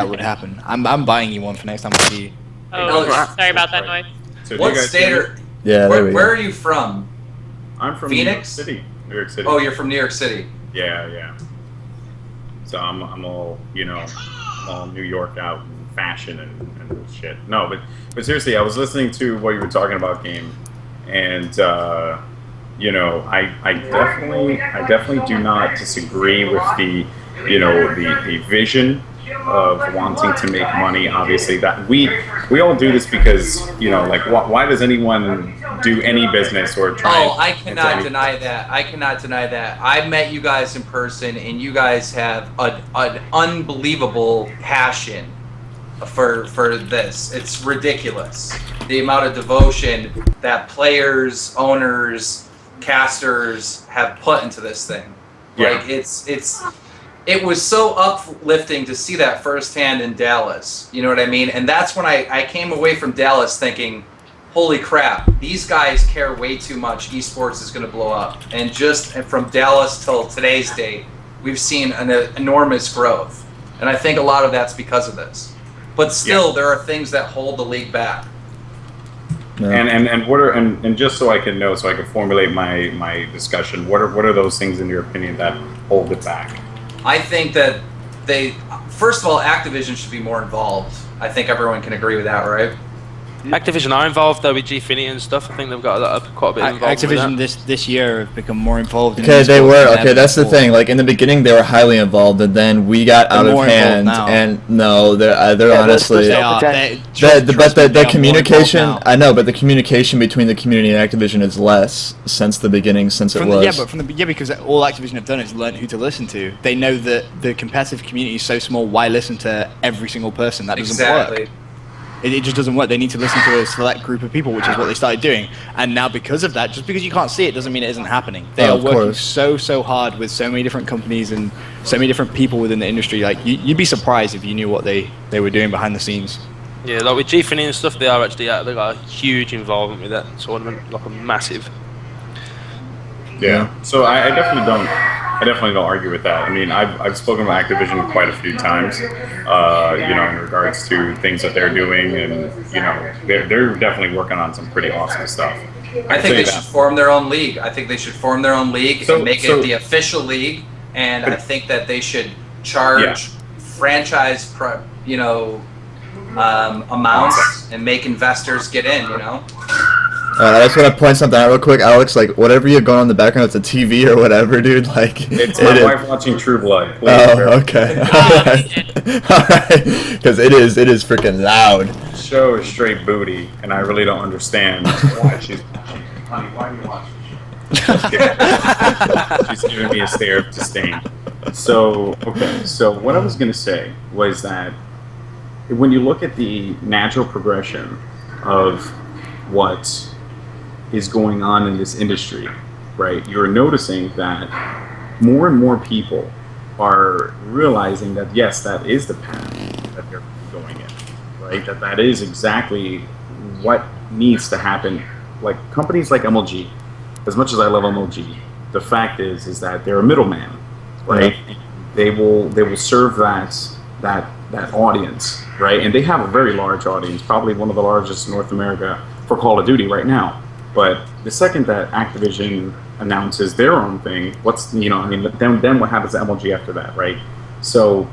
would happen. I'm buying you one for next time I see you. Oh, Alex. sorry about that noise. So do What you guys state hear me? are? Yeah, there we Where go. are you from? I'm from Phoenix? New York City. New York City. Oh, you're from New York City. Yeah. So I'm all, all New York out in fashion and shit. No, but seriously, I was listening to what you were talking about, game, and I definitely do not disagree with the the vision of wanting to make money. Obviously, that we all do this because why does anyone do any business or try? Oh, I cannot deny that. I met you guys in person, and you guys have an unbelievable passion for this. It's ridiculous. The amount of devotion that players, owners, casters have put into this thing. Yeah. Like it was so uplifting to see that firsthand in Dallas. You know what I mean? And that's when I came away from Dallas thinking, holy crap, these guys care way too much. Esports is going to blow up. And just from Dallas till today's date, we've seen an enormous growth. And I think a lot of that's because of this. But still, there are things that hold the league back. No. And what are and just so I can know, so I can formulate my discussion. What are those things in your opinion that hold it back? I think that first of all, Activision should be more involved. I think everyone can agree with that, right? Activision are involved though with Gfinity and stuff. I think they've got quite a bit involved with Activision that. this year have become more involved in Okay, they esports were. than Okay, ever that's the before. thing. Like in the beginning, they were highly involved, and then we got out They're of more hand. involved now. And no, they're Yeah, honestly. They are. But the communication, I know, but the communication between the community and Activision is less since the beginning, since it was. Because all Activision have done is learn who to listen to. They know that the competitive community is so small. Why listen to every single person? That doesn't Exactly. work. It just doesn't work. They need to listen to a select group of people, which is what they started doing. And now, because of that, just because you can't see it doesn't mean it isn't happening. They Oh, are of working course. so hard with so many different companies and so many different people within the industry. Like you'd be surprised if you knew what they were doing behind the scenes. Yeah, like with Gfinity and stuff, they are actually they got a huge involvement with that tournament, like a massive. Yeah. So I definitely don't argue with that. I mean, I've spoken about Activision quite a few times, in regards to things that they're doing, and they're definitely working on some pretty awesome stuff. I think they should form their own league. and make it the official league. And I think that they should charge franchise, amounts and make investors get in. I just want to point something out real quick, Alex. Like whatever you have going on in the background, it's a TV or whatever, dude. Like It's my wife watching True Blood. Please, Oh, okay. All right. Because it is freaking loud. The show is straight booty, and I really don't understand why she's watching. Honey, why are you watching? She's giving me a stare of disdain. So what I was going to say was that when you look at the natural progression of what is going on in this industry, right? You're noticing that more and more people are realizing that yes, that is the path that they're going in, right? That is exactly what needs to happen. Like companies like MLG, as much as I love MLG, the fact is that they're a middleman, right? They will serve that audience, right? And they have a very large audience, probably one of the largest in North America for Call of Duty right now. But the second that Activision announces their own thing, then what happens to MLG after that, right? So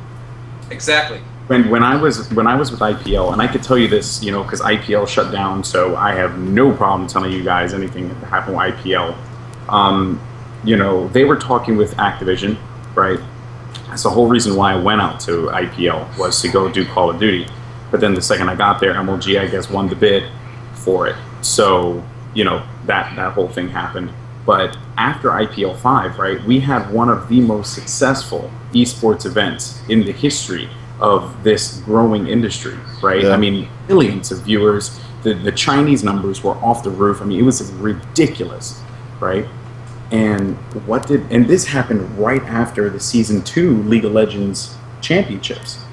Exactly. when I was with IPL, and I could tell you this, you know, because IPL shut down, so I have no problem telling you guys anything that happened with IPL. You know, they were talking with Activision, right? That's the whole reason why I went out to IPL, was to go do Call of Duty. But then the second I got there, MLG, I guess, won the bid for it. So, you know, that whole thing happened. But after IPL 5, right, we had one of the most successful esports events in the history of this growing industry, right? Yeah. I mean, millions of viewers. The Chinese numbers were off the roof. I mean, it was ridiculous, right? And this happened right after the Season 2 League of Legends championships,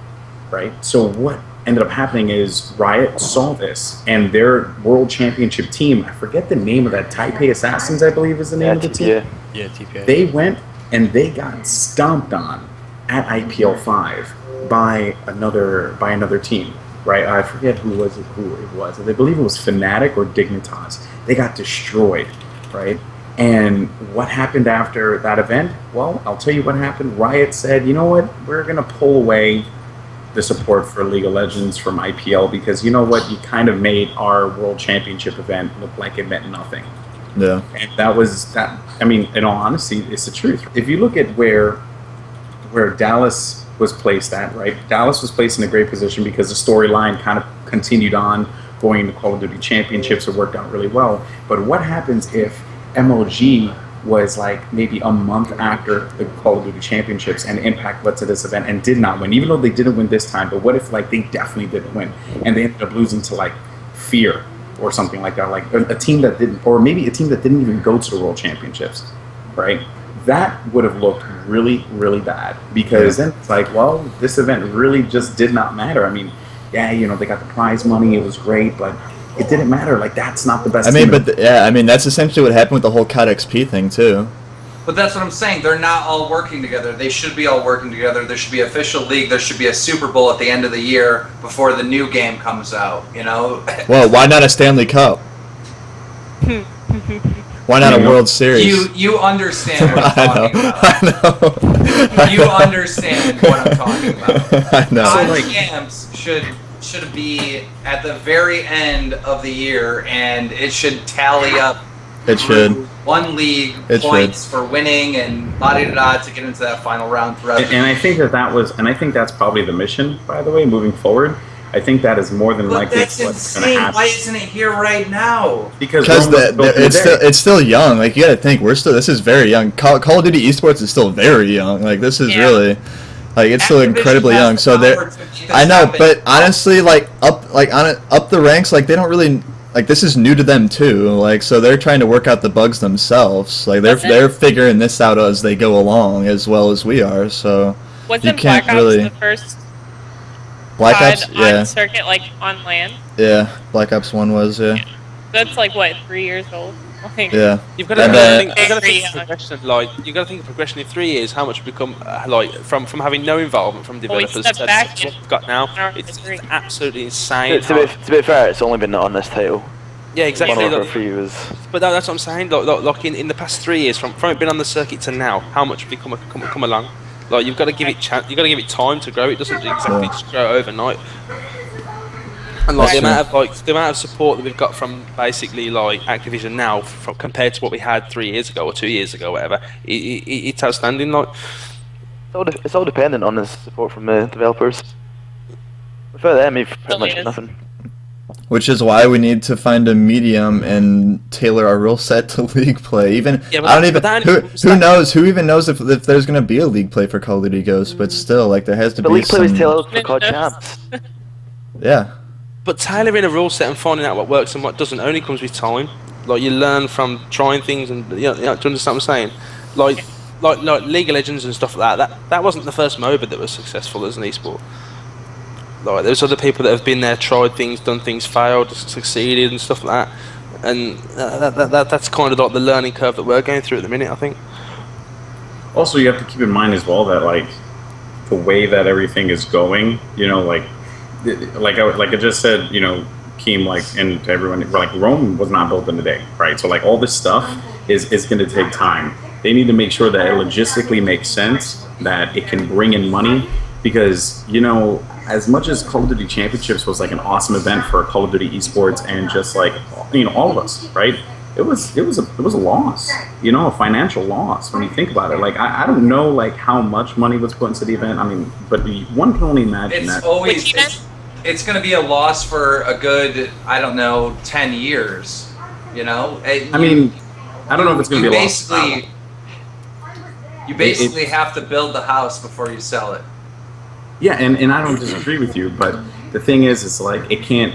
right? So what ended up happening is Riot saw this, and their world championship team, I forget the name of that, Taipei Assassins, I believe is the name of the team. Yeah, TPA. They went and they got stomped on at IPL 5 by another team, right? I forget who it was. I believe it was Fnatic or Dignitas. They got destroyed, right? And what happened after that event? Well, I'll tell you what happened. Riot said, you know what? We're going to pull away the support for League of Legends from IPL because, you know what? You kind of made our World Championship event look like it meant nothing. Yeah. And that was that. I mean, in all honesty, it's the truth. If you look at where Dallas was placed at, right? Dallas was placed in a great position because the storyline kind of continued on going into Call of Duty Championships. It worked out really well. But what happens if MLG was like maybe a month after the Call of Duty Championships and Impact went to this event and did not win, even though they didn't win this time? But what if like they definitely didn't win and they ended up losing to like Fear or something like that, like a team that didn't, or maybe a team that didn't even go to the World Championships, right? That would have looked really, really bad because then it's like, well, this event really just did not matter. I mean, yeah, you know, they got the prize money, it was great, but it didn't matter. Like, that's not the best. I mean, team. but I mean, that's essentially what happened with the whole COD XP thing too. But that's what I'm saying. They're not all working together. They should be all working together. There should be an official league. There should be a Super Bowl at the end of the year before the new game comes out, you know? Well, why not a Stanley Cup? Why not a World Series? You understand what I'm talking about. I know. You understand what I'm talking about. I know. COD camps should be at the very end of the year, and it should tally up. It should. One league It points for winning and la-di-da-da to get into that final round throughout. And I think I think that's probably the mission, by the way, moving forward. I think that is more than But likely that's what's going to insane. happen. Why isn't it here right now? Because it's still young. Like, you gotta think, this is very young. Call of Duty esports is still very young. Like, this is really, like, it's still Activision incredibly has young. the So power to make this I know, happen. but honestly, like up the ranks, like they don't really, like, this is new to them too. Like, so they're trying to work out the bugs themselves. Like, they're figuring this out as they go along, as well as we are. So Wasn't you can't Black Ops really the first Black COD Ops, yeah, on circuit, like on land? yeah. Black Ops 1 was, yeah, That's like what, 3 years old? Like, yeah. You've got to And, think. You've got to Very think of young. progression. Like you got to think of progression in 3 years. How much we've become like from having no involvement from Well, we developers stepped to back what we've got now. I It's agree. absolutely insane. To be fair, it's only been on this title. Yeah, exactly. One of Like, our few was. but that's what I'm saying. Like in the past 3 years, from it being on the circuit to now, how much have we come along? Like you've got to give it you got to give it time to grow. It doesn't exactly just grow overnight. And like the amount of support that we've got from basically like Activision now, compared to what we had 3 years ago or 2 years ago, whatever, it's outstanding. Like It's all dependent on the support from the developers. Without them, you've pretty much Totally is. nothing. Which is why we need to find a medium and tailor our rule set to league play. Even Yeah, but I don't that- even but that- who knows who even knows if there's gonna be a league play for Call of Duty Ghosts. But still, like there has to The be league play was some. tailored for COD Ninjas. champs. Yeah, But tailoring a rule set and finding out what works and what doesn't only comes with time. Like you learn from trying things, and do you understand what I'm saying? Like League of Legends and stuff like that. That wasn't the first MOBA that was successful as an esport. Like there's other people that have been there, tried things, done things, failed, succeeded, and stuff like that. And that's kind of like the learning curve that we're going through at the minute, I think. Also, you have to keep in mind as well that like the way that everything is going, you know, like I just said, you know, Keem, like, and to everyone, like Rome was not built in a day, right? So like all this stuff is going to take time. They need to make sure that it logistically makes sense, that it can bring in money, because you know as much as Call of Duty Championships was like an awesome event for Call of Duty esports and just like, you know, all of us, right? It was a loss, you know, a financial loss when you think about it. Like I don't know like how much money was put into the event. I mean, but one can only imagine It's that. always it's going to be a loss for a good, I don't know, 10 years. You know. I mean, I don't know if it's going to be a loss. You basically have to build the house before you sell it. Yeah, and I don't disagree with you, but the thing is, it's like it can't.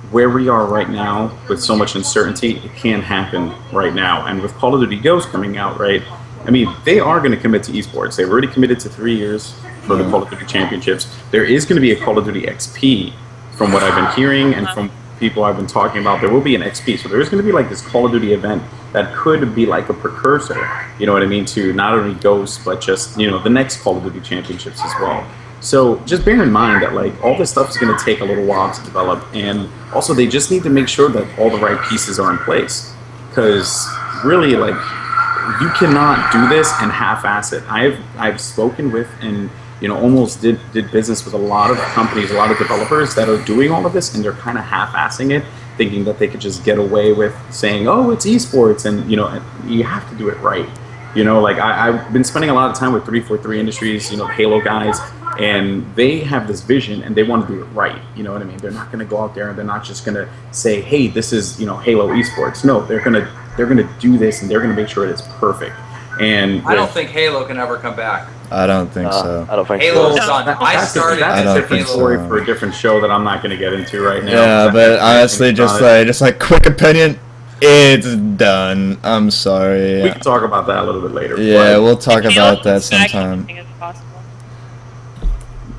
Where we are right now, with so much uncertainty, it can't happen right now. And with Call of Duty Ghosts coming out, right? I mean, they are going to commit to esports. They've already committed to 3 years for the Call of Duty Championships. There is going to be a Call of Duty XP, from what I've been hearing and from people I've been talking about. There will be an XP, so there's going to be like this Call of Duty event that could be like a precursor. You know what I mean? To not only Ghosts, but just, you know, the next Call of Duty Championships as well. So just bear in mind that like all this stuff is going to take a little while to develop, and also they just need to make sure that all the right pieces are in place, because really like you cannot do this and half-ass it. I've spoken with and, you know, almost did business with a lot of companies, a lot of developers that are doing all of this, and they're kind of half-assing it, thinking that they could just get away with saying, oh, it's esports, and, you know, you have to do it right. You know, like I've been spending a lot of time with 343 Industries, you know, Halo guys, and they have this vision and they want to do it right. You know what I mean? They're not going to go out there and they're not just going to say, hey, this is, you know, Halo esports. No, they're going to do this and they're going to make sure it's perfect. And I don't think Halo can ever come back. I don't think so. I don't think Halo's so. done. I started That's a different Halo. story for a different show that I'm not going to get into right now. Yeah, but honestly, just like quick opinion, it's done. I'm sorry. We can talk about that a little bit later. Yeah, but we'll talk Halo about that comes back, sometime. anything is possible.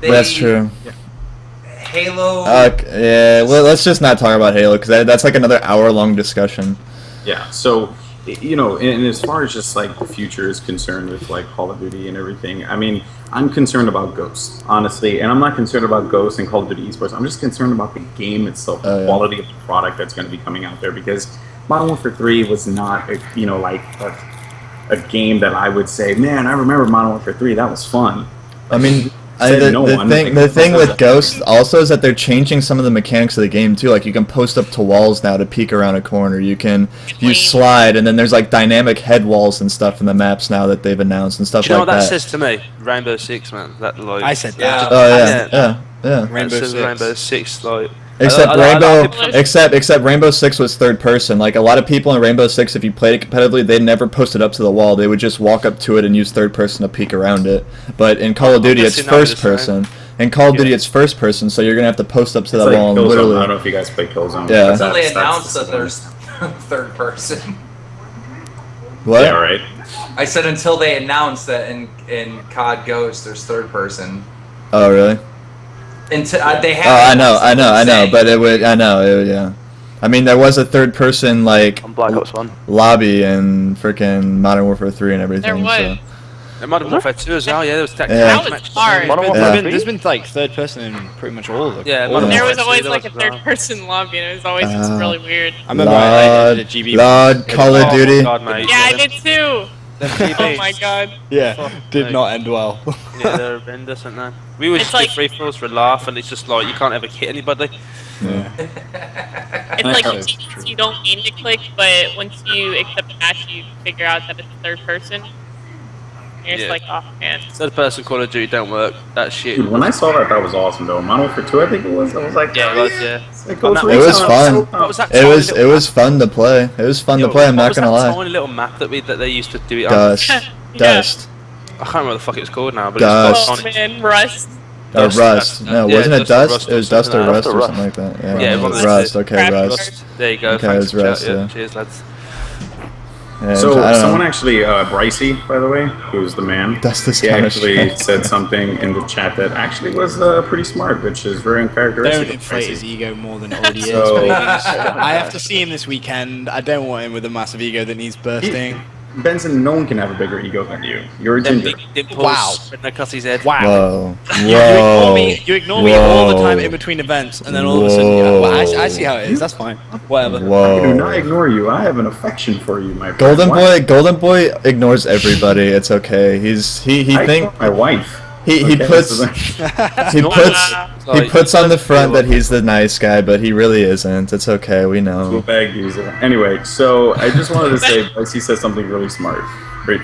That's true. Halo. Yeah, well, let's just not talk about Halo, because that's like another hour-long discussion. Yeah, so, you know, and as far as just like the future is concerned with like Call of Duty and everything, I mean, I'm concerned about Ghosts, honestly, and I'm not concerned about Ghosts and Call of Duty esports. I'm just concerned about the game itself, the quality of the product that's going to be coming out there, because Modern Warfare 3 was not, you know, like a game that I would say, man, I remember Modern Warfare 3, that was fun. I mean, the thing with Ghosts also is that they're changing some of the mechanics of the game too. Like you can post up to walls now to peek around a corner. You can use slide, and then there's like dynamic head walls and stuff in the maps now that they've announced and stuff Do you know like what that that. says to me? Rainbow Six, man. That like. I said that. Oh yeah. Rainbow Six. Rainbow Six, like. Except Rainbow, I except Rainbow Six was third person. Like a lot of people in Rainbow Six, if you played it competitively, they never posted up to the wall. They would just walk up to it and use third person to peek around it. But in Call of Duty, it's first person. In Call of Duty, it's first person, so you're gonna have to post up to the wall and literally. I don't know if you guys play Killzone. Yeah. Until they announced that there's third person. What? Yeah, right. I said until they announced that in COD Ghost there's third person. Oh really? Until they have. Oh, I know, but it would, yeah. I mean, there was a third-person like On Black Ops 1. lobby in freaking Modern Warfare 3 and everything. There was. So. And Modern Warfare 2 as well, yeah, there was tactical Yeah. That was hard. Modern Warfare 3? There's been like third person in pretty much all of them. Yeah, all Modern of There them. was Warfare always 2, like a there was third person lobby, and it was always just really weird. I remember I did a GB. Lord, Call of Oh, Duty. God, mate. Yeah, I did too. Oh my god. Yeah, did not end well. Yeah, they're horrendous, aren't they? We would It's just do like- free throws for a laugh, and it's just like you can't ever hit anybody. Yeah. It's like That you, is true. you don't mean to click, but once you accept the match, you figure out that it's third person. And you're just Yeah. like, oh man. Third person Call of Duty don't work. That shit. Dude, when I saw that, that was awesome though. Modern Warfare 2, I think it was. I was like, Yeah, it was, yeah. It goes It right was down. fun. What was that It tiny was little fun to play. It was fun to Yo, play. I'm what not was gonna that lie. tiny little map that they used to do it on? Dust, Dust, I can't remember what the fuck it was called now, but Dust. Oh it's man, Rust. or Dust, Rust. No, yeah, wasn't it Dust or Dust? Rust It was or Dust or something. Rust or Rust. something like that. Yeah, Yeah, everyone Rust. said Okay, Crash Rust. Rust. There you go. Okay, Thanks it's for the Rust, shout, yeah. Cheers, lads. Yeah, So I don't someone know. actually, Brycey, by the way, who's the man, Dust is he kinda actually strange. said something in the chat that actually was pretty smart, which is very uncharacteristic. Don't of inflate Brycey. his ego more than it already is. So- please. I have to see him this weekend. I don't want him with a massive ego that needs bursting. Benson, no one can have a bigger ego than you. You're a Them ginger. big dimples Wow. spreading across his head. Wow. Whoa. You ignore me all the time in between events, and then all of a sudden, Whoa. well, I see how it is. That's fine. Whatever. I do Whoa. not ignore you. I have an affection for you, my friend. Golden Why- Boy ignores everybody. It's okay. He I think ignore my wife. he Okay, puts so he not puts Like, he puts on the front that he's the nice guy, but he really isn't. It's okay, we Tool know. bag user. Anyway, so I just wanted to say, he said something really smart,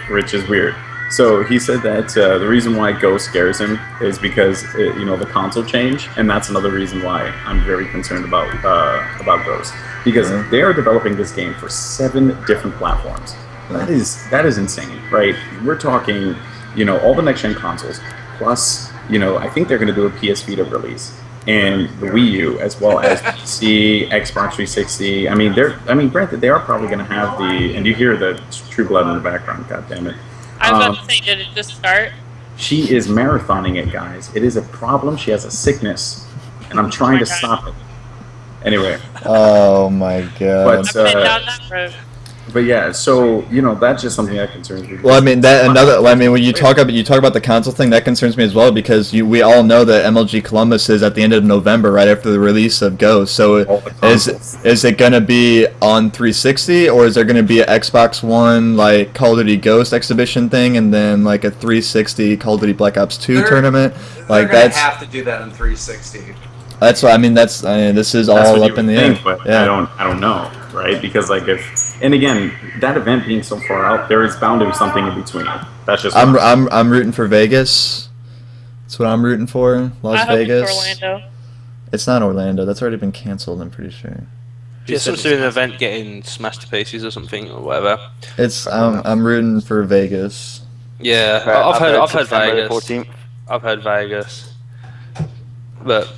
which is weird. So he said that the reason why Ghost scares him is because the console change, and that's another reason why I'm very concerned about Ghost, because they are developing this game for 7 different platforms. That is insane, right? We're talking, all the next gen consoles, plus, I think they're going to do a PS Vita release. And the Wii U, as well as PC, Xbox 360. I mean, granted, they are probably going to have and you hear the True Blood in the background. God damn it! I was about to say, did it just start? She is marathoning it, guys. It is a problem. She has a sickness, and I'm trying to stop it. Anyway. Oh my god. I've been down that road. But yeah, so that's just something that concerns me. Well, I mean when you talk about the console thing, that concerns me as well, because we all know that MLG Columbus is at the end of November, right after the release of Ghost. So is it gonna be on 360, or is there gonna be an Xbox One like Call of Duty Ghost exhibition thing, and then like a 360 Call of Duty Black Ops 2 tournament? Like They're gonna have to do that on 360. That's what I mean. This is all up in the air. But Yeah. I don't know, right? Because and again, that event being so far out, there is bound to be something in between. That's just. I'm rooting for Vegas. That's what I'm rooting for. Las Vegas. It's Orlando. It's not Orlando. That's already been canceled. I'm pretty sure. Yeah, someone's doing an event getting smashed to pieces or something or whatever. It's I'm rooting for Vegas. Yeah, I've heard Vegas. 14th. I've heard Vegas. But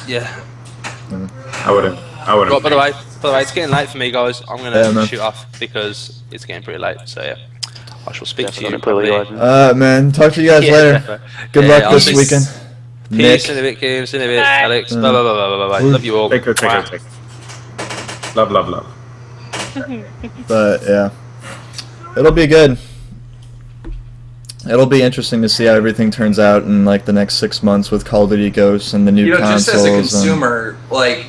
yeah. I wouldn't. But by the way, it's getting late for me, guys. I'm Yeah, gonna man. shoot off because it's getting pretty late. So yeah, I shall speak to you. Definitely play League probably. Legends. Man, talk to you guys later. Good Yeah, luck I'll this be- weekend. Nick. Peace in a bit, Games in a bit, Bye. Alex. Bye bye bye bye bye. Love you all. Take care. Love. But yeah, it'll be good. It'll be interesting to see how everything turns out in like the next 6 months with Call of Duty Ghosts and the new consoles. Just as a and- consumer, like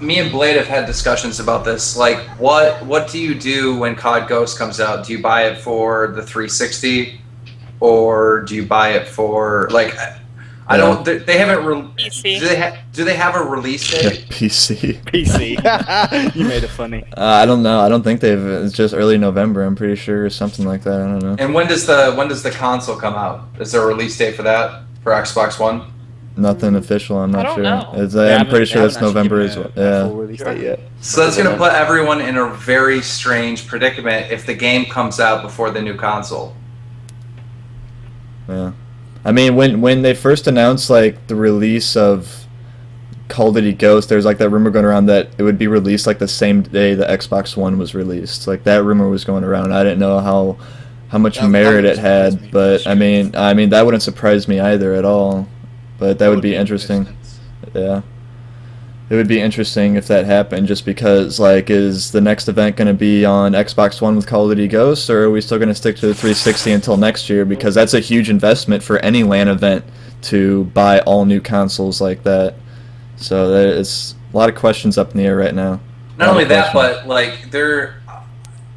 me and Blade have had discussions about this. Like, what do you do when COD Ghost comes out? Do you buy it for the 360, or do you buy it for like? I don't. They haven't. PC. Do they have a release date? PC. PC. You made it funny. I don't know. I don't think they've. It's just early November. I'm pretty sure, or something like that. I don't know. And when does the console come out? Is there a release date for that for Xbox One? Nothing official. I'm not don't sure. know. I'm pretty sure that's November as well. Yeah. So that's going to put everyone in a very strange predicament if the game comes out before the new console. Yeah. I mean, when they first announced like the release of Call of Duty Ghost, there's like that rumor going around that it would be released like the same day the Xbox One was released. Like that rumor was going around. I didn't know how much merit it had, but I mean that wouldn't surprise me either at all. But that would be interesting. Yeah. It would be interesting if that happened, just because, like, is the next event going to be on Xbox One with Call of Duty Ghosts, or are we still going to stick to the 360 until next year? Because that's a huge investment for any LAN event to buy all new consoles like that. So it's a lot of questions up in the air right now. Not only that, but like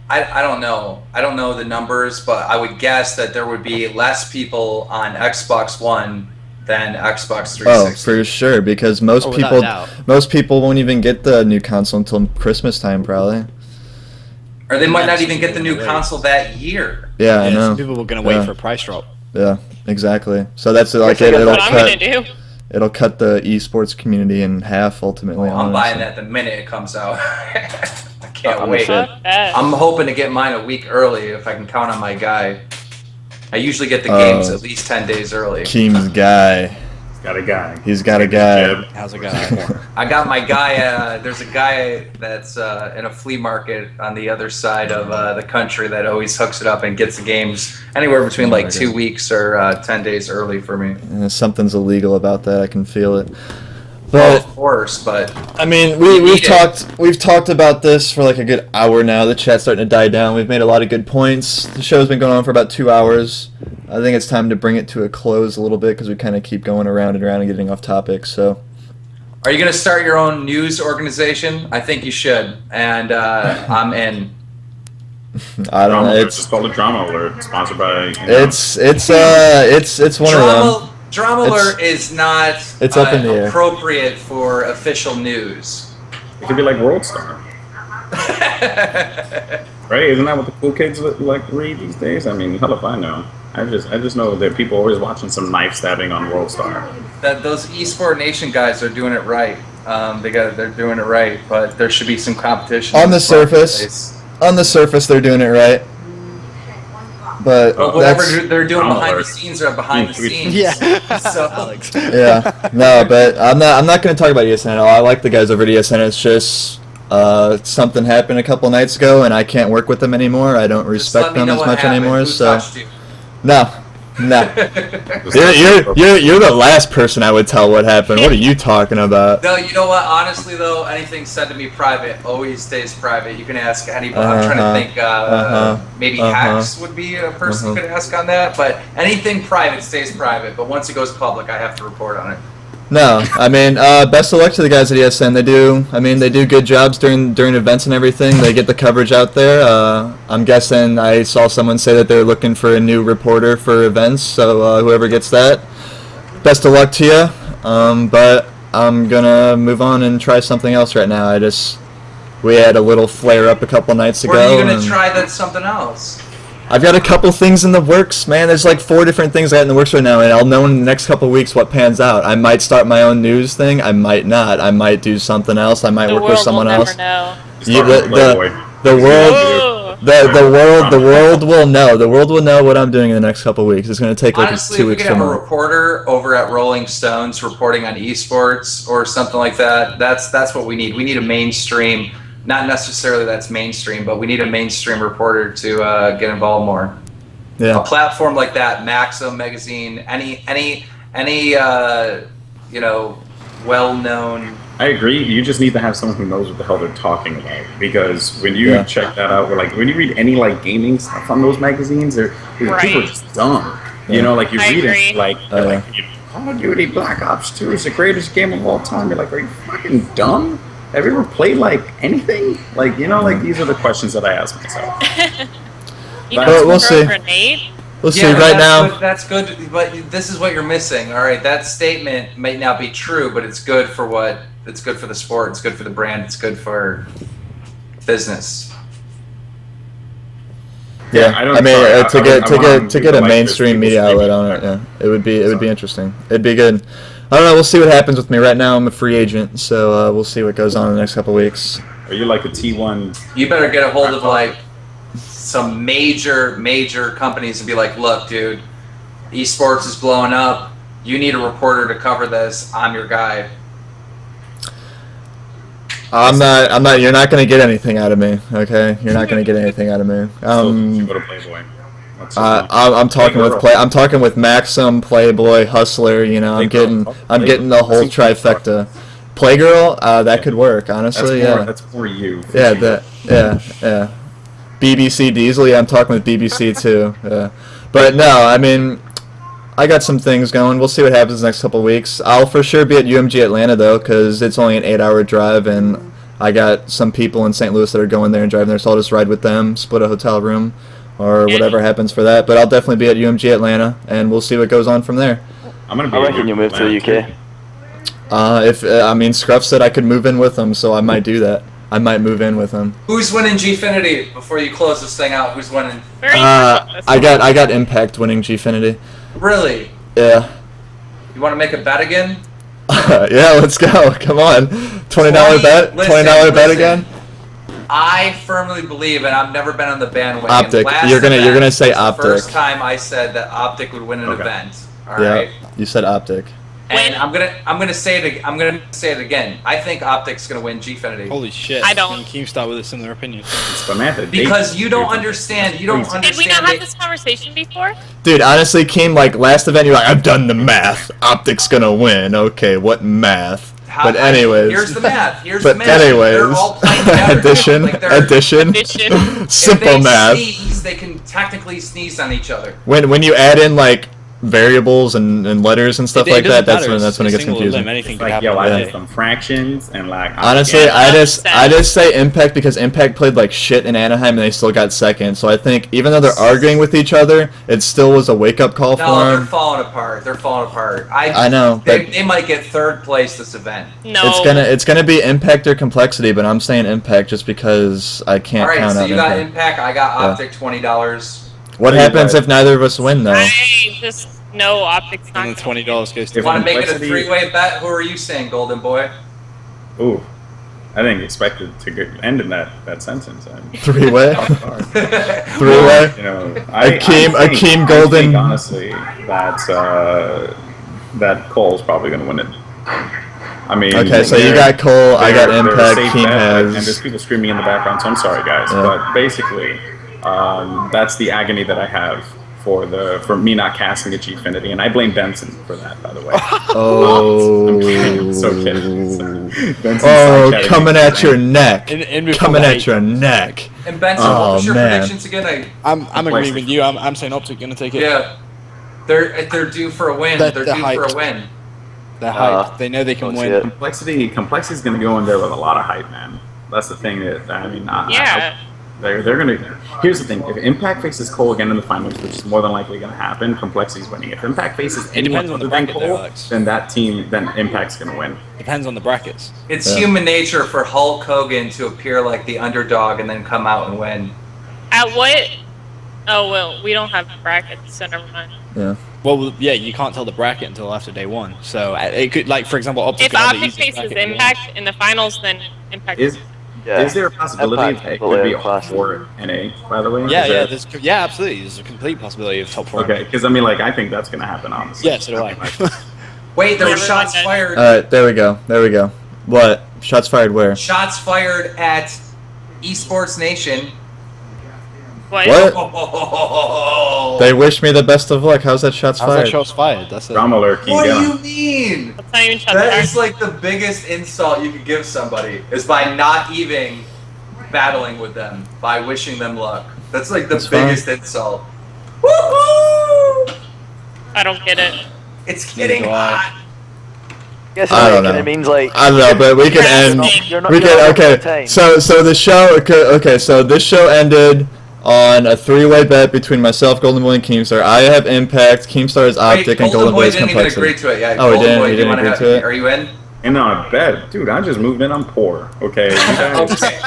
I don't know. I don't know the numbers, but I would guess that there would be less people on Xbox One than Xbox 360. Oh, for sure, because most people won't even get the new console until Christmas time, probably. Or they might not even get the new console that year. Yeah, I know. Some people were going to wait for a price drop. Yeah, exactly. So that's like That's what I'm going to do. It'll cut the esports community in half ultimately. I'm buying that the minute it comes out. I can't wait. Fuck that. I'm hoping to get mine a week early if I can count on my guy. I usually get the games at least 10 days early. Keem's guy. He's got a guy. He's got a guy. How's it going? I got my guy. There's a guy that's in a flea market on the other side of the country that always hooks it up and gets the games anywhere between like 2 weeks or 10 days early for me. Something's illegal about that. I can feel it. Well, But of course, but I mean, we've talked about this for like a good hour now. The chat's starting to die down. We've made a lot of good points. The show's been going on for about 2 hours. I think it's time to bring it to a close a little bit because we kind of keep going around and around and getting off topic. So, are you going to start your own news organization? I think you should, and I'm in. I don't know. It's just called a drama alert, sponsored by. It's one of them. Drama alert is not it's up in the air. appropriate for official news. It could be like World Star. Right? Isn't that what the cool kids like read these days? I mean, hell if I know. I just know that people are always watching some knife stabbing on World Star. That those eSport Nation guys are doing it right. They're doing it right, but there should be some competition. On the surface, they're doing it right. But whatever they're doing behind the scenes are behind the scenes. Yeah. So, Alex. yeah, no, but I'm not going to talk about ESN at all. I like the guys over at ESN. It's just something happened a couple nights ago, and I can't work with them anymore. I don't respect them as much anymore. So no. You're the last person I would tell what happened. What are you talking about? No, you know what? Honestly, though, anything said to me private always stays private. You can ask anybody. I'm trying to think. Maybe Hacks would be a person you could ask on that. But anything private stays private. But once it goes public, I have to report on it. No, I mean, best of luck to the guys at ESN. They do good jobs during events and everything. They get the coverage out there. I'm guessing I saw someone say that they're looking for a new reporter for events. So whoever gets that, best of luck to you. But I'm gonna move on and try something else right now. We had a little flare up a couple nights ago. What are you gonna try? That's something else. I've got a couple things in the works, man. There's like 4 different things I got in the works right now, and I'll know in the next couple weeks what pans out. I might start my own news thing. I might not. I might do something else. I might work with someone else. The world will know. The world will know what I'm doing in the next couple weeks. It's going to take like Honestly, 2 weeks. Honestly, we could have a reporter over at Rolling Stones reporting on esports or something like that. That's what we need. We need a mainstream. Not necessarily that's mainstream, but we need a mainstream reporter to get involved more. Yeah. A platform like that, Maxim magazine, any well-known. I agree. You just need to have someone who knows what the hell they're talking about. Because when you check that out, when you read any like gaming stuff on those magazines, people are just dumb. Yeah. You know, like you read it, like Call of Duty Black Ops 2 is the greatest game of all time. You're like, are you fucking dumb? Have you ever played like anything? Like, you know, like these are the questions that I ask myself. We'll see. We'll see right now. That's good, but this is what you're missing. All right, that statement might not be true, but it's good for what? It's good for the sport. It's good for the brand. It's good for business. Yeah, I mean, to get a mainstream media outlet on it, yeah, it would be interesting. It'd be good. I don't know. We'll see what happens with me. Right now, I'm a free agent, so we'll see what goes on in the next couple of weeks. Are you like a T1? You better get a hold of like some major companies and be like, look, dude, esports is blowing up. You need a reporter to cover this. I'm your guy. I'm not. You're not gonna get anything out of me. Okay, you're not gonna get anything out of me. You go to Playboy. I'm talking with Maxim, Playboy, Hustler. You know, I'm getting the whole trifecta. Playgirl, that could work. Honestly, that's for you. Yeah. BBC Diesel. Yeah, I'm talking with BBC too. Yeah, but no, I mean, I got some things going. We'll see what happens the next couple of weeks. I'll for sure be at UMG Atlanta though, because it's only an 8-hour drive, and I got some people in St. Louis that are going there and driving there, so I'll just ride with them, split a hotel room, or whatever happens for that. But I'll definitely be at UMG Atlanta, and we'll see what goes on from there. I reckon you move to the UK. Scruff said I could move in with him, so I might do that. I might move in with him. Who's winning Gfinity? Before you close this thing out, who's winning? I got Impact winning Gfinity. Really? Yeah. You want to make a bet again? Yeah, let's go. Come on. $20 bet? $20 bet again? I firmly believe, and I've never been on the bandwagon. Optic. You're gonna say Optic. The first time I said that Optic would win an event. All right. You said Optic. And I'm gonna say it again. I think Optic's gonna win Gfinity. Holy shit! I don't. Keemstar with a similar opinion. Because you don't understand. You don't understand. Did we not have this conversation before? Dude, honestly, Keem, like last event, you're like, I've done the math. Optic's gonna win. Okay, what math? But anyways. Here's the math. Anyways. Addition. If Simple they math. sneeze, they can technically sneeze on each other. When you add in like variables and letters and stuff It like that, doesn't that's matter. when it It's gets a single confusing. limb. Anything It's could like, happen. yo, I Yeah. did some fractions and like. Honestly, Yeah, I just say Impact because Impact played like shit in Anaheim and they still got second. So I think even though they're arguing with each other, it still was a wake up call No, for they're them. falling apart. They're falling apart. I know, They, but they might get third place this event. No. it's gonna be Impact or Complexity, but I'm saying Impact just because I can't All right, count so out you got Impact. Impact. I got Yeah. Optic $20. What Tell you happens what. if neither of us win though? I just know optics And not. then $20 goes to. If Want to make it a Complexity- three-way bet? Who are you saying, Golden Boy? Ooh, I didn't expect it to end in that sentence. Three-way? Three-way. Three-way? You know, Akeem Golden- I think, honestly, that Cole's probably going to win it. I mean, Okay, so you got Cole, I got they're a Impact, safe Keem bet, and has. there's people screaming in the background, so I'm sorry, guys. Yeah. But basically, that's the agony that I have for me not casting a Gfinity, and I blame Benson for that, by the way. Oh. I'm kidding. So kidding. Benson's Oh, side-chatting coming me, at your saying, neck. In before Coming the at hate. your neck. And Benson, Oh, what was your man. predictions again? I'm agreeing with you. I'm saying Optic gonna take it. Yeah, they're due for a win. They're They're due for hyped. a win. They're hyped. They know they can don't see win. it. Complexity's going to go in there with a lot of hype, man. That's the thing that I mean. Yeah. They're gonna. Here's the thing: if Impact faces Cole again in the finals, which is more than likely gonna happen, Complexity's winning. If Impact faces anyone depends on the other than bracket, though, Cole, Alex. then then Impact's gonna win. Depends on the brackets. It's Yeah. human nature for Hulk Hogan to appear like the underdog and then come out and win. At what? Oh well, we don't have brackets, so never mind. Yeah. Well, yeah, you can't tell the bracket until after day one. So it could, like, for example, Optic If could have the Optic easiest faces bracket in the world. Impact in the finals, then Impact. Yeah. Is there a possibility Impact that it completely could be all classic. four NA? By the way, Yeah, Is yeah, there- yeah, absolutely. There's a complete possibility of top four. Okay, because I mean, like, I think that's gonna happen, honestly. Yeah, so do I. Wait, there were Never shots mind. fired. Alright, there we go. What? Shots fired where? Shots fired at Esports Nation. What? What? Oh, They wish me the best of luck. How's that shots How's fired? that shots fired? That's it. Drama alert, keep what do going. you mean? That's not even shots That fired. is like the biggest insult you could give somebody is by not even battling with them, by wishing them luck. That's like the That's fine. biggest insult. Woohoo! I don't get it. It's getting do I. hot. Guess I don't like, know. It means like I don't know, but we can end. you're not, We you're can not okay. entertained. So the show okay. So this show ended on a three-way bet between myself, Golden Boy, and Keemstar. I have Impact. Keemstar is Optic, and Golden Boy is didn't even agree Complexity. to it. Yeah, Oh, he Golden didn't? Boy, He do you didn't wanna agree have- to it? Are you in? And on a bet, dude, I just moved in. I'm poor. Okay, you guys, Okay.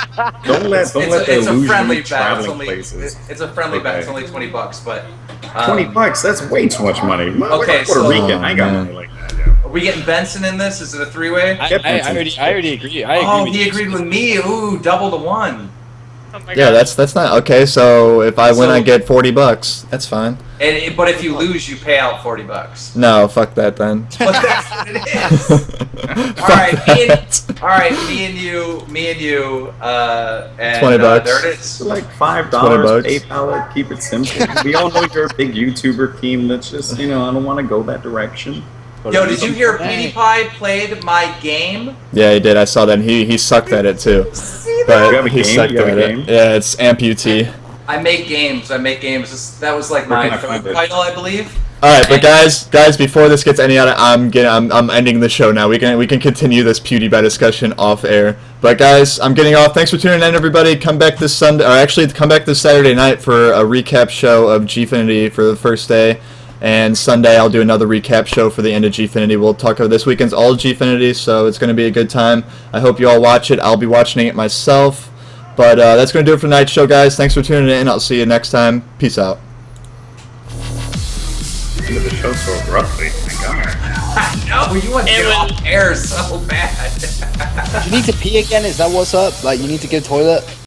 don't let the It's a illusion friendly of bet. It's traveling only places. it's a friendly bet. It's Okay. only $20, but $20, that's way too much money. Okay, Puerto so- Rican, I ain't got Oh, man. money like that. Yeah. Are we getting Benson in this? Is it a three-way? I already agree. I agree Oh, with he you. agreed with me. Ooh, double the one. Oh my Yeah, god. that's not okay. So if I win, So- I get $40. That's fine. But if you lose, you pay out $40. No, fuck that then. But that's what it is. Fuck right, that. All right, me and you, and $20. there it is. So like $5, $20. PayPal it, keep it simple. We all know you're a big YouTuber team. That's just, I don't want to go that direction. Yo, did you hear PewDiePie played my game? Yeah, he did. I saw that. He sucked at it too. See But that? You have a he game? sucked You have at a it. game? Yeah, it's Amputee. I make games. That was like Where my can I find third it? title, I believe. All right, but guys, before this gets any out, I'm ending the show now. We can continue this PewDiePie discussion off air. But guys, I'm getting off. Thanks for tuning in, everybody. Come back this Sunday, or actually come back this Saturday night for a recap show of Gfinity for the first day. And Sunday, I'll do another recap show for the end of Gfinity. We'll talk about this weekend's all Gfinity, so it's going to be a good time. I hope you all watch it. I'll be watching it myself. But that's going to do it for tonight's show, guys. Thanks for tuning in. I'll see you next time. Peace out. End of the show so abruptly. My God. No, you want to It get was- off air so bad. You need to pee again? Is that what's up? Like, you need to go to the toilet?